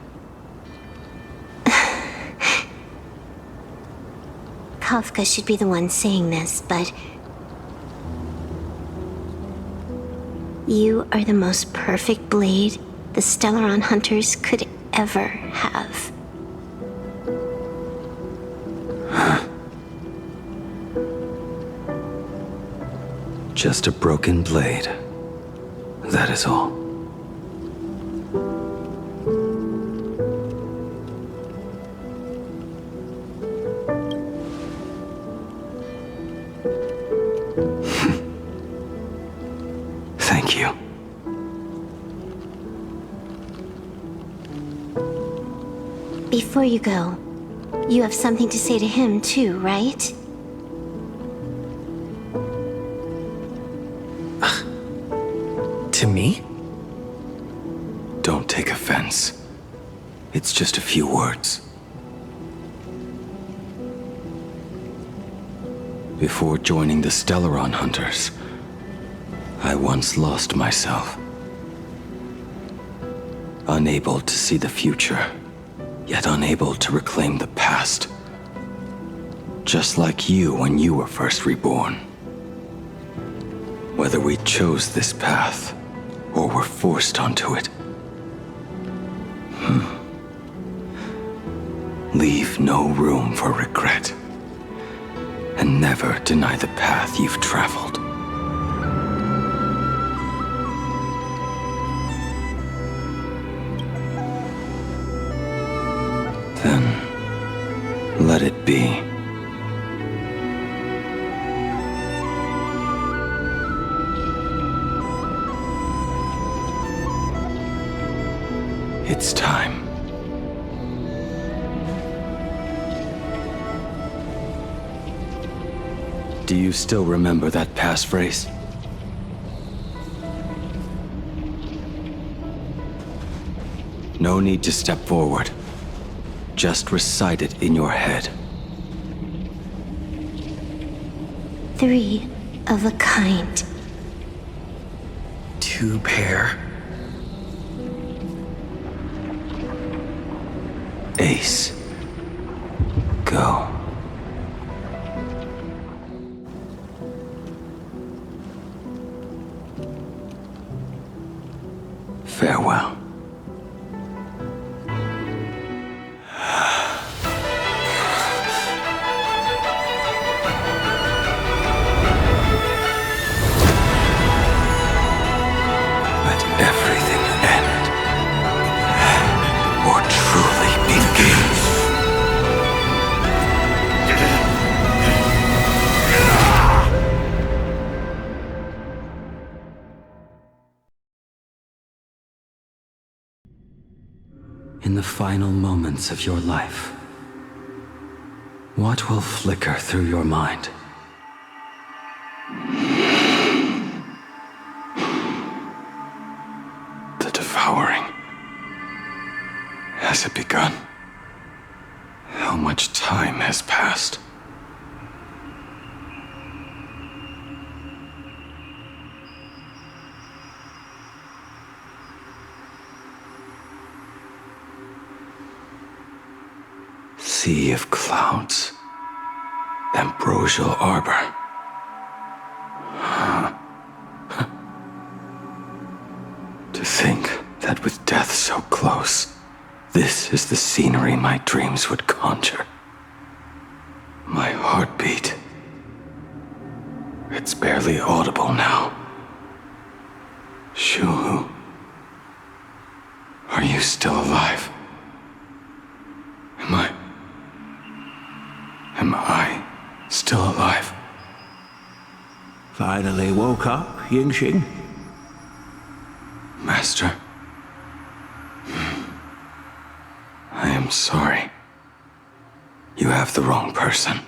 Kafka should be the one saying this, but... You are the most perfect blade the Stellaron Hunters could ever have. Just a broken blade. That is all. Thank you. Before you go, you have something to say to him too, right? To me? Don't take offense. It's just a few words. Before joining the Stellaron Hunters, I once lost myself. Unable to see the future, yet unable to reclaim the past. Just like you when you were first reborn. Whether we chose this path, or were forced onto it. Leave no room for regret. And never deny the path you've traveled. Then, let it be. It's time. Do you still remember that passphrase? No need to step forward. Just recite it in your head. 3 of a kind. 2 pair. Ace. Go. Farewell. Let everything end, or truly begins. In the final moments of your life, what will flicker through your mind? The devouring. Has it begun? How much time has passed? Sea of clouds. Ambrosial arbor. To think that with death so close, this is the scenery my dreams would conjure. My heartbeat. It's barely audible now. Shuhu. Are you still alive? Am I still alive? Finally woke up, Yingxing? Master. I am sorry. You have the wrong person.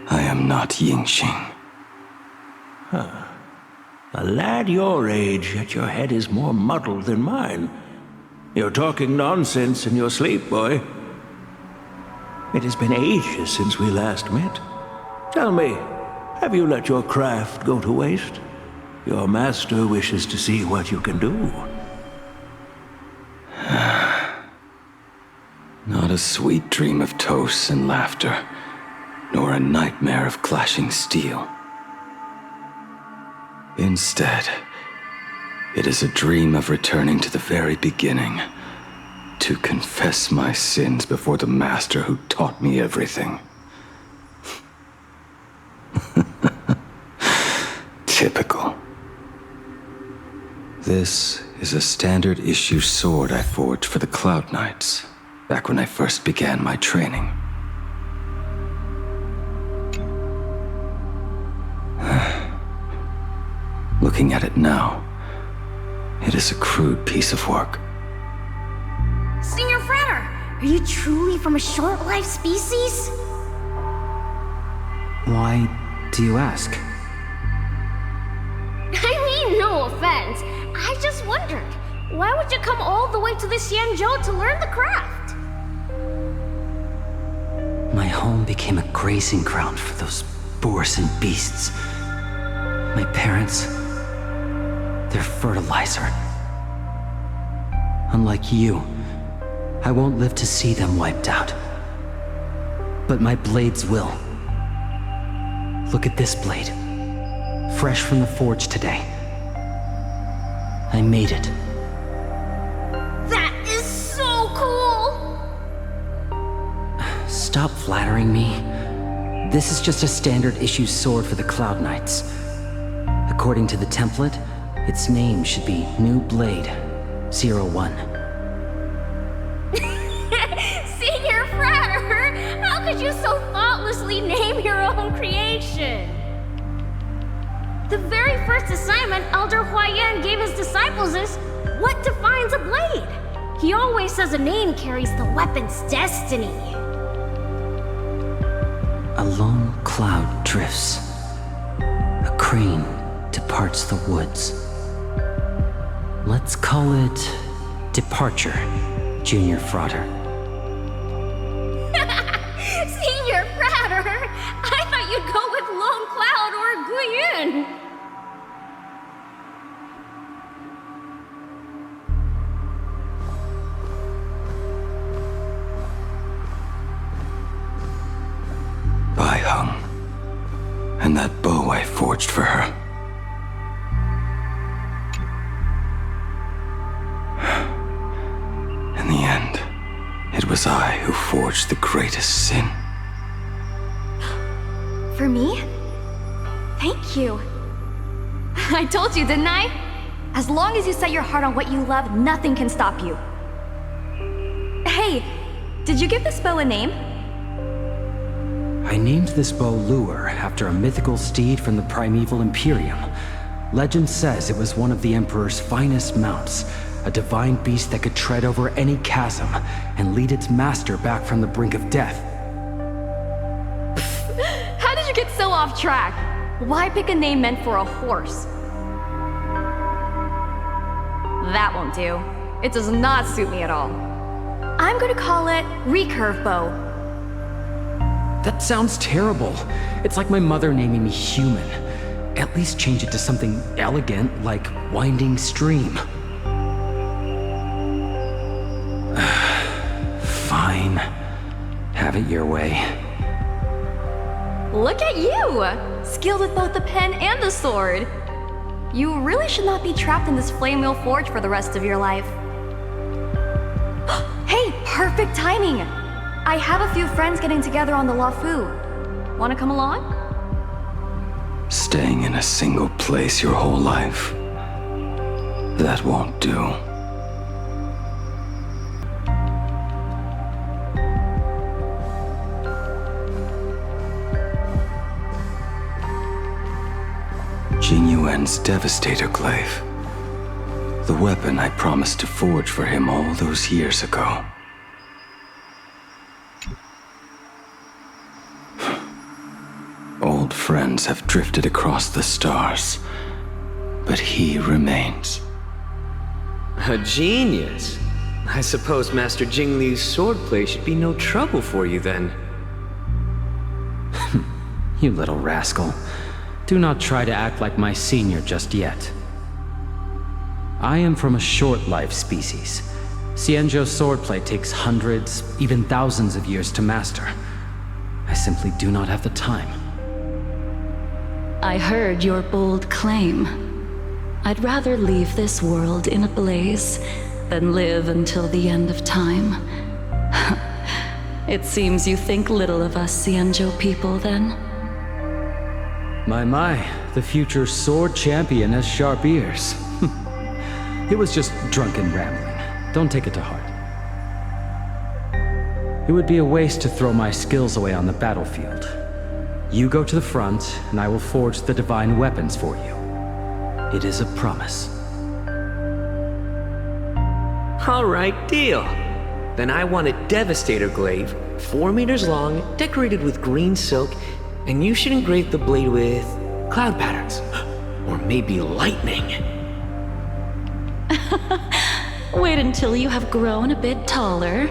I am not Yingxing. Huh. A lad your age, yet your head is more muddled than mine. You're talking nonsense in your sleep, boy. It has been ages since we last met. Tell me, have you let your craft go to waste? Your master wishes to see what you can do. Not a sweet dream of toasts and laughter, nor a nightmare of clashing steel. Instead, it is a dream of returning to the very beginning, to confess my sins before the master who taught me everything. Typical. This is a standard issue sword I forged for the Cloud Knights, back when I first began my training. Looking at it now, it is a crude piece of work. Senior Frater, are you truly from a short-lived species? Why do you ask? I mean, no offense. I just wondered, why would you come all the way to the Xianzhou to learn the craft? My home became a grazing ground for those boars and beasts. My parents, they're fertilizer. Unlike you, I won't live to see them wiped out. But my blades will. Look at this blade. Fresh from the forge today. I made it. That is so cool! Stop flattering me. This is just a standard issue sword for the Cloud Knights. According to the template, its name should be New Blade 01. Senior Frater, how could you so thoughtlessly name your own creation? The very first assignment Elder Huayan gave his disciples is what defines weapon's a blade. He always says a name carries the weapon's destiny. A lone cloud drifts. A crane departs the woods. Let's call it Departure, Junior Frater. Senior Frater! I thought you'd go with Lone Cloud or Guiyun! I hung. And that bow I forged for her. In the end, it was I who forged the greatest sin. For me? Thank you. I told you, didn't I? As long as you set your heart on what you love, nothing can stop you. Hey, did you give this bow a name? I named this bow Lure after a mythical steed from the primeval Imperium. Legend says it was one of the Emperor's finest mounts, a divine beast that could tread over any chasm and lead its master back from the brink of death. How did you get so off track? Why pick a name meant for a horse? That won't do. It does not suit me at all. I'm gonna call it Recurve Bow. That sounds terrible. It's like my mother naming me Human. At least change it to something elegant like Winding Stream. Fine. Have it your way. Look at you! Skilled with both the pen and the sword. You really should not be trapped in this flame wheel forge for the rest of your life. Hey, perfect timing! I have a few friends getting together on the Lafu. Wanna come along? Staying in a single place your whole life. That won't do. Jing Yuan's Devastator Glaive. The weapon I promised to forge for him all those years ago. Old friends have drifted across the stars, but he remains. A genius. I suppose Master Jing Li's swordplay should be no trouble for you then. You little rascal. Do not try to act like my senior just yet. I am from a short-life species. Xianzhou's swordplay takes hundreds, even thousands of years to master. I simply do not have the time. I heard your bold claim. I'd rather leave this world in a blaze than live until the end of time. It seems you think little of us Xianzhou people, then? My, the future sword champion has sharp ears. It was just drunken rambling. Don't take it to heart. It would be a waste to throw my skills away on the battlefield. You go to the front, and I will forge the divine weapons for you. It is a promise. All right, deal. Then I want a Devastator Glaive, 4 meters long, decorated with green silk, and you should engrave the blade with cloud patterns. Or maybe lightning. Wait until you have grown a bit taller.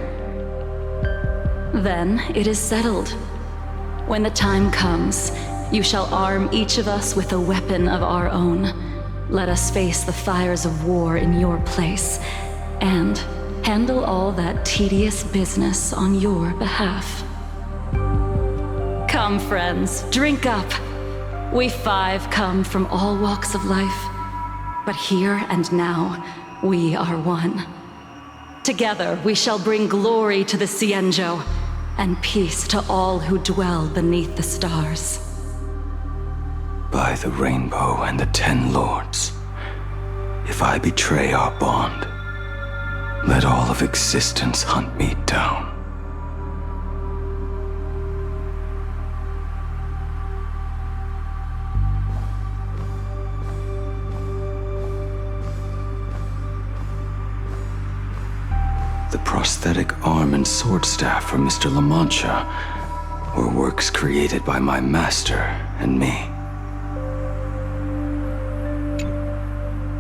Then it is settled. When the time comes, you shall arm each of us with a weapon of our own. Let us face the fires of war in your place, and handle all that tedious business on your behalf. Come, friends, drink up. We 5 come from all walks of life, but here and now, we are one. Together, we shall bring glory to the Xianzhou, and peace to all who dwell beneath the stars. By the rainbow and the 10 lords, if I betray our bond, let all of existence hunt me down. The prosthetic arm and sword staff from Mr. La Mancha were works created by my master and me.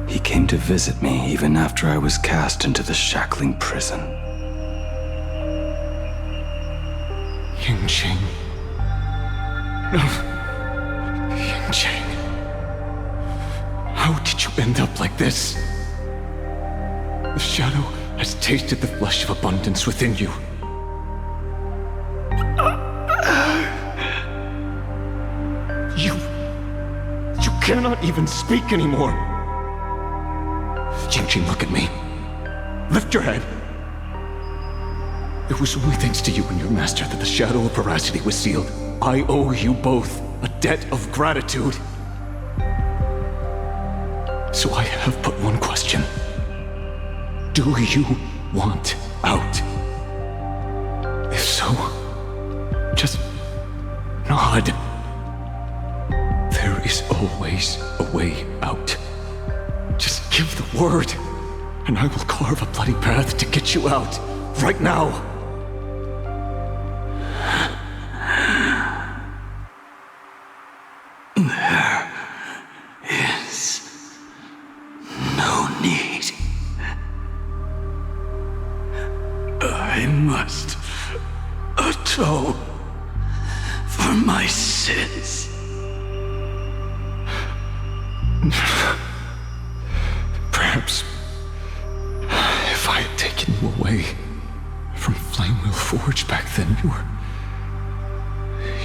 He came to visit me even after I was cast into the shackling prison. Yingqing. No. Yingqing. How did you end up like this? The shadow has tasted the flesh of abundance within you. You cannot even speak anymore. Yingqing, look at me. Lift your head. It was only thanks to you and your master that the shadow of veracity was sealed. I owe you both a debt of gratitude. So I have but one question. Do you want out? If so, just nod. There is always a way out. Just give the word, and I will carve a bloody path to get you out, right now. There is no need. I must atone for my sins. Perhaps if I had taken you away from Flamewheel Forge back then,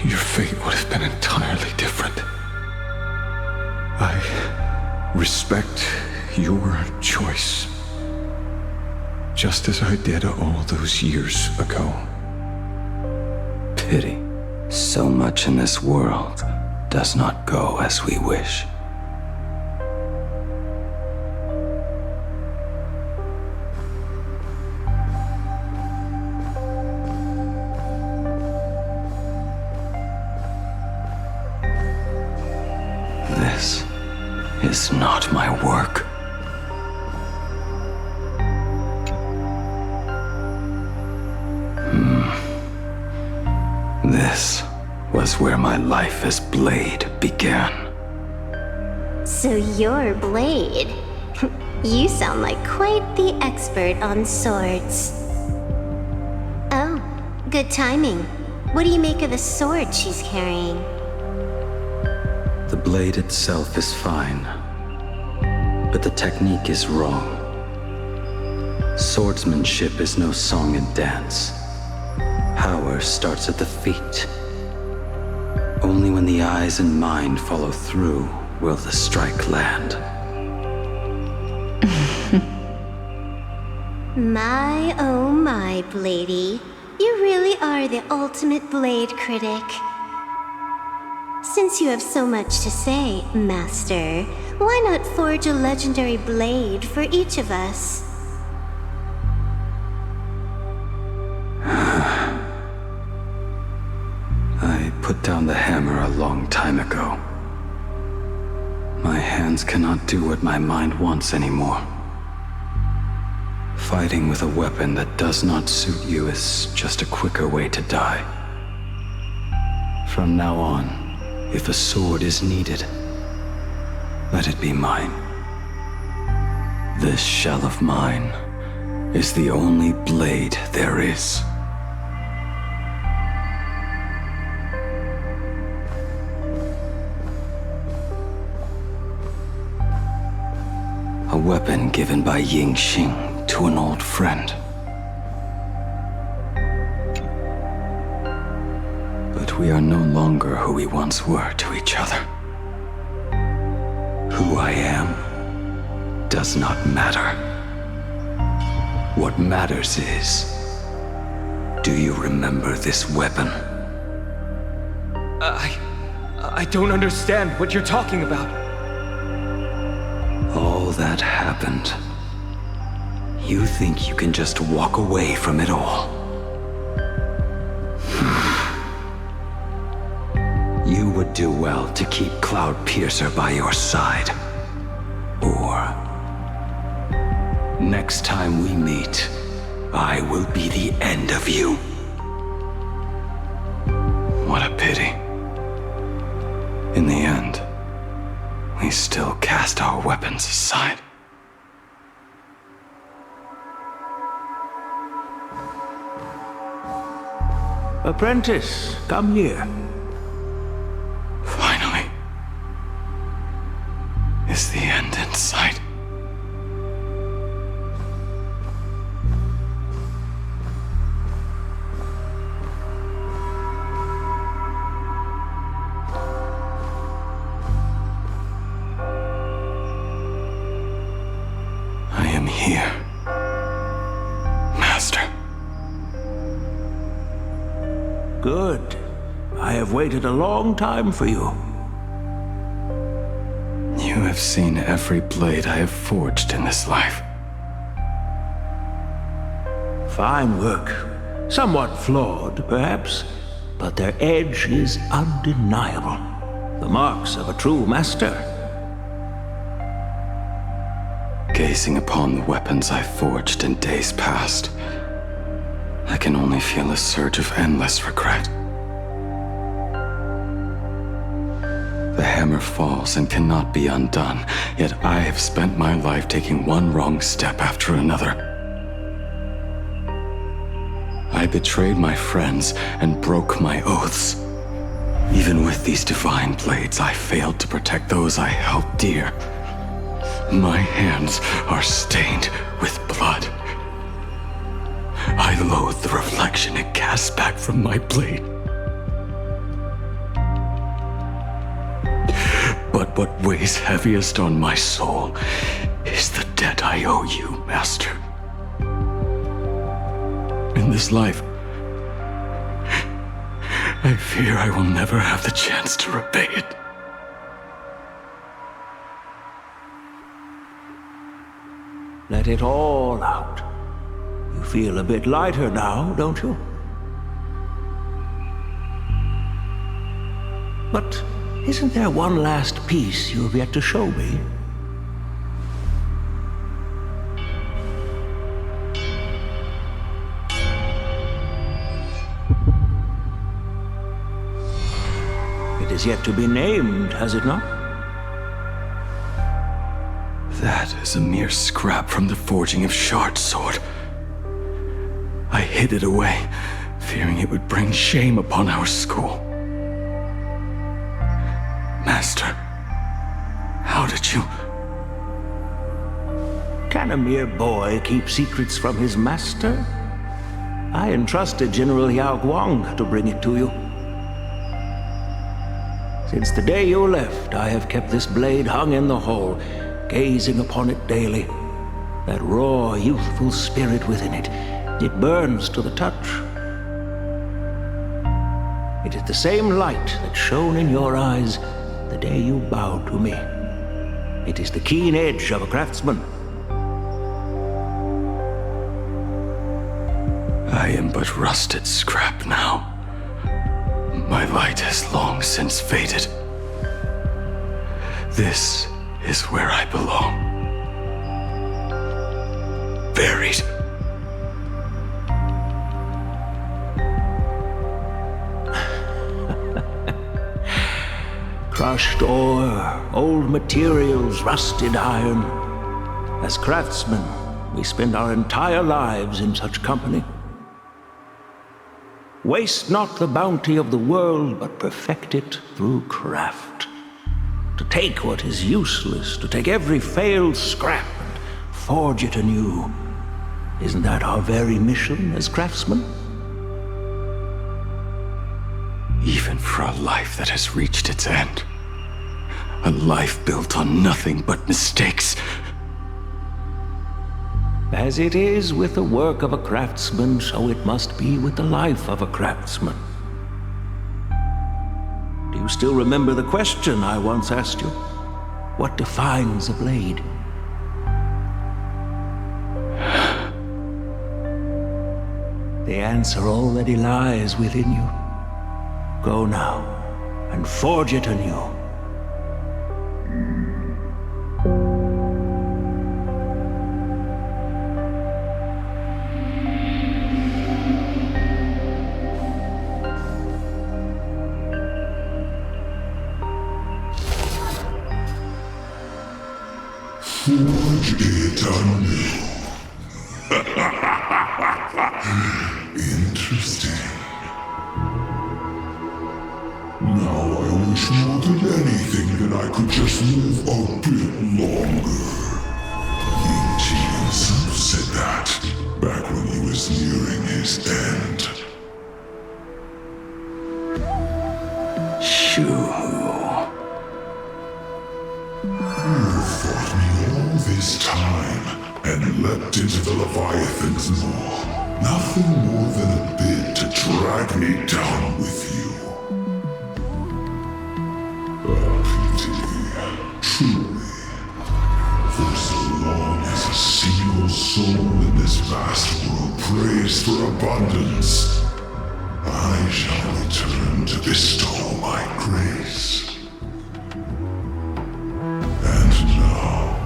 your fate would have been entirely different. I respect your choice, just as I did all those years ago. Pity. So much in this world does not go as we wish. This is not my work. This was where my life as Blade began. So you're Blade. You sound like quite the expert on swords. Oh, good timing. What do you make of the sword she's carrying? The blade itself is fine, but the technique is wrong. Swordsmanship is no song and dance. Power starts at the feet. Only when the eyes and mind follow through will the strike land. My, oh my, Bladey. You really are the ultimate blade critic. Since you have so much to say, Master, why not forge a legendary blade for each of us? I put down the hammer a long time ago. My hands cannot do what my mind wants anymore. Fighting with a weapon that does not suit you is just a quicker way to die. From now on, if a sword is needed, let it be mine. This shell of mine is the only blade there is. A weapon given by Yingqing to an old friend. But we are no longer who we once were to each other. Who I am does not matter. What matters is, do you remember this weapon? I don't understand what you're talking about. All that happened. You think you can just walk away from it all? You would do well to keep Cloud Piercer by your side. Or, next time we meet, I will be the end of you. What a pity. In the end, we still cast our weapons aside. Apprentice, come here. Finally. Is the end in sight? I am here, Master. Good. I have waited a long time for you. You have seen every blade I have forged in this life. Fine work. Somewhat flawed, perhaps, but their edge is undeniable. The marks of a true master. Gazing upon the weapons I forged in days past, I can only feel a surge of endless regret. The hammer falls and cannot be undone, yet I have spent my life taking one wrong step after another. I betrayed my friends and broke my oaths. Even with these divine blades, I failed to protect those I held dear. My hands are stained with blood. I loathe the reflection it casts back from my blade. But what weighs heaviest on my soul is the debt I owe you, Master. In this life, I fear I will never have the chance to repay it. Let it all out. You feel a bit lighter now, don't you? But isn't there one last piece you have yet to show me? It is yet to be named, has it not? That is a mere scrap from the forging of Shard's sword. I hid it away, fearing it would bring shame upon our school. Master, how did you... Can a mere boy keep secrets from his master? I entrusted General Yao Guang to bring it to you. Since the day you left, I have kept this blade hung in the hall, gazing upon it daily. That raw, youthful spirit within it, it burns to the touch. It is the same light that shone in your eyes the day you bowed to me. It is the keen edge of a craftsman. I am but rusted scrap now. My light has long since faded. This is where I belong. Buried. Crushed ore, old materials, rusted iron. As craftsmen, we spend our entire lives in such company. Waste not the bounty of the world, but perfect it through craft. To take what is useless, to take every failed scrap and forge it anew. Isn't that our very mission as craftsmen? Even for a life that has reached its end. A life built on nothing but mistakes. As it is with the work of a craftsman, so it must be with the life of a craftsman. Do you still remember the question I once asked you? What defines a blade? The answer already lies within you. Go now, and forge it anew. Forge it anew. Interesting. Now I wish more than anything that I could just live a bit longer. Ying-Chi himself said that back when he was nearing his end. Shu-Hu. You fought me all this time and leapt into the Leviathan's maw. Nothing more than a bid to drag me down with you. A pity, truly. For so long as a single soul in this vast world prays for abundance, I shall return to bestow my grace. And now,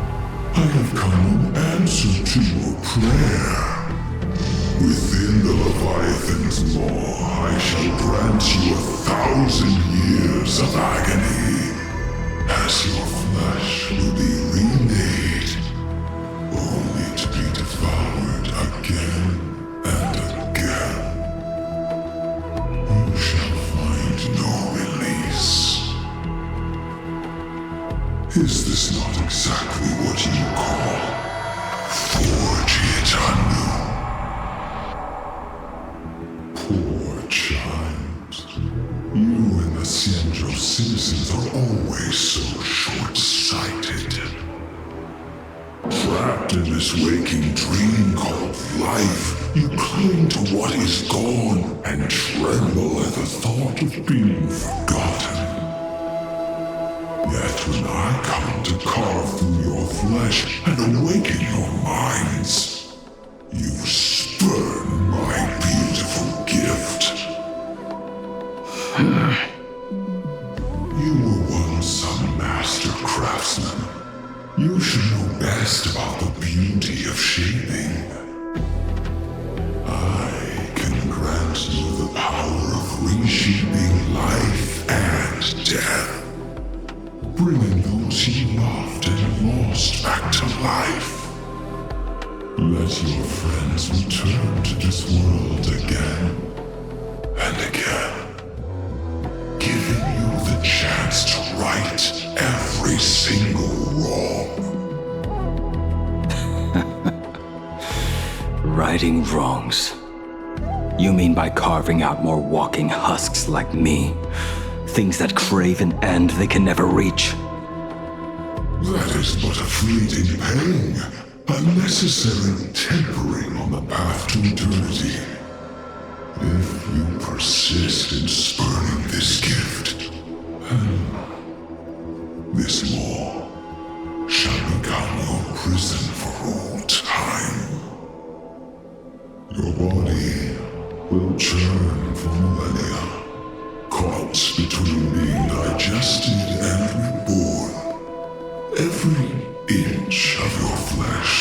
I have come in answer to your prayer. Within the Leviathan's maw, I shall grant you 1,000 years of agony, as your flesh will be remade, only to be devoured again and again. You shall find no release. Is this not exactly what you call forge it anew? Poor child. You and the Xianzhou citizens are always so short-sighted. Trapped in this waking dream called life, you cling to what is gone and tremble at the thought of being forgotten. Yet when I come to carve through your flesh and awaken your minds, you spurn my beautiful gift. You were once a master craftsman. You should know best about the beauty of shaping. I can grant you the power of reshaping life and death, bringing those you loved and lost back to life. Let your friends return to this world again and again, giving you the chance to right every single wrong. Righting wrongs. You mean by carving out more walking husks like me? Things that crave an end they can never reach? That is but a fleeting pang, a necessary tempering on the path to eternity. If you persist in spurning this gift, this maw shall become your prison for all time. Your body will churn for millennia, caught between being digested and reborn. Every inch of your flesh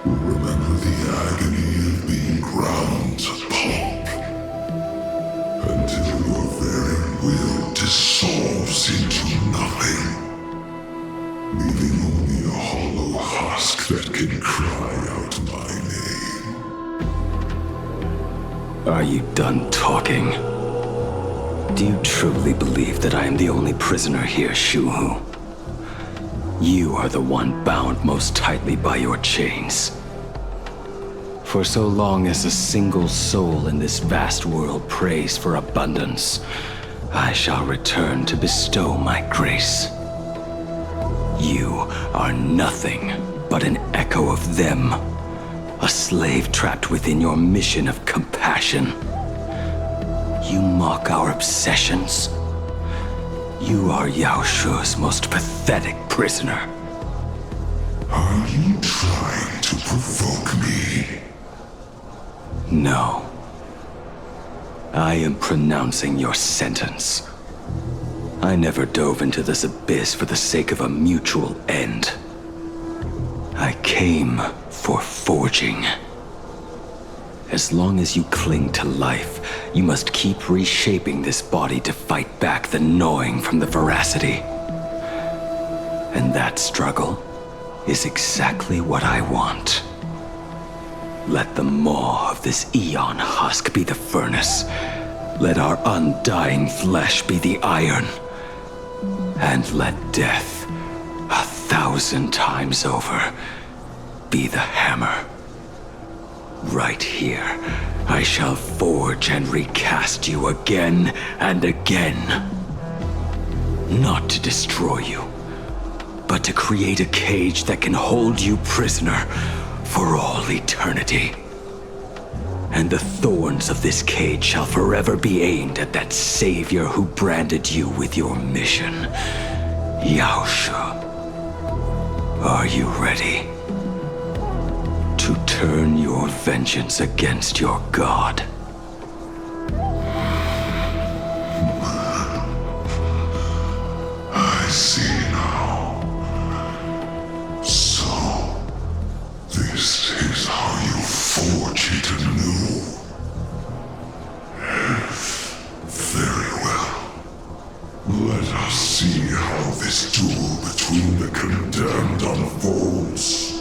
will remember the agony of being ground to pulp, until your very will dissolves into nothing, leaving only a hollow husk that can cry out my name. Are you done talking? Do you truly believe that I am the only prisoner here, Shu-Hu? You are the one bound most tightly by your chains. For so long as a single soul in this vast world prays for abundance, I shall return to bestow my grace. You are nothing but an echo of them, a slave trapped within your mission of compassion. You mock our obsessions. You are Yao Shu's most pathetic prisoner. Are you trying to provoke me? No. I am pronouncing your sentence. I never dove into this abyss for the sake of a mutual end. I came for forging. As long as you cling to life, you must keep reshaping this body to fight back the gnawing from the veracity. And that struggle is exactly what I want. Let the maw of this Eon husk be the furnace. Let our undying flesh be the iron. And let death, 1,000 times over, be the hammer. Right here, I shall forge and recast you again and again. Not to destroy you, but to create a cage that can hold you prisoner for all eternity. And the thorns of this cage shall forever be aimed at that savior who branded you with your mission. Yaosha. Are you ready? To turn your vengeance against your god. I see now. So, this is how you forge it anew. Very well. Let us see how this duel between the condemned unfolds.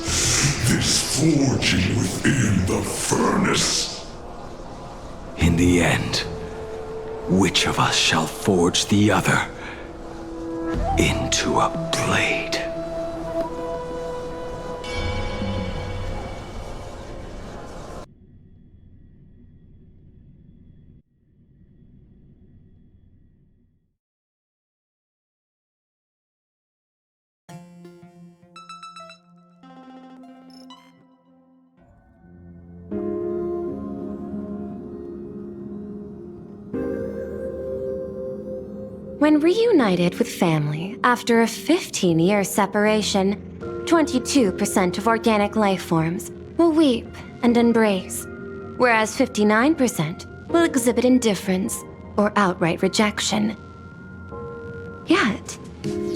This forging within the furnace. In the end, which of us shall forge the other into a blade? When reunited with family after a 15-year separation, 22% of organic life forms will weep and embrace, whereas 59% will exhibit indifference or outright rejection. Yet,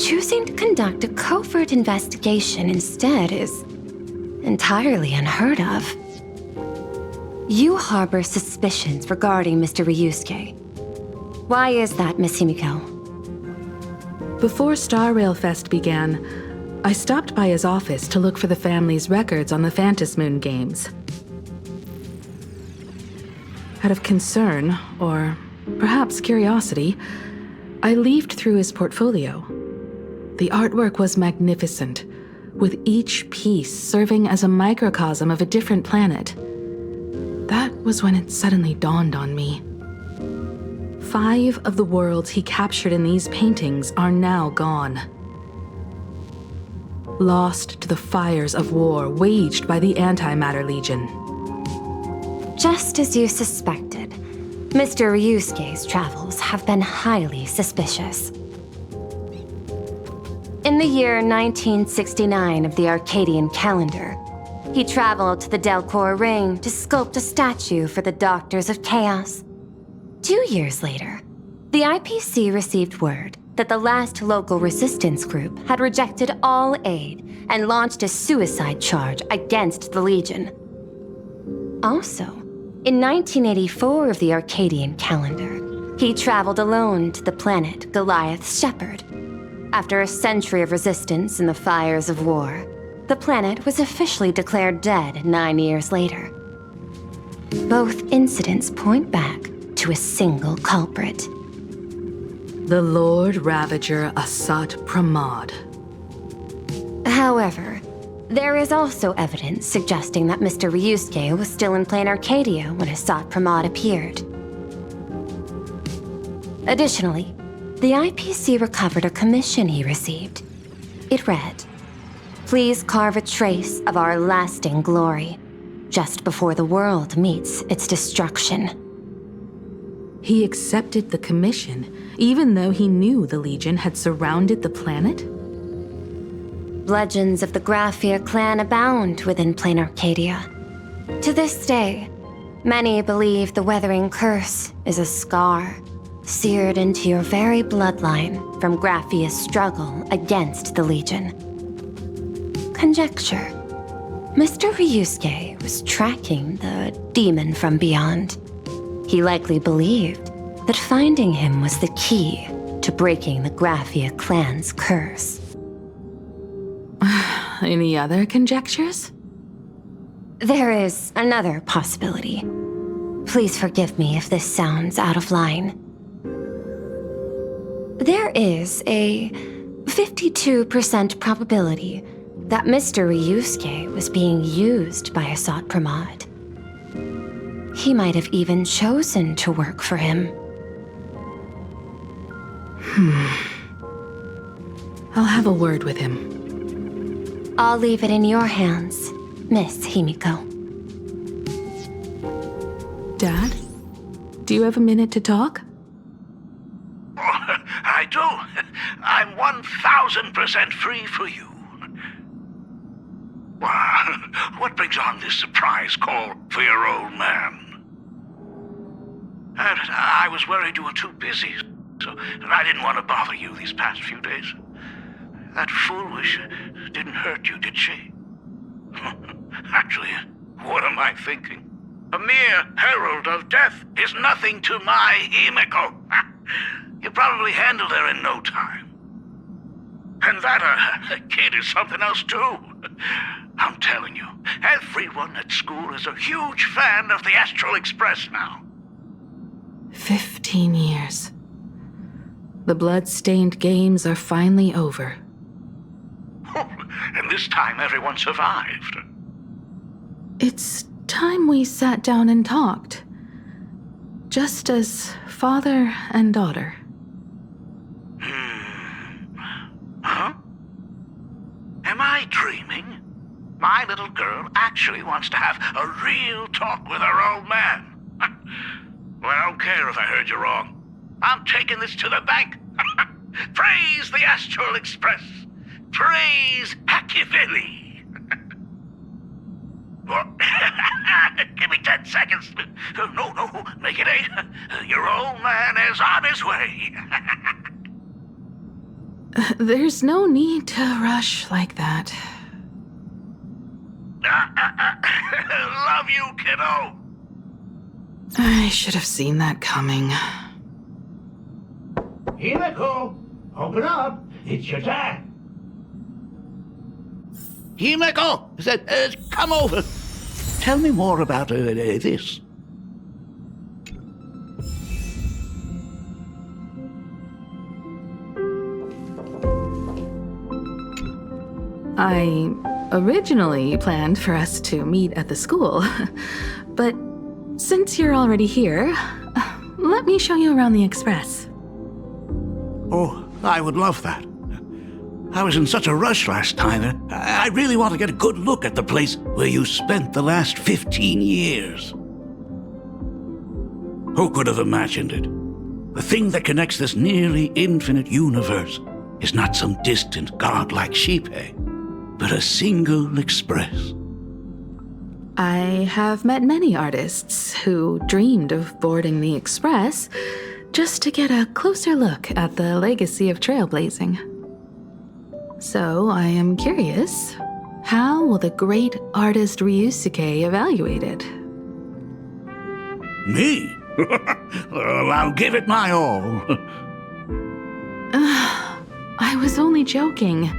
choosing to conduct a covert investigation instead is entirely unheard of. You harbor suspicions regarding Mr. Ryusuke. Why is that, Miss Himiko? Before Star Rail Fest began, I stopped by his office to look for the family's records on the Phantom Moon games. Out of concern, or perhaps curiosity, I leafed through his portfolio. The artwork was magnificent, with each piece serving as a microcosm of a different planet. That was when it suddenly dawned on me. 5 of the worlds he captured in these paintings are now gone. Lost to the fires of war waged by the Antimatter Legion. Just as you suspected, Mr. Ryusuke's travels have been highly suspicious. In the year 1969 of the Arcadian calendar, he traveled to the Delcor Ring to sculpt a statue for the Doctors of Chaos. 2 years later, the IPC received word that the last local resistance group had rejected all aid and launched a suicide charge against the Legion. Also, in 1984 of the Arcadian calendar, he traveled alone to the planet Goliath's Shepherd. After a century of resistance in the fires of war, the planet was officially declared dead 9 years later. Both incidents point back to a single culprit. The Lord Ravager Asat Pramod. However, there is also evidence suggesting that Mr. Ryusuke was still in Plain Arcadia when Asat Pramod appeared. Additionally, the IPC recovered a commission he received. It read, "Please carve a trace of our lasting glory, just before the world meets its destruction." He accepted the commission, even though he knew the Legion had surrounded the planet? Legends of the Graphia clan abound within Plain Arcadia. To this day, many believe the Weathering Curse is a scar seared into your very bloodline from Graphia's struggle against the Legion. Conjecture. Mr. Ryusuke was tracking the demon from beyond. He likely believed that finding him was the key to breaking the Graphia clan's curse. Any other conjectures? There is another possibility. Please forgive me if this sounds out of line. There is a 52% probability that Mr. Ryusuke was being used by Asat Pramod. He might have even chosen to work for him. I'll have a word with him. I'll leave it in your hands, Miss Himiko. Dad? Do you have a minute to talk? I do. I'm 1000% free for you. What brings on this surprise call for your old man? I was worried you were too busy, so I didn't want to bother you these past few days. That foolish didn't hurt you, did she? Actually, what am I thinking? A mere herald of death is nothing to my Himiko. You probably handled her in no time. And that kid is something else too. I'm telling you, everyone at school is a huge fan of the Astral Express now. 15 years. The blood-stained games are finally over. And this time everyone survived. It's time we sat down and talked. Just as father and daughter. Huh? Am I dreaming? My little girl actually wants to have a real talk with her old man. Well, I don't care if I heard you wrong. I'm taking this to the bank. Praise the Astral Express. Praise Hakivelli. Give me 10 seconds. No, make it 8. Your old man is on his way. There's no need to rush like that. Love you, kiddo. I should have seen that coming. Himiko, open up. It's your time. Himiko, come over. Tell me more about this. I originally planned for us to meet at the school, but since you're already here, let me show you around the Express. Oh, I would love that. I was in such a rush last time. I really want to get a good look at the place where you spent the last 15 years. Who could have imagined it? The thing that connects this nearly infinite universe is not some distant godlike Shipe, but a single express. I have met many artists who dreamed of boarding the Express just to get a closer look at the legacy of trailblazing. So I am curious, how will the great artist Ryusuke evaluate it? Me? Well, I'll give it my all. I was only joking.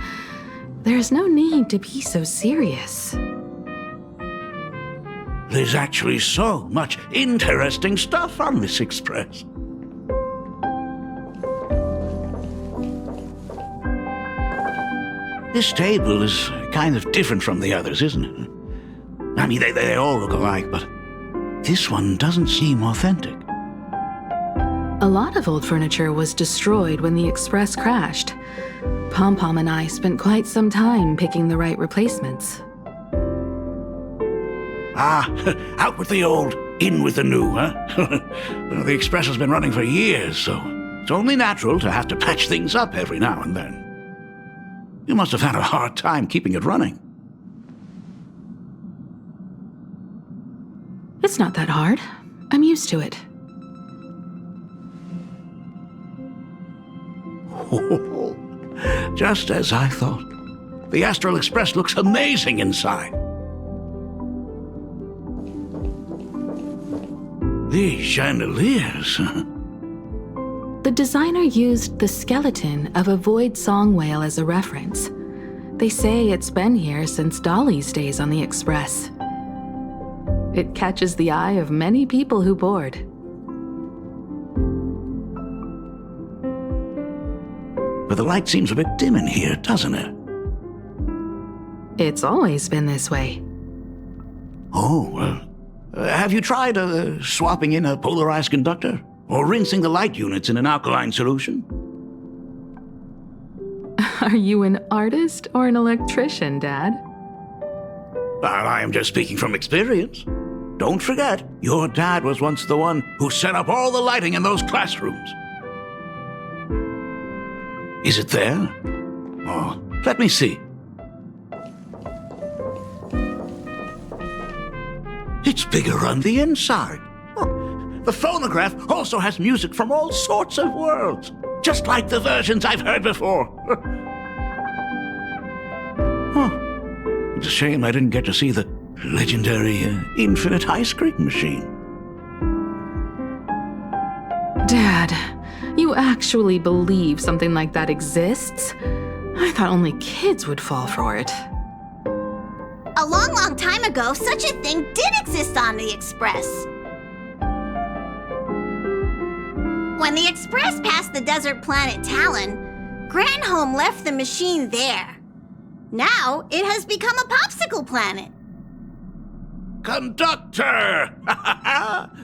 There's no need to be so serious. There's actually so much interesting stuff on this express. This table is kind of different from the others, isn't it? I mean, they all look alike, but this one doesn't seem authentic. A lot of old furniture was destroyed when the Express crashed. Pom-Pom and I spent quite some time picking the right replacements. Out with the old, in with the new, huh? Well, the Express has been running for years, so it's only natural to have to patch things up every now and then. You must have had a hard time keeping it running. It's not that hard. I'm used to it. Just as I thought. The Astral Express looks amazing inside. These chandeliers. The designer used the skeleton of a void song whale as a reference. They say it's been here since Dolly's days on the Express. It catches the eye of many people who board. But the light seems a bit dim in here, doesn't it? It's always been this way. Oh, have you tried swapping in a polarized conductor? Or rinsing the light units in an alkaline solution? Are you an artist or an electrician, Dad? I am just speaking from experience. Don't forget, your dad was once the one who set up all the lighting in those classrooms. Is it there? Oh, let me see. It's bigger on the inside. Oh, the phonograph also has music from all sorts of worlds, just like the versions I've heard before. It's a shame I didn't get to see the legendary infinite ice cream machine. Dad, you actually believe something like that exists? I thought only kids would fall for it. A long, long time ago, such a thing did exist on the Express. When the Express passed the desert planet Talon, Granholm left the machine there. Now, it has become a popsicle planet. Conductor!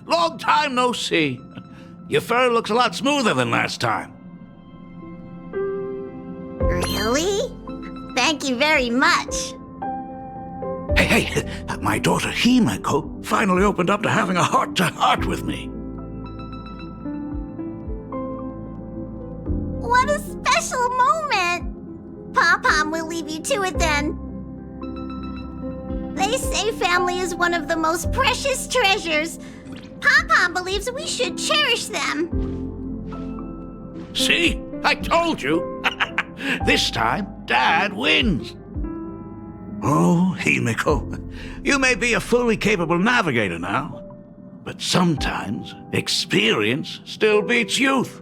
Long time no see. Your fur looks a lot smoother than last time. Really? Thank you very much. Hey, my daughter Himeko finally opened up to having a heart-to-heart with me. What a special moment! Pom-Pom will leave you to it then. They say family is one of the most precious treasures. Pom-Pom believes we should cherish them. See? I told you. This time, Dad wins. Oh, Himeko, you may be a fully capable navigator now, but sometimes experience still beats youth.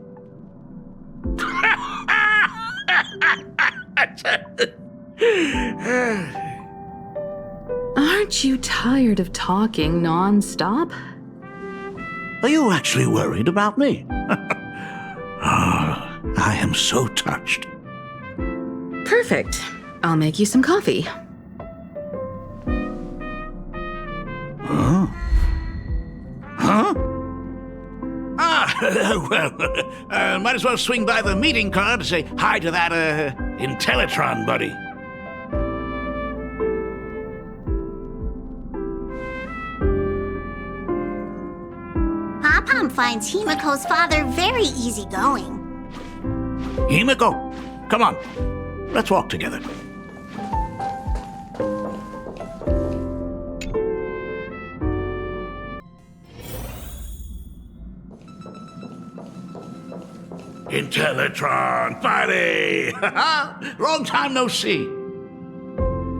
Aren't you tired of talking non-stop? Are you actually worried about me? I am so touched. Perfect. I'll make you some coffee. Huh? Well, might as well swing by the meeting car to say hi to that, Intellitron buddy. Pom-Pom finds Himeko's father very easygoing. Himeko, come on. Let's walk together. Intellitron, buddy! Long time no see.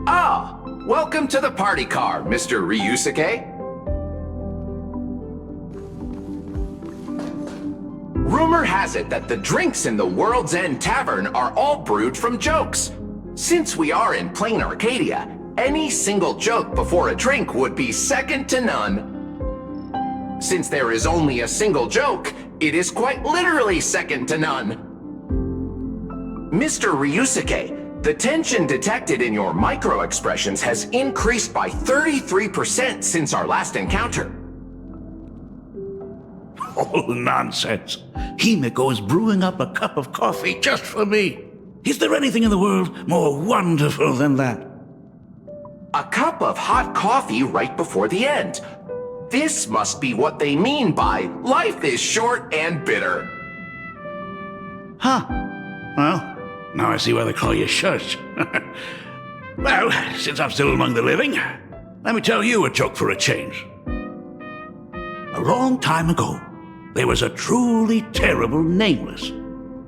Ah, welcome to the party car, Mr. Ryusuke. Rumor has it that the drinks in the World's End Tavern are all brewed from jokes. Since we are in Plain Arcadia, any single joke before a drink would be second to none. Since there is only a single joke, it is quite literally second to none. Mr. Ryusuke, the tension detected in your micro-expressions has increased by 33% since our last encounter. Oh, nonsense. Himeko is brewing up a cup of coffee just for me. Is there anything in the world more wonderful than that? A cup of hot coffee right before the end. This must be what they mean by life is short and bitter. Huh. Well, now I see why they call you Shush. Well, since I'm still among the living, let me tell you a joke for a change. A long time ago, there was a truly terrible nameless.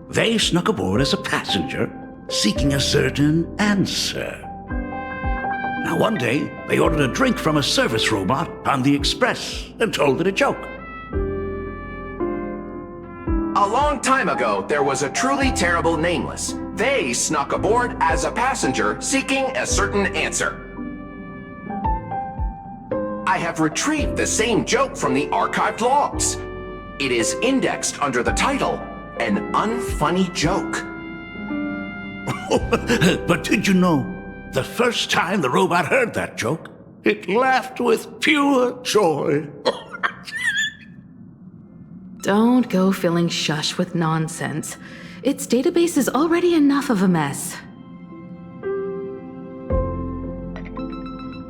They snuck aboard as a passenger, seeking a certain answer. Now one day, they ordered a drink from a service robot on the Express and told it a joke. A long time ago, there was a truly terrible nameless. They snuck aboard as a passenger seeking a certain answer. I have retrieved the same joke from the archived logs. It is indexed under the title, An Unfunny Joke. But did you know, the first time the robot heard that joke, it laughed with pure joy. Don't go filling Shush with nonsense. Its database is already enough of a mess.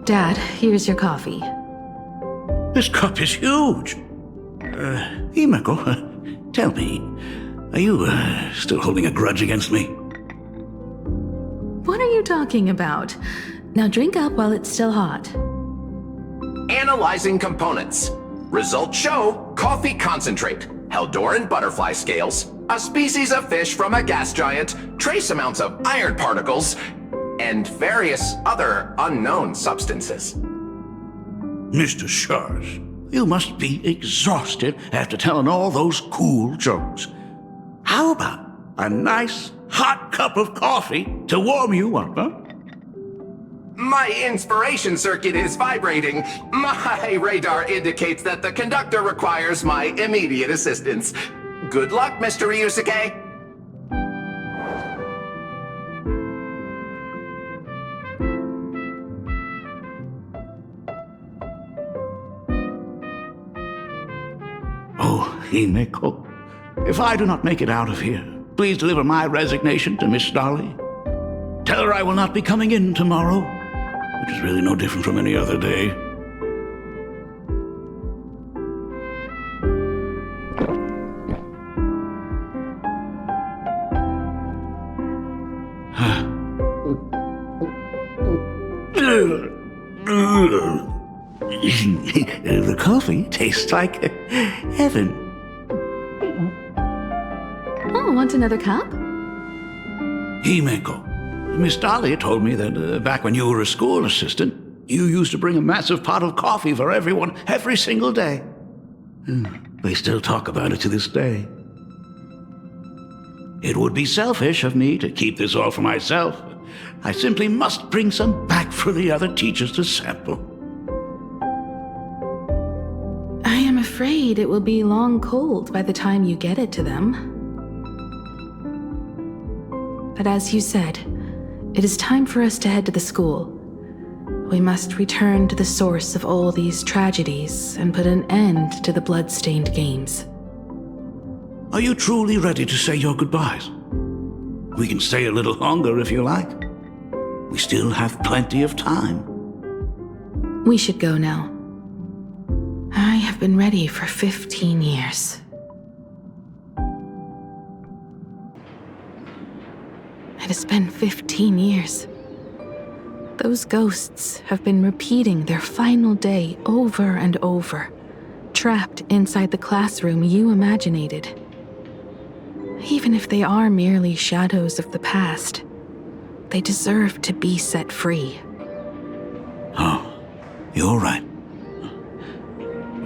Dad, here's your coffee. This cup is huge. Himeko, tell me, are you still holding a grudge against me? What are you talking about? Now drink up while it's still hot. Analyzing components. Results show coffee concentrate, Heldoran butterfly scales, a species of fish from a gas giant, trace amounts of iron particles, and various other unknown substances. Mr. Shush, you must be exhausted after telling all those cool jokes. How about a nice hot cup of coffee to warm you up, huh? My inspiration circuit is vibrating. My radar indicates that the conductor requires my immediate assistance. Good luck, Mr. Ryusuke. Oh, Himeko, if I do not make it out of here, please deliver my resignation to Miss Dolly. Tell her I will not be coming in tomorrow, which is really no different from any other day. The coffee tastes like heaven. Oh, want another cup? Himeko, Miss Dolly told me that back when you were a school assistant, you used to bring a massive pot of coffee for everyone every single day. They still talk about it to this day. It would be selfish of me to keep this all for myself. I simply must bring some back for the other teachers to sample. I am afraid it will be long cold by the time you get it to them. But as you said, it is time for us to head to the school. We must return to the source of all these tragedies and put an end to the blood-stained games. Are you truly ready to say your goodbyes? We can stay a little longer if you like. We still have plenty of time. We should go now. I have been ready for 15 years. It has been 15 years. Those ghosts have been repeating their final day over and over, trapped inside the classroom you imaginated. Even if they are merely shadows of the past, they deserve to be set free. Oh, you're right.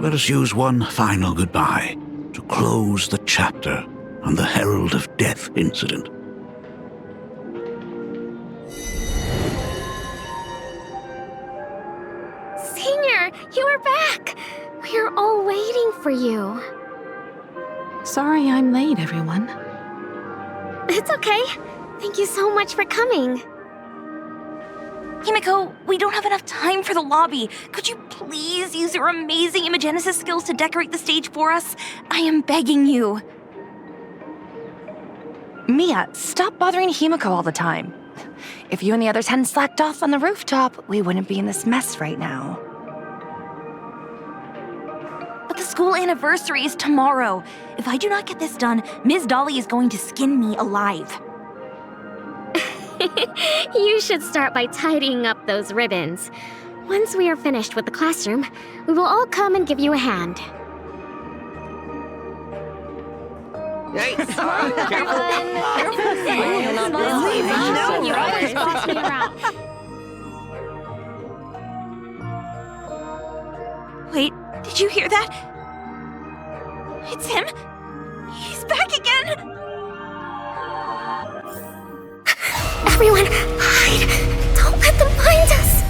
Let us use one final goodbye to close the chapter on the Herald of Death incident. Senior, you are back! We are all waiting for you. Sorry I'm late, everyone. It's okay. Thank you so much for coming. Himeko, we don't have enough time for the lobby. Could you please use your amazing imagenesis skills to decorate the stage for us? I am begging you. Mia, stop bothering Himeko all the time. If you and the others hadn't slacked off on the rooftop, we wouldn't be in this mess right now. But the school anniversary is tomorrow. If I do not get this done, Ms. Dolly is going to skin me alive. You should start by tidying up those ribbons. Once we are finished with the classroom, we will all come and give you a hand. Hey, You always boss me around. Wait, did you hear that? It's him! He's back again! Everyone, hide! Don't let them find us!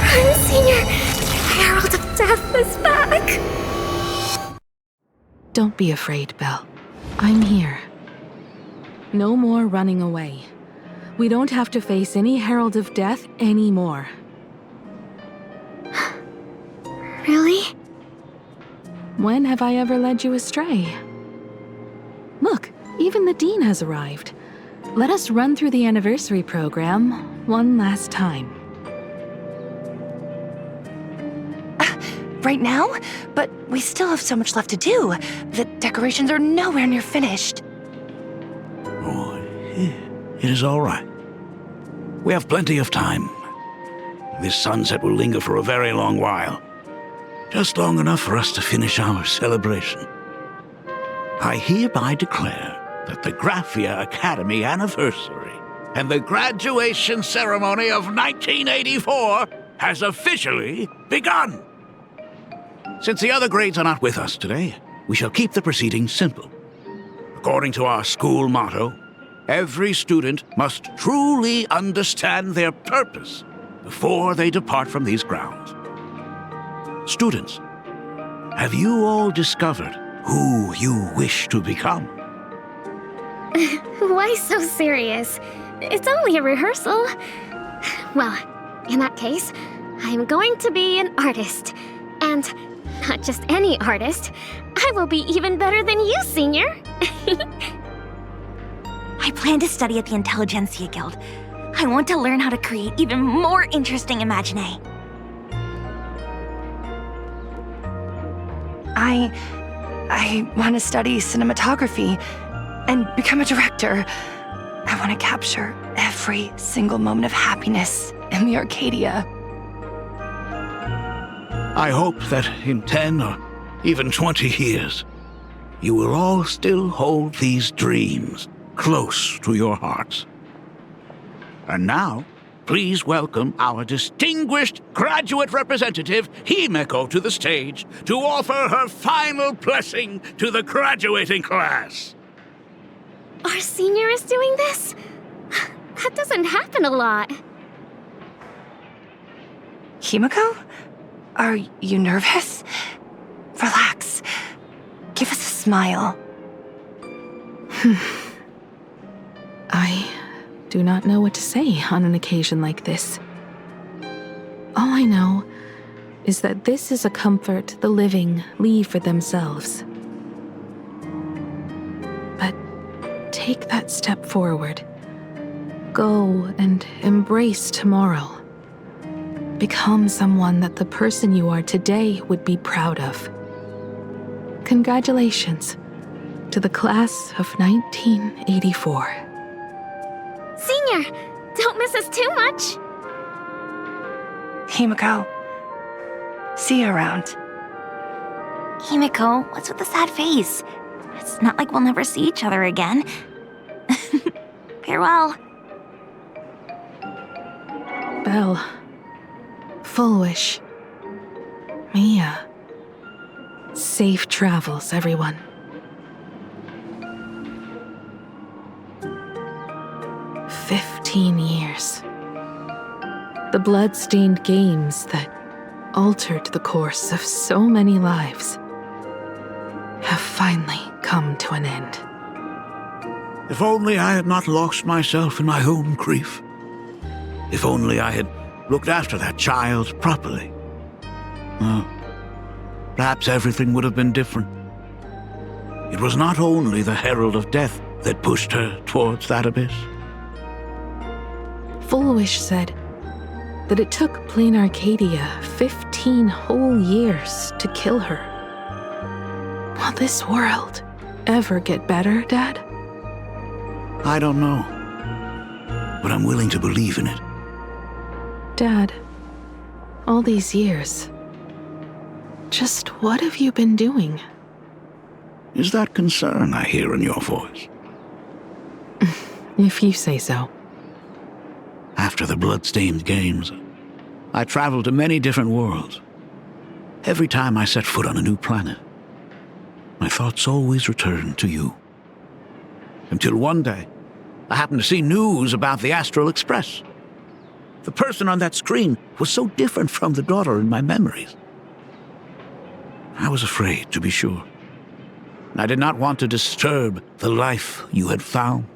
Run, Senior! The Herald of Death is back! Don't be afraid, Belle. I'm here. No more running away. We don't have to face any Herald of Death anymore. Really? When have I ever led you astray? Look, even the Dean has arrived. Let us run through the anniversary program one last time. Right now? But we still have so much left to do. The decorations are nowhere near finished. Oh, it is all right. We have plenty of time. This sunset will linger for a very long while. Just long enough for us to finish our celebration. I hereby declare that the Graphia Academy anniversary and the graduation ceremony of 1984 has officially begun. Since the other grades are not with us today, we shall keep the proceedings simple. According to our school motto, every student must truly understand their purpose before they depart from these grounds. Students, have you all discovered who you wish to become? Why so serious? It's only a rehearsal. Well, in that case, I'm going to be an artist. And not just any artist. I will be even better than you, Senior. I plan to study at the Intelligentsia Guild. I want to learn how to create even more interesting Imaginae. I want to study cinematography and become a director. I want to capture every single moment of happiness in the Arcadia. I hope that in 10 or even 20 years, you will all still hold these dreams close to your hearts. And now, please welcome our distinguished graduate representative, Himeko, to the stage to offer her final blessing to the graduating class. Our Senior is doing this? That doesn't happen a lot. Himeko? Are you nervous? Relax. Give us a smile. I do not know what to say on an occasion like this. All I know is that this is a comfort the living leave for themselves. But take that step forward. Go and embrace tomorrow. Become someone that the person you are today would be proud of. Congratulations to the class of 1984. Senior, don't miss us too much. Himeko, see you around. Himeko, what's with the sad face? It's not like we'll never see each other again. Farewell. Belle. Full Wish. Mia. Safe travels, everyone. "15 years. The blood-stained games that altered the course of so many lives have finally come to an end." If only I had not lost myself in my own grief. If only I had looked after that child properly. Well, perhaps everything would have been different. It was not only the Herald of Death that pushed her towards that abyss. Full Wish said that it took Plain Arcadia 15 whole years to kill her. Will this world ever get better, Dad? I don't know, but I'm willing to believe in it. Dad, all these years, just what have you been doing? Is that concern I hear in your voice? If you say so. After the blood-stained games, I traveled to many different worlds. Every time I set foot on a new planet, my thoughts always returned to you. Until one day, I happened to see news about the Astral Express. The person on that screen was so different from the daughter in my memories. I was afraid, to be sure. I did not want to disturb the life you had found.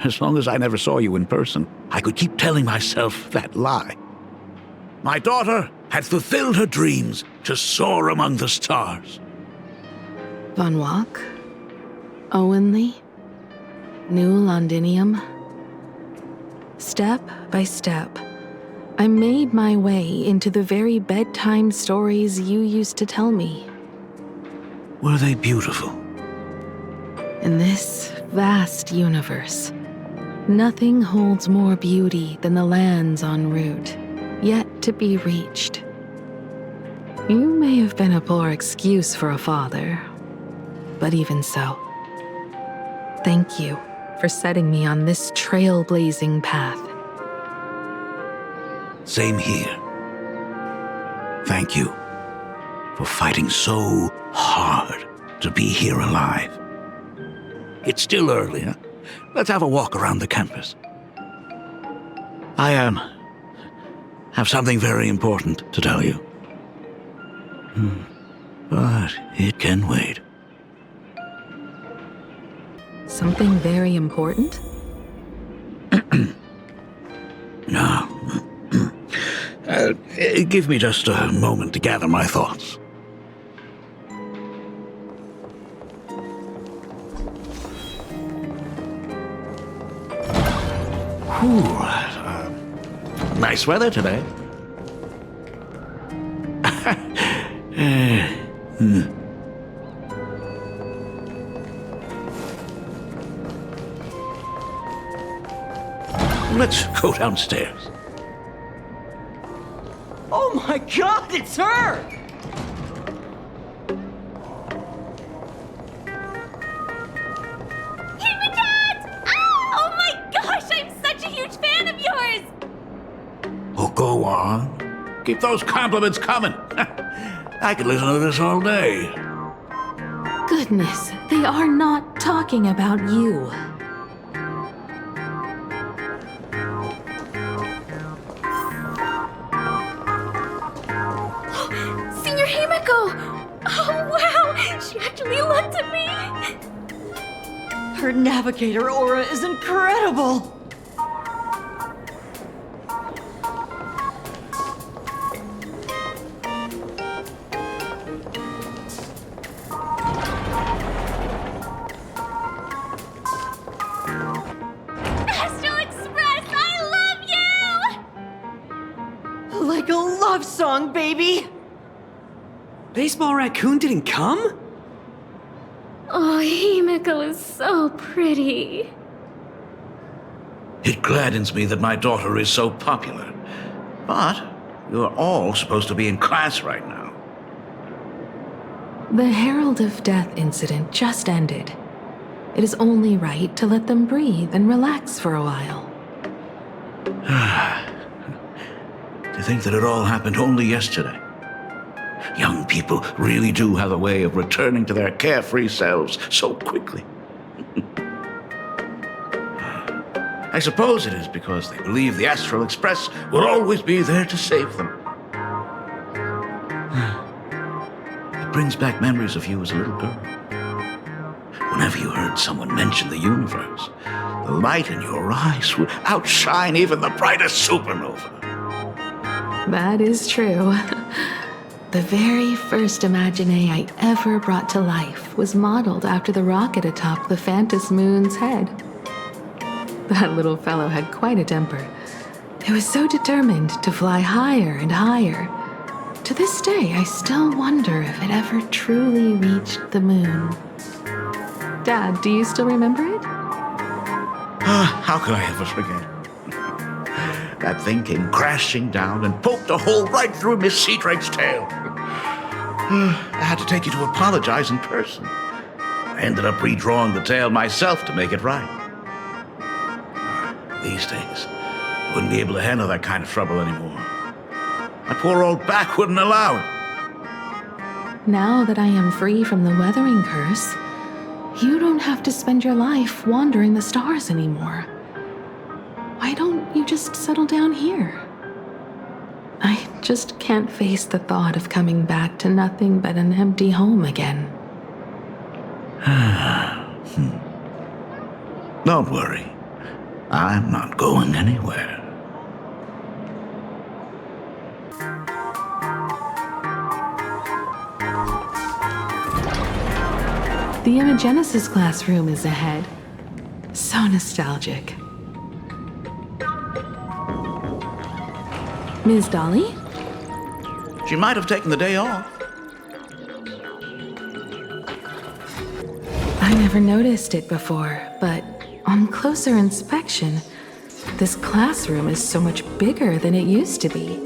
As long as I never saw you in person, I could keep telling myself that lie. My daughter had fulfilled her dreams to soar among the stars. Von Walk, Owenly, New Londinium. Step by step, I made my way into the very bedtime stories you used to tell me. Were they beautiful? In this vast universe, nothing holds more beauty than the lands en route, yet to be reached. You may have been a poor excuse for a father, but even so, thank you for setting me on this trailblazing path. Same here. Thank you for fighting so hard to be here alive. It's still early, huh? Let's have a walk around the campus. I have something very important to tell you. But it can wait. Something very important? No. Give me just a moment to gather my thoughts. Nice weather today. Let's go downstairs. Oh my god, it's her! Oh my gosh, I'm such a huge fan of yours! Oh, go on. Keep those compliments coming. I could listen to this all day. Goodness, they are not talking about you. Senior Himiko! Oh wow, she actually looked at me! Her navigator aura is incredible! Astral Express, I love you! Like a love song, baby! Baseball Raccoon didn't come? Oh, Himiko is so pretty. It gladdens me that my daughter is so popular. But you're all supposed to be in class right now. The Herald of Death incident just ended. It is only right to let them breathe and relax for a while. To think that it all happened only yesterday. Young people really do have a way of returning to their carefree selves so quickly. I suppose it is because they believe the Astral Express will always be there to save them. It brings back memories of you as a little girl. Whenever you heard someone mention the universe, the light in your eyes would outshine even the brightest supernova. That is true. The very first Imagine I ever brought to life was modeled after the rocket atop the Phantom Moon's head. That little fellow had quite a temper. It was so determined to fly higher and higher. To this day, I still wonder if it ever truly reached the moon. Dad, do you still remember it? How could I ever forget? That thing came crashing down and poked a hole right through Miss Seadrake's tail. I had to take you to apologize in person. I ended up redrawing the tail myself to make it right. These days, I wouldn't be able to handle that kind of trouble anymore. My poor old back wouldn't allow it. Now that I am free from the weathering curse, You don't have to spend your life wandering the stars anymore. Why don't you just settle down here? I just can't face the thought of coming back to nothing but an empty home again. Don't worry. I'm not going anywhere. The Imagenesis classroom is ahead. So nostalgic. Ms. Dolly? She might have taken the day off. I never noticed it before, but on closer inspection, this classroom is so much bigger than it used to be.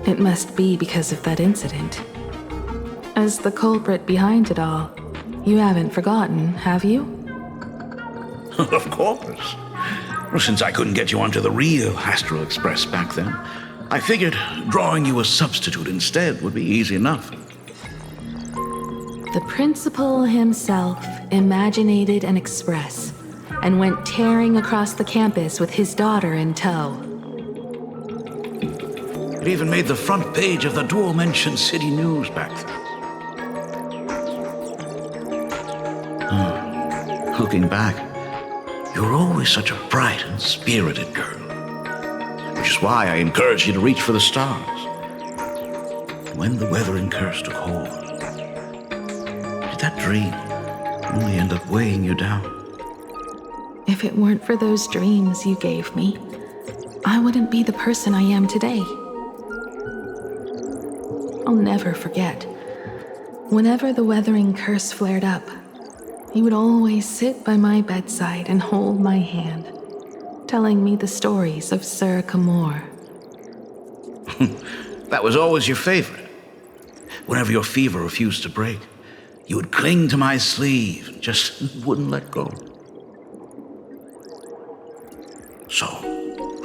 It must be because of that incident. As the culprit behind it all, you haven't forgotten, have you? Of course. Well, since I couldn't get you onto the real Astral Express back then, I figured drawing you a substitute instead would be easy enough. The principal himself imaginated an express and went tearing across the campus with his daughter in tow. It even made the front page of the dual-mentioned city news back then. Looking back, you were always such a bright and spirited girl, which is why I encouraged you to reach for the stars. When the weathering curse took hold, did that dream only end up weighing you down? If it weren't for those dreams you gave me, I wouldn't be the person I am today. I'll never forget. Whenever the weathering curse flared up, you would always sit by my bedside and hold my hand, telling me the stories of Sir Camor. That was always your favorite. Whenever your fever refused to break, you would cling to my sleeve and just wouldn't let go. So,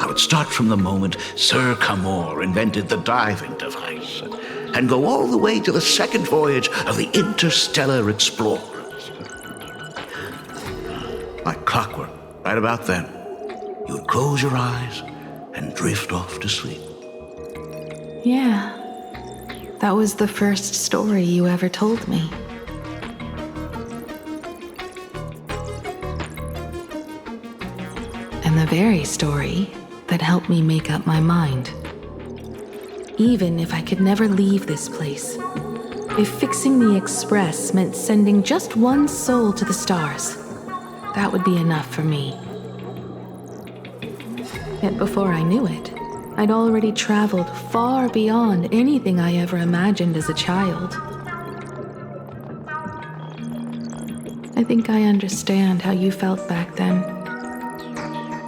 I would start from the moment Sir Camor invented the diving device and go all the way to the second voyage of the Interstellar Explorer. Like clockwork, right about then, you would close your eyes and drift off to sleep. Yeah, that was the first story you ever told me. And the very story that helped me make up my mind. Even if I could never leave this place, if fixing the express meant sending just one soul to the stars, that would be enough for me. Yet before I knew it, I'd already traveled far beyond anything I ever imagined as a child. I think I understand how you felt back then.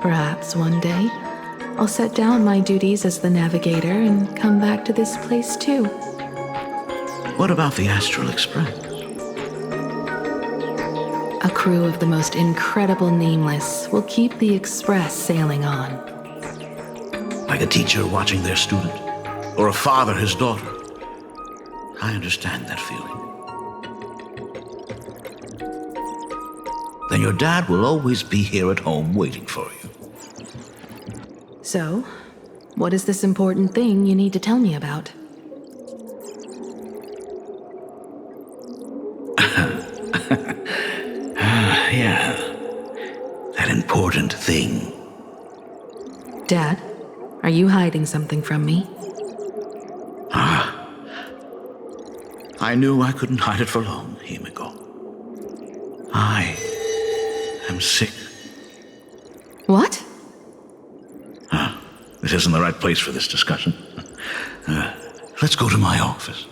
Perhaps one day, I'll set down my duties as the navigator and come back to this place too. What about the Astral Express? A crew of the most incredible nameless will keep the express sailing on. Like a teacher watching their student, or a father his daughter. I understand that feeling. Then your dad will always be here at home waiting for you. So, what is this important thing you need to tell me about? Yeah, that important thing. Dad, are you hiding something from me? I knew I couldn't hide it for long, Himiko. I am sick. What? This isn't the right place for this discussion. Let's go to my office.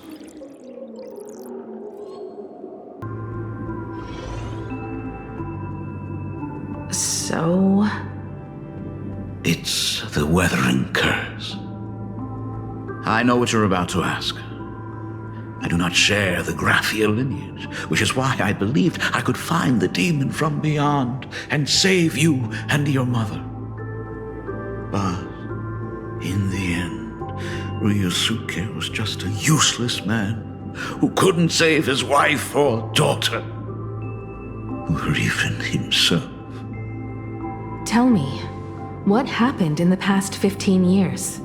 So? It's the weathering curse. I know what you're about to ask. I do not share the Graphia lineage, which is why I believed I could find the demon from beyond and save you and your mother. But in the end, Ryusuke was just a useless man who couldn't save his wife or daughter. or even himself. Tell me, what happened in the past 15 years?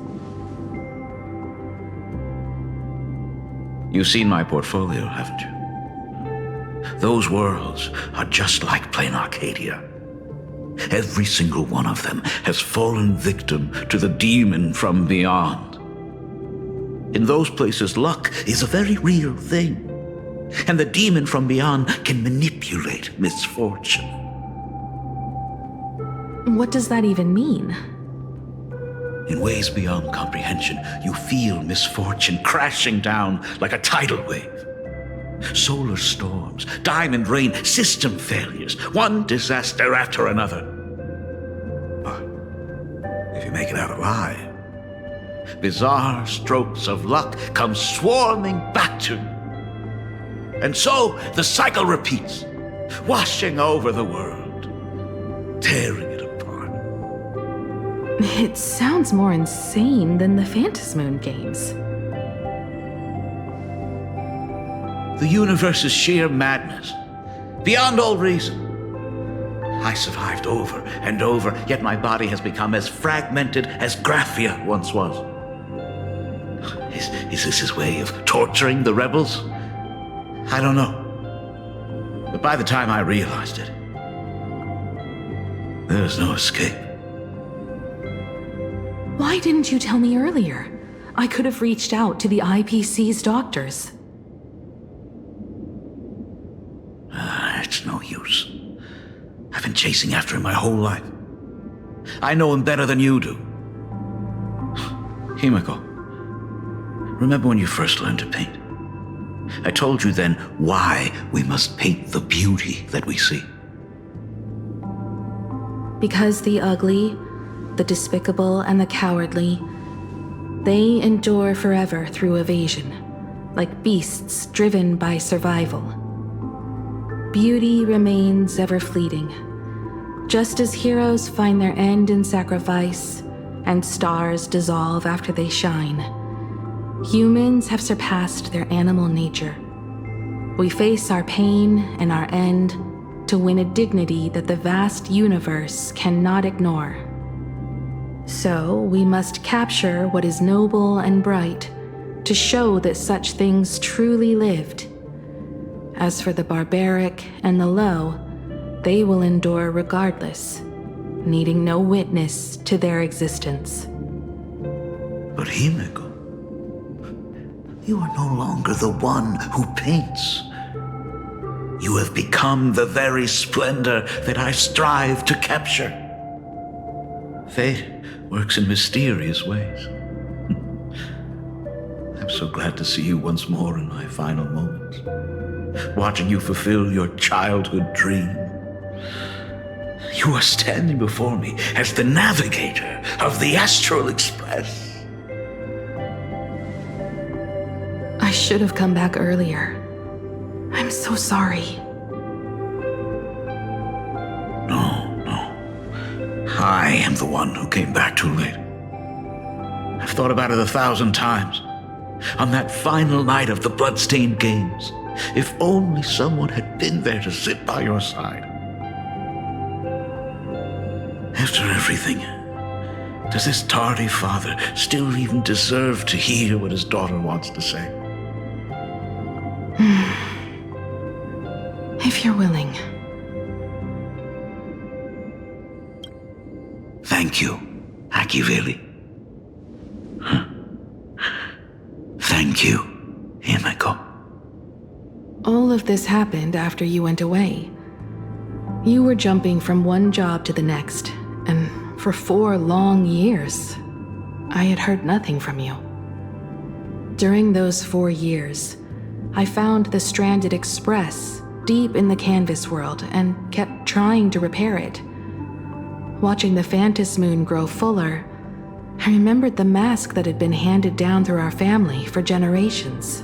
You've seen my portfolio, haven't you? Those worlds are just like plain Arcadia. Every single one of them has fallen victim to the demon from beyond. In those places, luck is a very real thing, and the demon from beyond can manipulate misfortune. What does that even mean? In ways beyond comprehension, you feel misfortune crashing down like a tidal wave. Solar storms, diamond rain, system failures, one disaster after another. But if you make it out alive, bizarre strokes of luck come swarming back to you. And so the cycle repeats, washing over the world, tearing it apart. It sounds more insane than the Phantasmoon games. The universe is sheer madness, beyond all reason. I survived over and over, yet my body has become as fragmented as Graphia once was. Is this his way of torturing the rebels? I don't know. But by the time I realized it, there was no escape. Why didn't you tell me earlier? I could have reached out to the IPC's doctors. It's no use. I've been chasing after him my whole life. I know him better than you do. Himiko, remember when you first learned to paint? I told you then why we must paint the beauty that we see. Because the ugly, the despicable, and the cowardly, they endure forever through evasion, like beasts driven by survival. Beauty remains ever fleeting, just as heroes find their end in sacrifice, and stars dissolve after they shine. Humans have surpassed their animal nature. We face our pain and our end to win a dignity that the vast universe cannot ignore. So we must capture what is noble and bright to show that such things truly lived. As for the barbaric and the low, they will endure regardless, needing no witness to their existence. But Himiko, you are no longer the one who paints. You have become the very splendor that I strive to capture. Fate works in mysterious ways. I'm so glad to see you once more in my final moments, watching you fulfill your childhood dream. You are standing before me as the navigator of the Astral Express. I should have come back earlier. I'm so sorry. No. I am the one who came back too late. I've thought about it 1,000 times. On that final night of the Bloodstained Games, if only someone had been there to sit by your side. After everything, does this tardy father still even deserve to hear what his daughter wants to say? If you're willing. Thank you, Akiveli. Thank you, Himiko. All of this happened after you went away. You were jumping from one job to the next, and for 4 long years, I had heard nothing from you. During those 4 years, I found the stranded Express deep in the canvas world and kept trying to repair it. Watching the Phantasmoon grow fuller, I remembered the mask that had been handed down through our family for generations.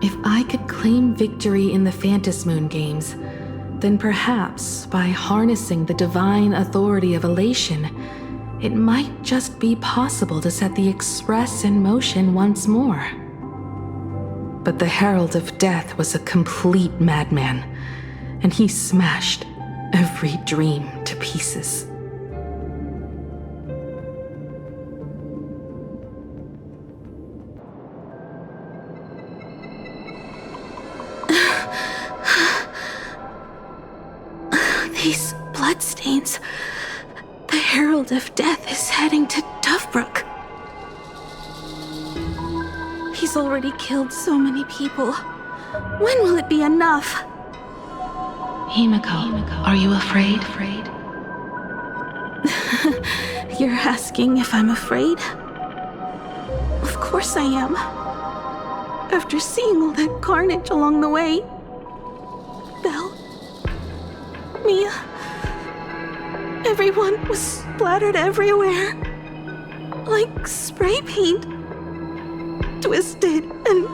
If I could claim victory in the Phantasmoon games, then perhaps by harnessing the divine authority of elation, it might just be possible to set the Express in motion once more. But the Herald of Death was a complete madman, and he smashed every dream to pieces. These bloodstains. The Herald of Death is heading to Dovebrook. He's already killed so many people. When will it be enough? Himiko, are you afraid? You're asking if I'm afraid? Of course I am. After seeing all that carnage along the way. Belle, Mia, everyone was splattered everywhere. Like spray paint. Twisted and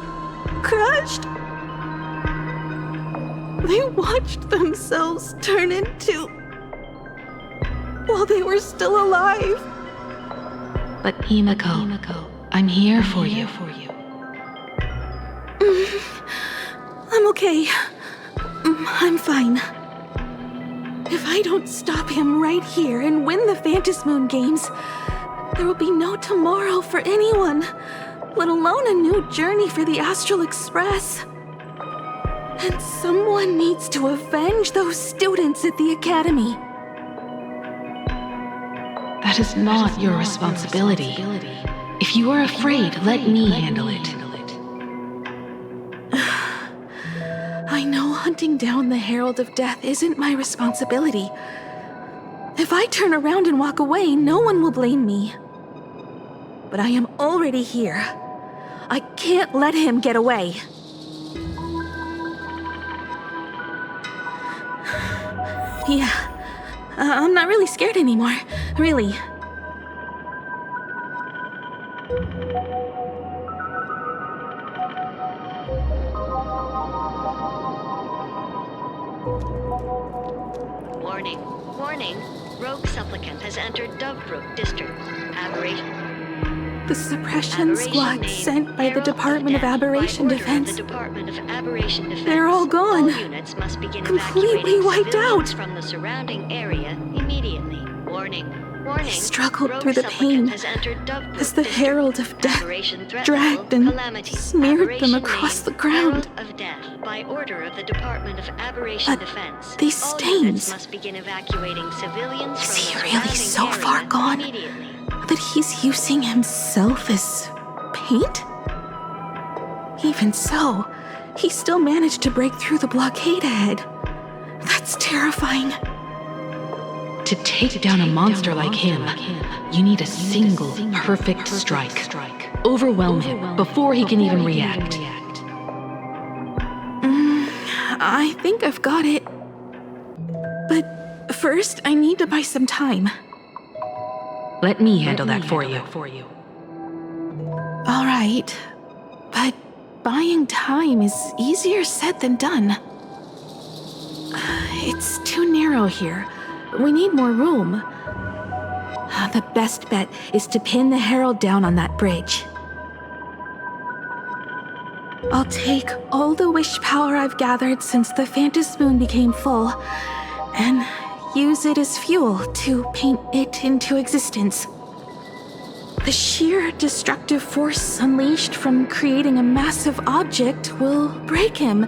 crushed. They watched themselves turn into... while they were still alive. But Himiko, I'm here for you. I'm okay. I'm fine. If I don't stop him right here and win the Phantasmoon Games, there will be no tomorrow for anyone, let alone a new journey for the Astral Express. And someone needs to avenge those students at the Academy. That is not your responsibility. If you are afraid, let me handle it. I know hunting down the Herald of Death isn't my responsibility. If I turn around and walk away, no one will blame me. But I am already here. I can't let him get away. Yeah, I'm not really scared anymore, really. Warning. Rogue supplicant has entered Dovebrook District. Aberration. The suppression squad sent by the Department of Aberration Defense. They're all gone. All units must begin completely wiped out. From the surrounding area immediately. Warning. I struggled through the pain as the Herald of Death dragged and smeared them across the ground. Of Death by order of the Department of Aberration Defense. These stains. Must begin evacuating civilians Is he really so far gone that he's using himself as paint? Even so, he still managed to break through the blockade ahead. That's terrifying. To take down a monster like him, you need a single perfect strike. Overwhelm him before he can even react. I think I've got it. But first, I need to buy some time. Let me handle that for you. All right, but buying time is easier said than done. It's too narrow here. We need more room. The best bet is to pin the Herald down on that bridge. I'll take all the wish power I've gathered since the Phantasmoon became full, and use it as fuel to paint it into existence. The sheer destructive force unleashed from creating a massive object will break him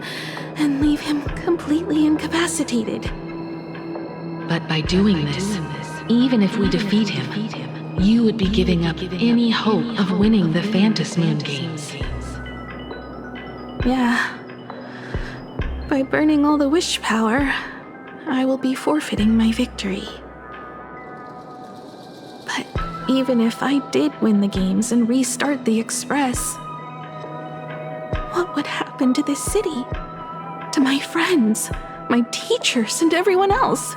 and leave him completely incapacitated. But by doing this, even if we defeat him, you would be giving up any hope of winning the Phantasmoon Games. Yeah. By burning all the wish power, I will be forfeiting my victory. But even if I did win the games and restart the Express, what would happen to this city? To my friends, my teachers, and everyone else?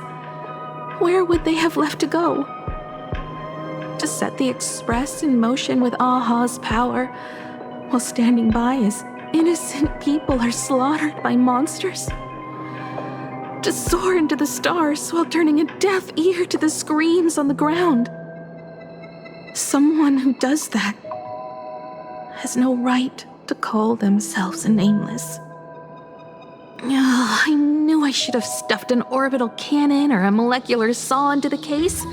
Where would they have left to go? To set the Express in motion with Aha's power, while standing by as innocent people are slaughtered by monsters? To soar into the stars while turning a deaf ear to the screams on the ground? Someone who does that has no right to call themselves a nameless. Oh, I knew I should have stuffed an orbital cannon or a molecular saw into the case.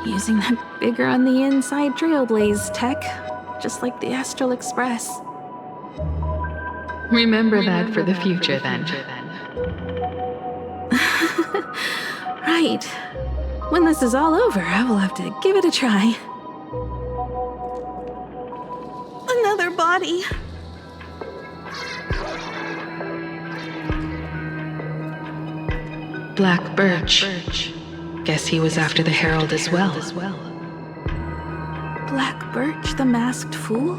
Using that bigger on the inside trailblaze tech, just like the Astral Express. Remember that for the future, then. Right. When this is all over, I will have to give it a try. Another body. Black Birch. Guess he was after the Herald as well. Black Birch, the masked fool?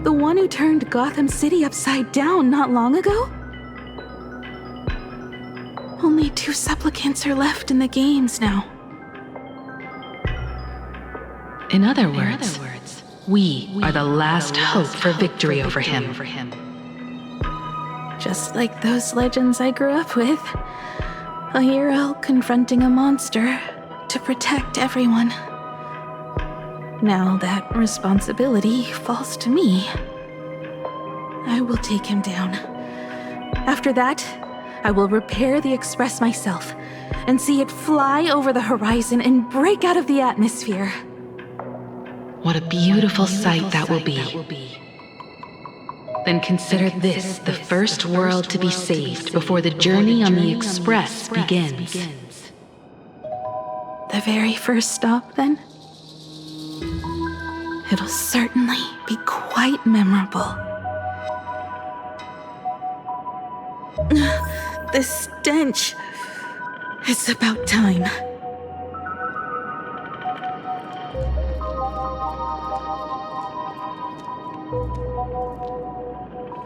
The one who turned Gotham City upside down not long ago? Only 2 supplicants are left in the games now. In other words, we are the last hope for victory over him. Just like those legends I grew up with. A hero confronting a monster to protect everyone. Now that responsibility falls to me. I will take him down. After that, I will repair the Express myself and see it fly over the horizon and break out of the atmosphere. What a beautiful sight that will be. Then consider this the first world to be saved before the journey on the Express begins. The very first stop, then? It'll certainly be quite memorable. The stench. It's about time.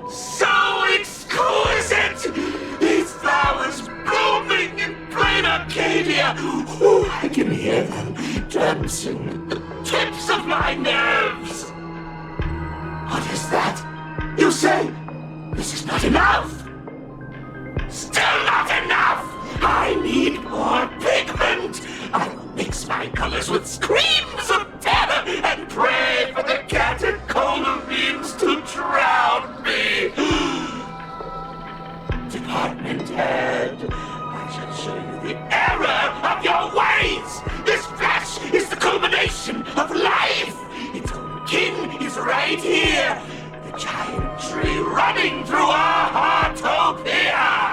So exquisite! These flowers blooming in plain Arcadia! Ooh, I can hear them dancing at the tips of my nerves! What is that? You say this is not enough? Still not enough! I need more pigment! I will mix my colors with screams of terror and pray for the catecholamines to drown me! Department head, I shall show you the error of your ways! This flesh is the culmination of life! Its own kin is right here! The giant tree running through our heartopia!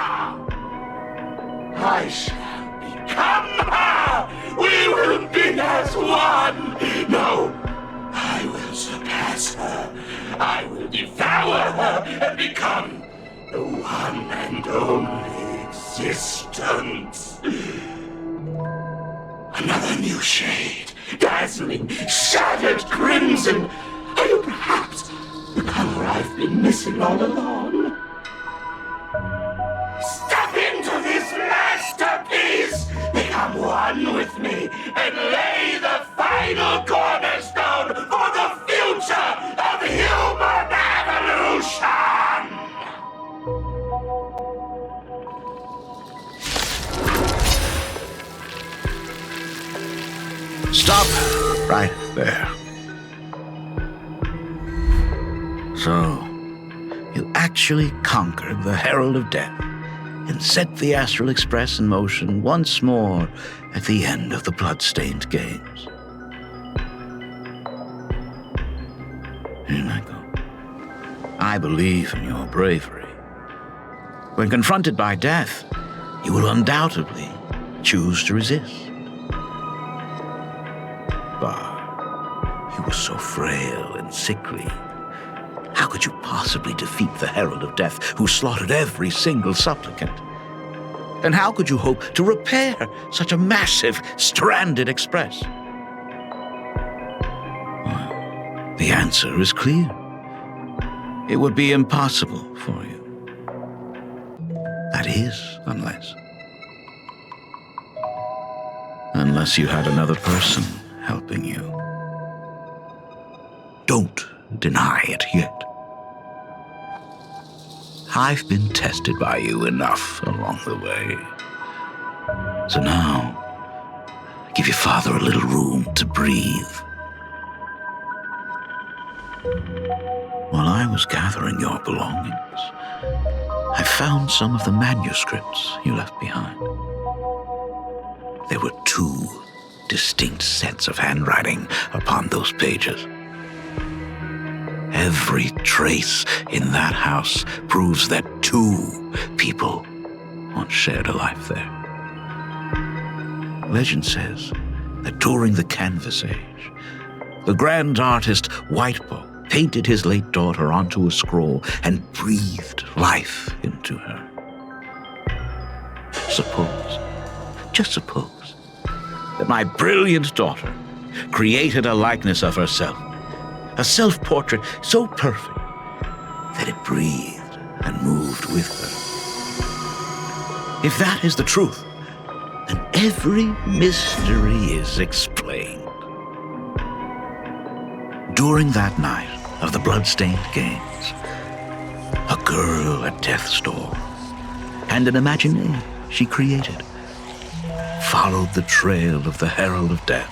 I shall become her! We will be as one! No, I will surpass her. I will devour her and become the one and only existence. Another new shade, dazzling, shattered crimson. Are you perhaps the color I've been missing all along? Step into this masterpiece! Become one with me and lay the final cornerstone for the future of human evolution! Stop right there. So, you actually conquered the Herald of Death and set the Astral Express in motion once more at the end of the blood-stained games. Here I go. I believe in your bravery. When confronted by death, you will undoubtedly choose to resist. But you were so frail and sickly. How could you possibly defeat the Herald of Death, who slaughtered every single supplicant? And how could you hope to repair such a massive, stranded express? Well, the answer is clear. It would be impossible for you. That is, unless you had another person helping you. Don't deny it yet. I've been tested by you enough along the way. So now, give your father a little room to breathe. While I was gathering your belongings, I found some of the manuscripts you left behind. There were 2 distinct sets of handwriting upon those pages. Every trace in that house proves that 2 people once shared a life there. Legend says that during the Canvas Age, the grand artist Whitebow painted his late daughter onto a scroll and breathed life into her. Suppose, just suppose, that my brilliant daughter created a likeness of herself, a self-portrait so perfect that it breathed and moved with her. If that is the truth, then every mystery is explained. During that night of the blood-stained games, a girl at death's door and an imagination she created followed the trail of the Herald of Death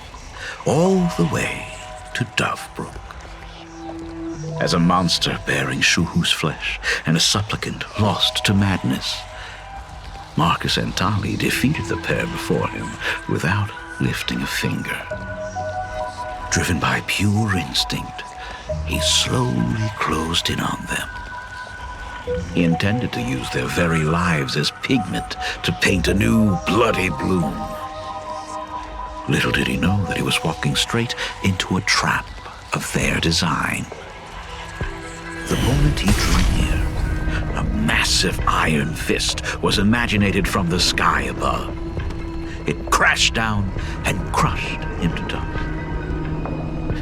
all the way to Dovebrook. As a monster bearing Shuhu's flesh and a supplicant lost to madness, Marcus and Tali defeated the pair before him without lifting a finger. Driven by pure instinct, he slowly closed in on them. He intended to use their very lives as pigment to paint a new bloody bloom. Little did he know that he was walking straight into a trap of their design. The moment he drew near, a massive iron fist was imaginated from the sky above. It crashed down and crushed him to dust.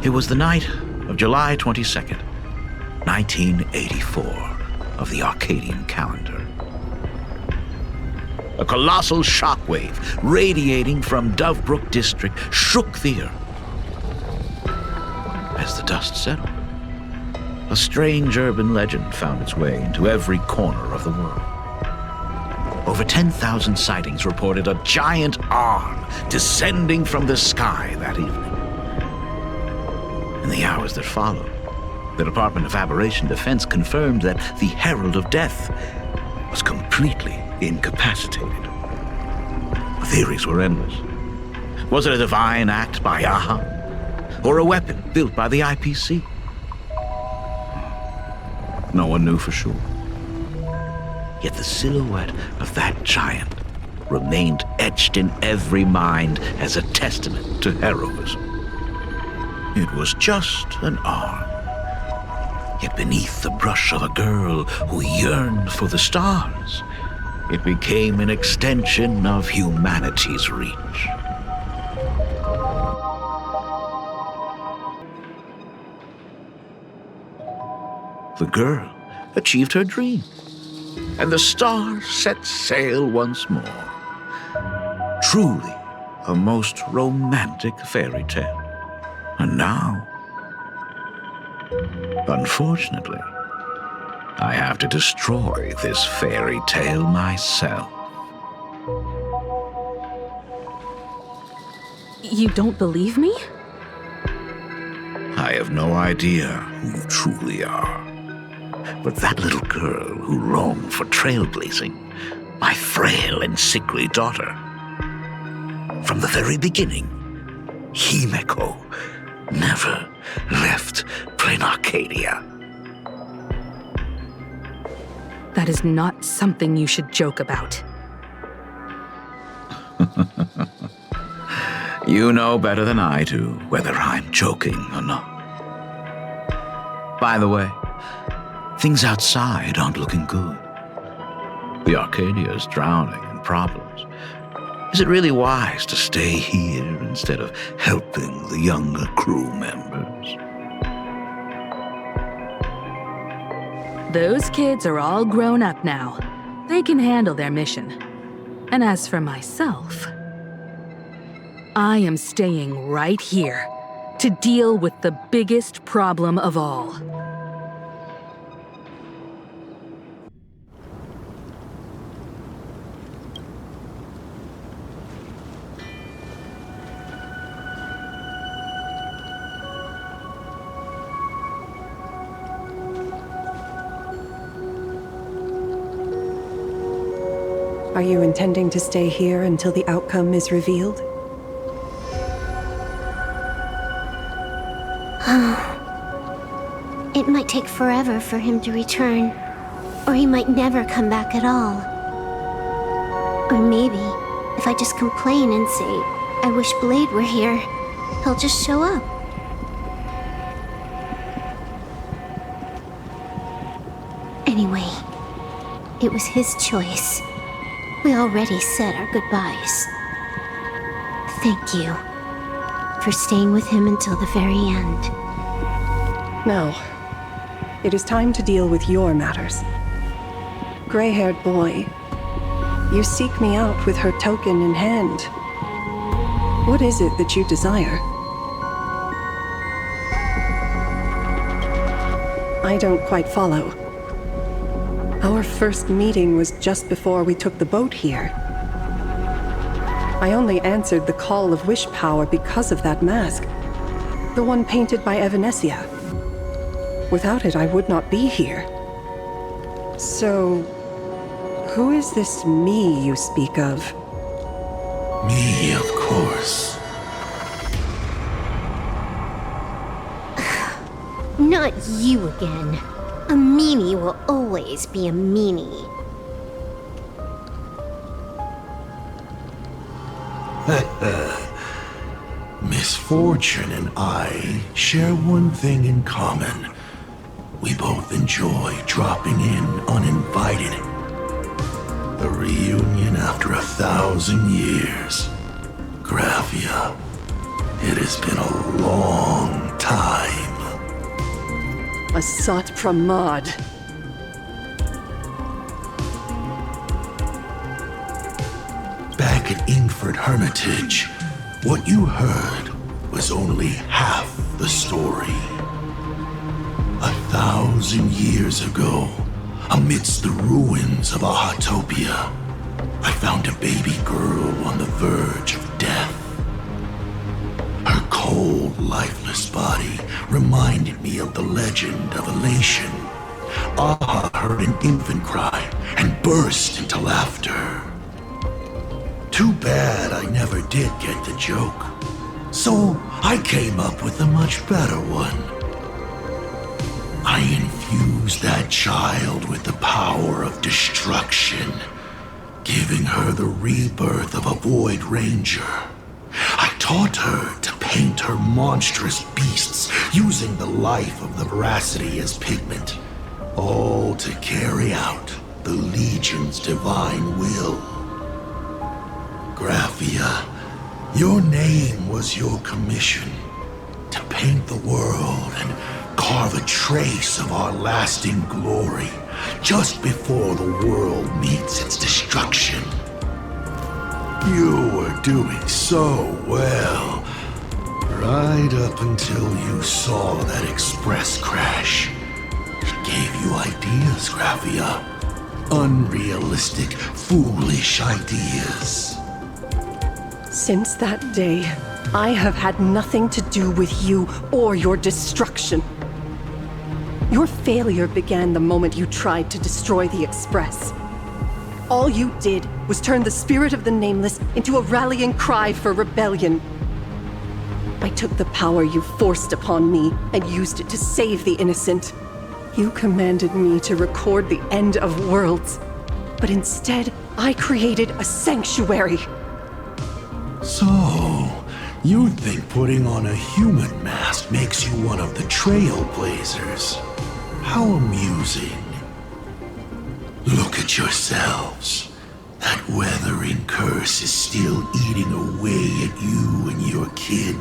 It was the night of July 22nd, 1984, of the Arcadian calendar. A colossal shockwave radiating from Dovebrook District shook the earth. As the dust settled, a strange urban legend found its way into every corner of the world. Over 10,000 sightings reported a giant arm descending from the sky that evening. In the hours that followed, the Department of Aberration Defense confirmed that the Herald of Death was completely incapacitated. The theories were endless. Was it a divine act by Aha? Or a weapon built by the IPC? No one knew for sure. Yet the silhouette of that giant remained etched in every mind as a testament to heroism. It was just an arm. Yet beneath the brush of a girl who yearned for the stars, it became an extension of humanity's reach. The girl achieved her dream, and the stars set sail once more. Truly a most romantic fairy tale. And now, unfortunately, I have to destroy this fairy tale myself. You don't believe me? I have no idea who you truly are. But that little girl who longed for trailblazing, my frail and sickly daughter. From the very beginning, Himeko never left Plain Arcadia. That is not something you should joke about. You know better than I do whether I'm joking or not. By the way, things outside aren't looking good. The Arcadia is drowning in problems. Is it really wise to stay here instead of helping the younger crew members? Those kids are all grown up now. They can handle their mission. And as for myself, I am staying right here to deal with the biggest problem of all. Are you intending to stay here until the outcome is revealed? It might take forever for him to return, or he might never come back at all. Or maybe, if I just complain and say, I wish Blade were here, he'll just show up. Anyway, it was his choice. We already said our goodbyes. Thank you for staying with him until the very end. Now, it is time to deal with your matters. Gray-haired boy, you seek me out with her token in hand. What is it that you desire? I don't quite follow. Our first meeting was just before we took the boat here. I only answered the call of wish power because of that mask. The one painted by Evanesia. Without it, I would not be here. So, who is this me you speak of? Me, of course. Not you again. A meanie will always be a meanie. Misfortune and I share one thing in common. We both enjoy dropping in uninvited. A reunion after 1,000 years. Graphia, it has been a long time. Asat Pramad. Back at Ingford Hermitage, what you heard was only half the story. 1,000 years ago, amidst the ruins of Ahatopia, I found a baby girl on the verge of death. Her cold, lifeless body reminded me of the legend of Elation. Aha heard an infant cry and burst into laughter. Too bad I never did get the joke. So I came up with a much better one. I infused that child with the power of destruction, giving her the rebirth of a Void Ranger. I taught her to paint her monstrous beasts using the life of the veracity as pigment, all to carry out the Legion's divine will. Graphia, your name was your commission, to paint the world and carve a trace of our lasting glory just before the world meets its destruction. You were doing so well, right up until you saw that express crash. It gave you ideas, Graphia. Unrealistic, foolish ideas. Since that day, I have had nothing to do with you or your destruction. Your failure began the moment you tried to destroy the Express. All you did was turn the spirit of the Nameless into a rallying cry for rebellion. I took the power you forced upon me and used it to save the innocent. You commanded me to record the end of worlds, but instead, I created a sanctuary. So, you think putting on a human mask makes you one of the Trailblazers? How amusing. Look at yourselves. That weathering curse is still eating away at you and your kin.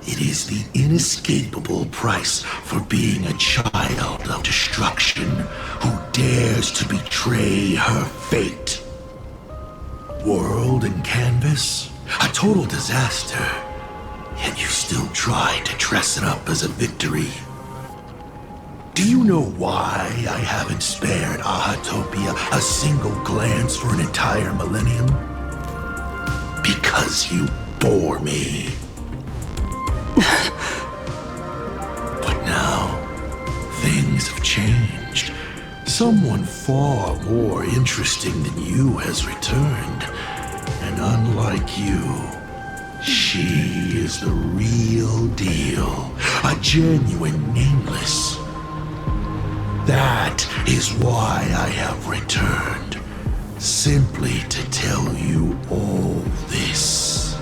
It is the inescapable price for being a child of destruction who dares to betray her fate. World and canvas, a total disaster. Yet you still tried to dress it up as a victory. Do you know why I haven't spared Ahatopia a single glance for an entire millennium? Because you bore me. But now, things have changed. Someone far more interesting than you has returned. And unlike you, she is the real deal. A genuine nameless. That is why I have returned. Simply to tell you all this.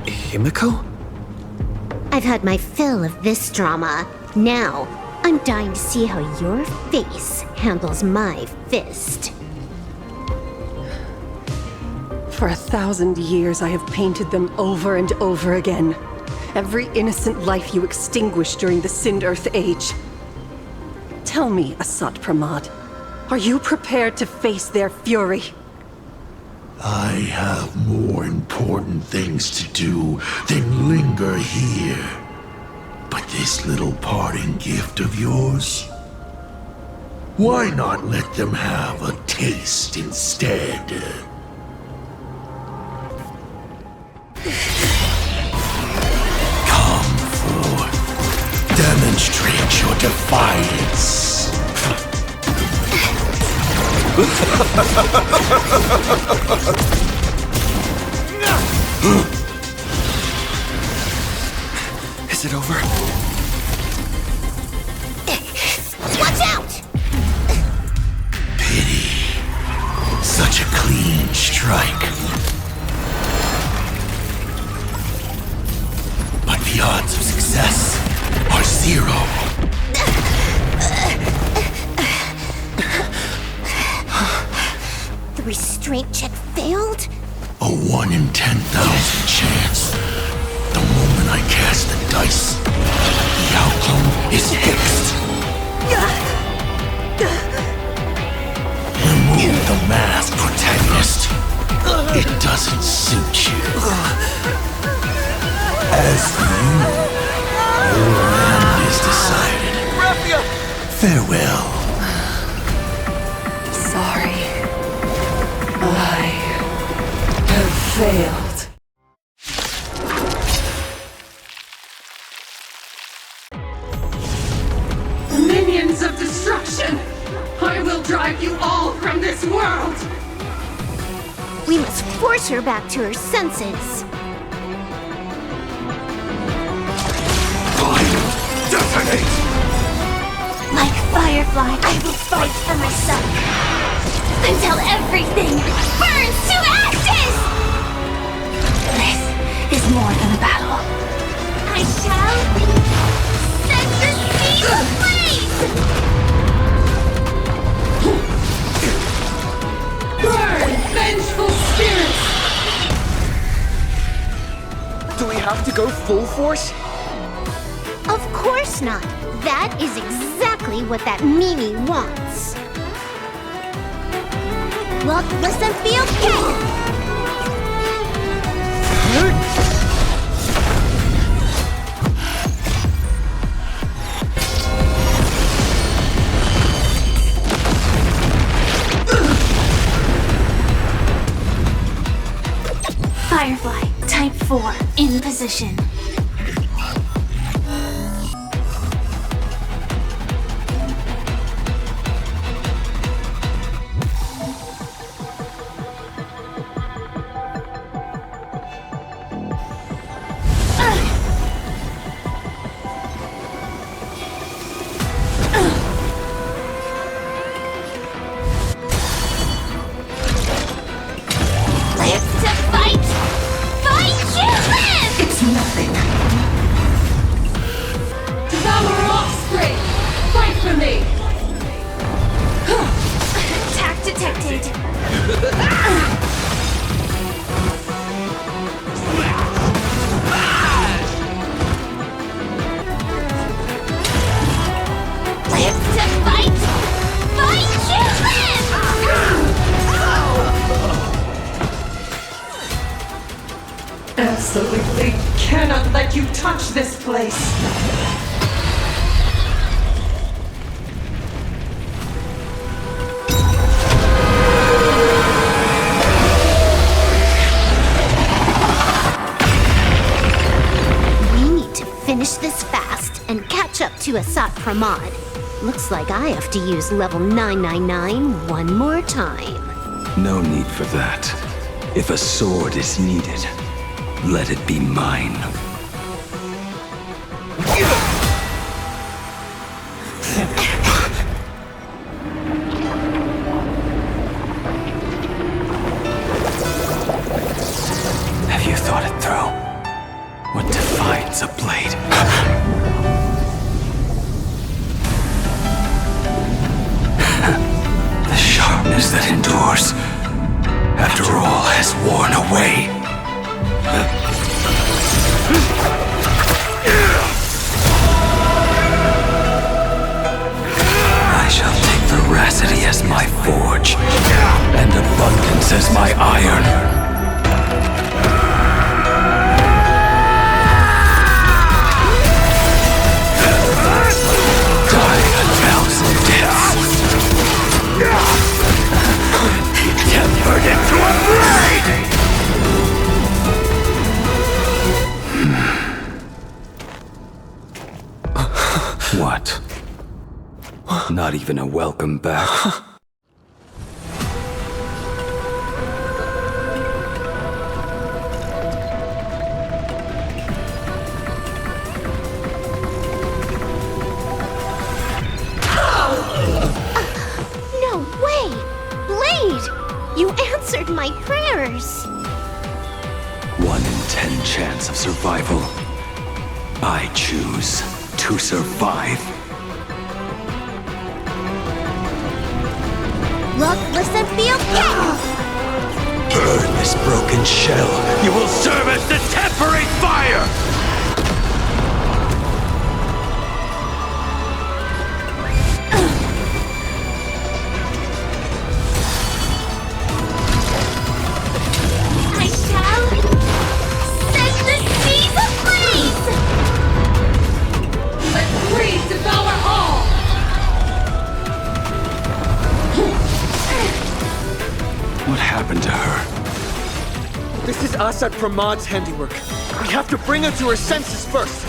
Himiko? I've had my fill of this drama. Now, I'm dying to see how your face handles my fist. For 1,000 years, I have painted them over and over again. Every innocent life you extinguished during the Sind Earth Age. Tell me, Asat Pramad, are you prepared to face their fury? I have more important things to do than linger here. But this little parting gift of yours? Why not let them have a taste instead? Come forth. Demonstrate your defiance. Is it over? Watch out! Pity. Such a clean strike. But the odds of success are 0. The restraint check failed? A 1 in 10,000 chance. The moment I cast the dice, the outcome is fixed. Remove the mask, protagonist. It doesn't suit you. As for you, your end is decided. Farewell. Sorry. I have failed. Minions of destruction! I will drive you all from this world! We must force her back to her senses. Detonate! Like Firefly, I will fight for myself. Until everything burns to ashes! This is more than a battle. I shall set the sea ablaze! Burn, vengeful spirits! Do we have to go full force? Of course not. That is exactly what that Mimi wants. Well, listen, be okay. Firefly, type 4, in position. Absolutely cannot let you touch this place. We need to finish this fast and catch up to Asat Pramad. Looks like I have to use level 999 one more time. No need for that. If a sword is needed, let it be mine. Have you thought it through? What defines a blade? The sharpness that endures, after all has worn away. I shall take veracity as my forge, and abundance as my iron. Tempered into a blade! What? Not even a welcome back? No way! Blade! You answered my prayers! 1 in 10 chance of survival. I choose to survive. Look, listen, feel, get! Burn this broken shell. You will serve as the temporary fire! I shall set the seas ablaze! Let greed devour all! What happened to her? This is Asad Pramad's handiwork. We have to bring her to her senses first.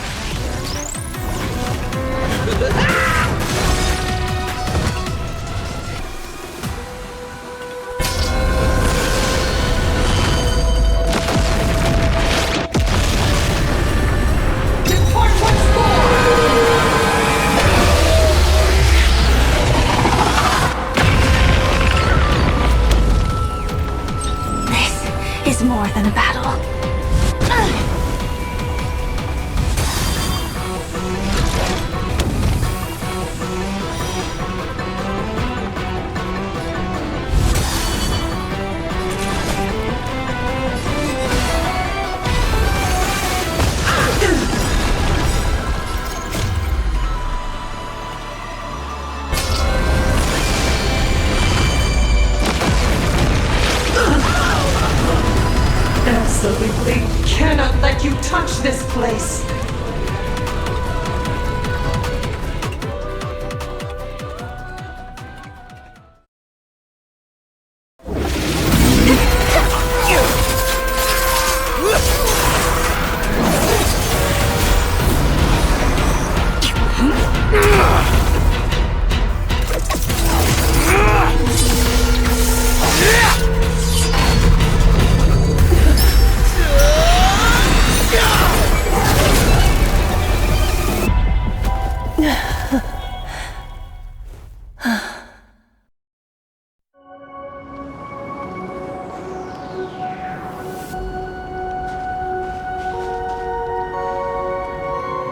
Depart once more! This is more than a battle. Absolutely cannot let you touch this place!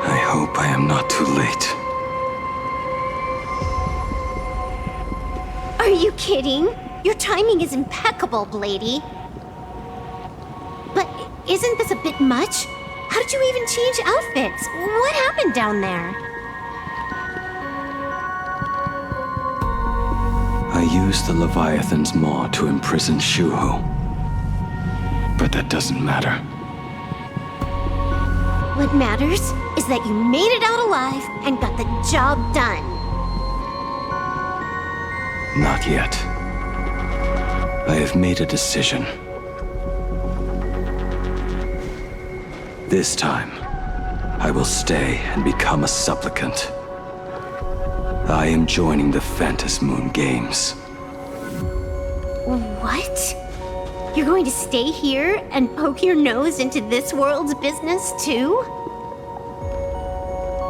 I hope I am not too late. Are you kidding? Your timing is impeccable, Blady. But isn't this a bit much? How did you even change outfits? What happened down there? I used the Leviathan's maw to imprison Shuho. But that doesn't matter. What matters is that you made it out alive and got the job done. Not yet. I have made a decision. This time, I will stay and become a supplicant. I am joining the Phantasmoon Games. What? You're going to stay here and poke your nose into this world's business too?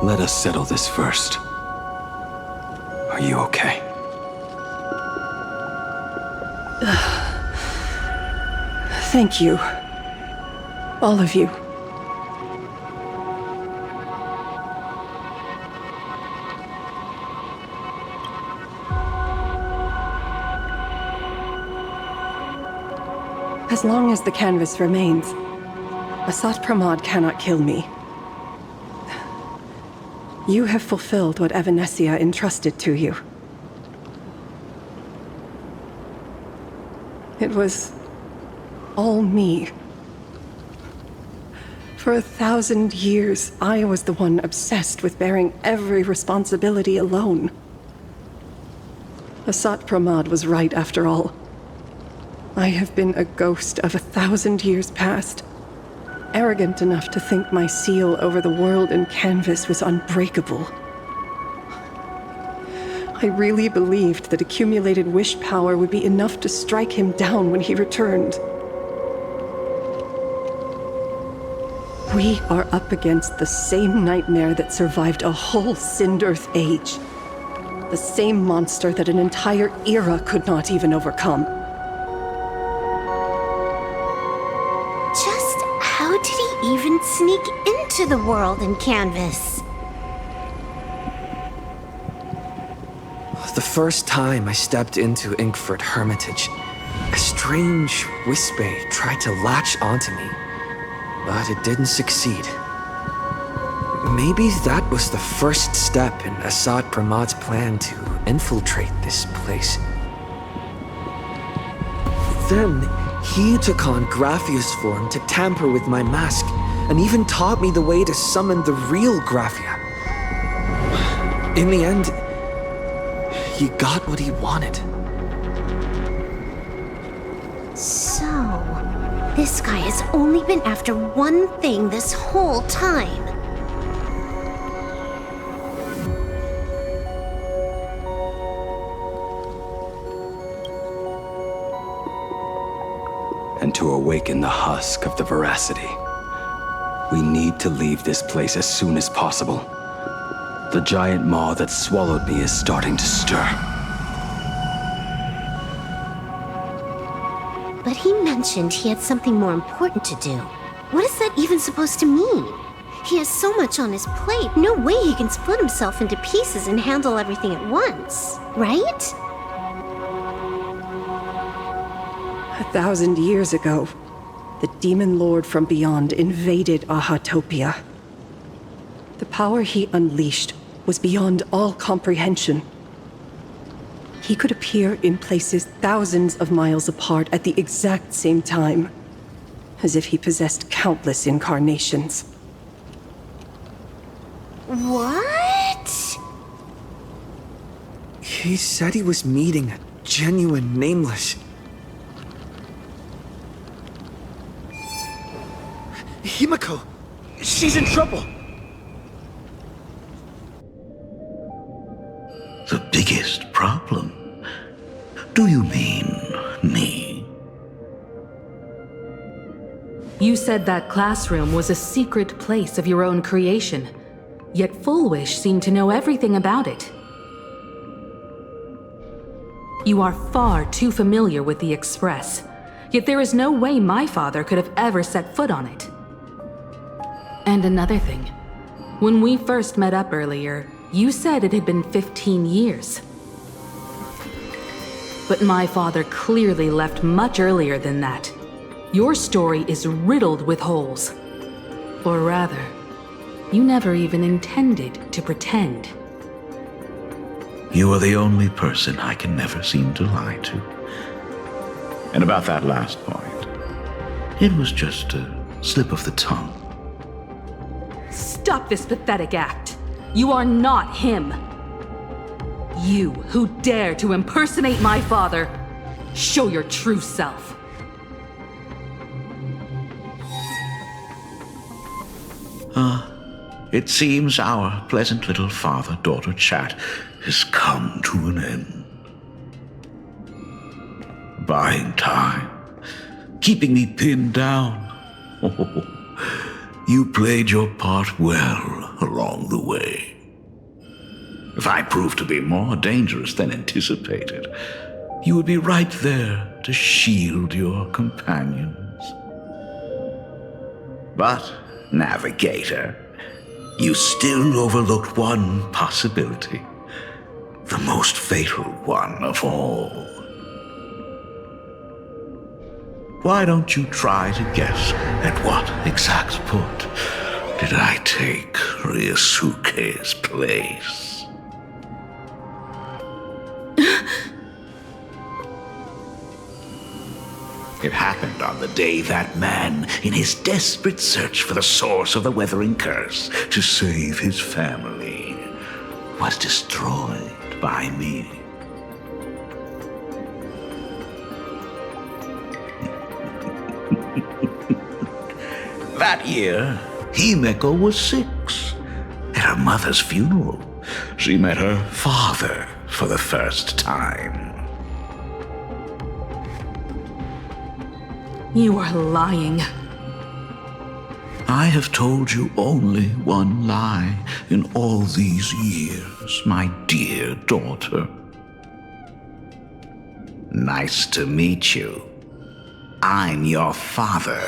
Let us settle this first. Are you okay? Thank you. All of you. As long as the canvas remains, Asat Pramod cannot kill me. You have fulfilled what Evanescia entrusted to you. It was all me. For 1,000 years, I was the one obsessed with bearing every responsibility alone. Asat Pramod was right after all. I have been a ghost of 1,000 years past, arrogant enough to think my seal over the world in canvas was unbreakable. I really believed that accumulated wish power would be enough to strike him down when he returned. We are up against the same nightmare that survived a whole Sindearth age. The same monster that an entire era could not even overcome. Just how did he even sneak into the world in canvas? The first time I stepped into Inkford Hermitage, a strange wispy tried to latch onto me, but it didn't succeed. Maybe that was the first step in Asat Pramod's plan to infiltrate this place. Then, he took on Graphia's form to tamper with my mask, and even taught me the way to summon the real Graphia. In the end, he got what he wanted. So, this guy has only been after one thing this whole time. And to awaken the husk of the veracity, we need to leave this place as soon as possible. The giant maw that swallowed me is starting to stir. But he mentioned he had something more important to do. What is that even supposed to mean? He has so much on his plate, no way he can split himself into pieces and handle everything at once, right? 1,000 years ago, the demon lord from beyond invaded Ahatopia. The power he unleashed was beyond all comprehension. He could appear in places thousands of miles apart at the exact same time, as if he possessed countless incarnations. What? He said he was meeting a genuine nameless. Himiko! She's in trouble! The biggest problem? Do you mean me? You said that classroom was a secret place of your own creation, yet Fullwish seemed to know everything about it. You are far too familiar with the Express, yet there is no way my father could have ever set foot on it. And another thing, when we first met up earlier, you said it had been 15 years. But my father clearly left much earlier than that. Your story is riddled with holes. Or rather, you never even intended to pretend. You are the only person I can never seem to lie to. And about that last point, it was just a slip of the tongue. Stop this pathetic act. You are not him. You who dare to impersonate my father, show your true self. It seems our pleasant little father-daughter chat has come to an end. Buying time, keeping me pinned down. Oh, you played your part well along the way. If I proved to be more dangerous than anticipated, you would be right there to shield your companions. But, Navigator, you still overlooked one possibility, the most fatal one of all. Why don't you try to guess at what exact port did I take Ryusuke's place? It happened on the day that man, in his desperate search for the source of the weathering curse to save his family, was destroyed by me. That year, Himeko was 6. At her mother's funeral, she met her father for the first time. You are lying. I have told you only one lie in all these years, my dear daughter. Nice to meet you. I'm your father,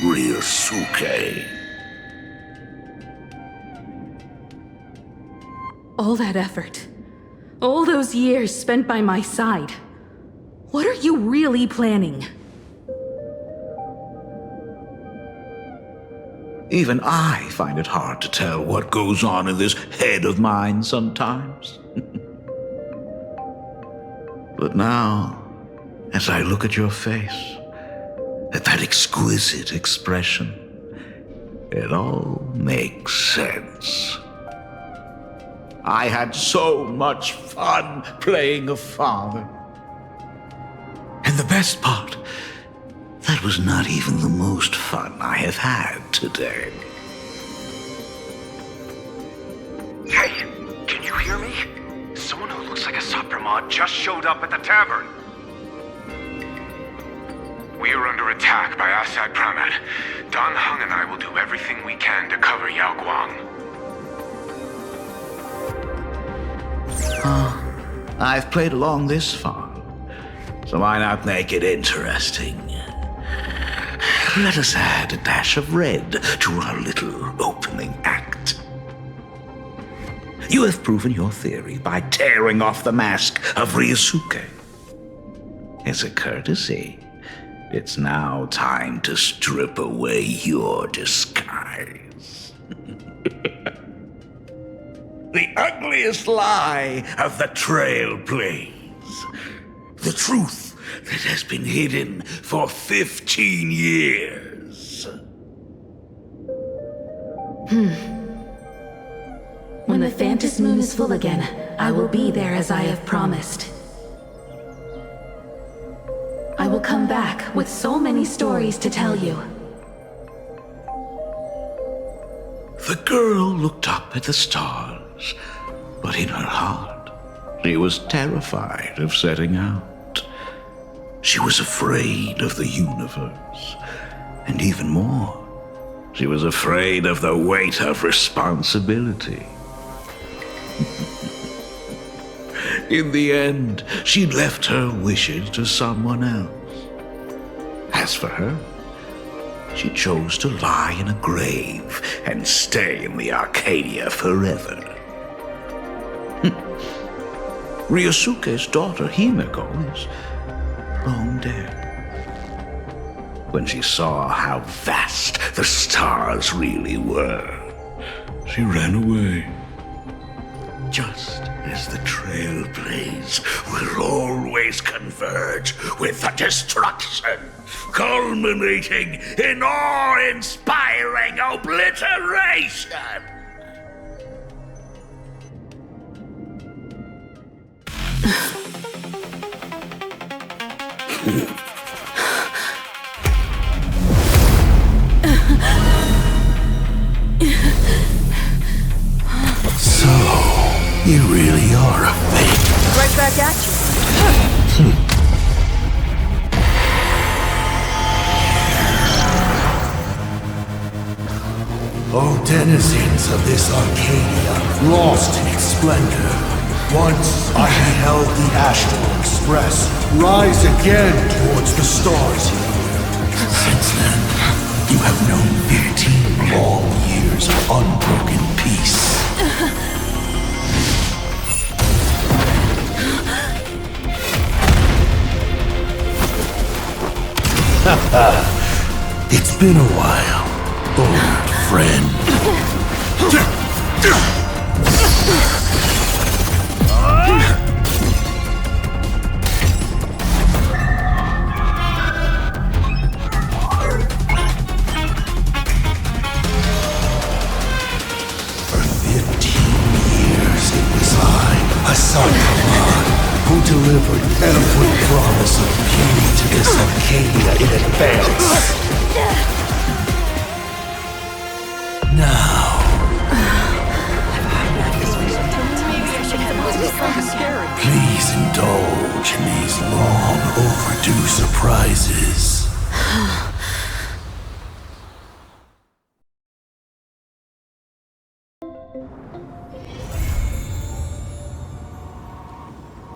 Ryusuke. All that effort, all those years spent by my side. What are you really planning? Even I find it hard to tell what goes on in this head of mine sometimes. But now, as I look at your face, at that exquisite expression, it all makes sense. I had so much fun playing a father. And the best part, that was not even the most fun I have had today. Hey, can you hear me? Someone who looks like a Sapramod just showed up at the tavern. We are under attack by Asad Pramad. Dan Heng and I will do everything we can to cover Yao Guang. I've played along this far, so why not make it interesting? Let us add a dash of red to our little opening act. You have proven your theory by tearing off the mask of Ryusuke. As a courtesy, it's now time to strip away your disguise. The ugliest lie of the Trail Plains. The truth that has been hidden for 15 years. When the Phantom Moon is full again, I will be there as I have promised. I will come back with so many stories to tell you. The girl looked up at the stars, but in her heart, she was terrified of setting out. She was afraid of the universe, and even more, she was afraid of the weight of responsibility. In the end, she left her wishes to someone else. As for her, she chose to lie in a grave and stay in the Arcadia forever. Ryusuke's daughter Himeko is long dead. When she saw how vast the stars really were, she ran away. Just as the Trailblaze will always converge with the destruction, culminating in awe-inspiring obliteration. So, you really are a back at you. O denizens of this Arcadia, lost in its splendor, once I beheld the Astral Express rise again towards the stars here. Since then, you have known 15 long years of unbroken peace. It's been a while, old friend. For 15 years it was I, Hassan Khan, who delivered every promise of beauty to this Arcadia in advance. Now, please indulge in these long overdue surprises.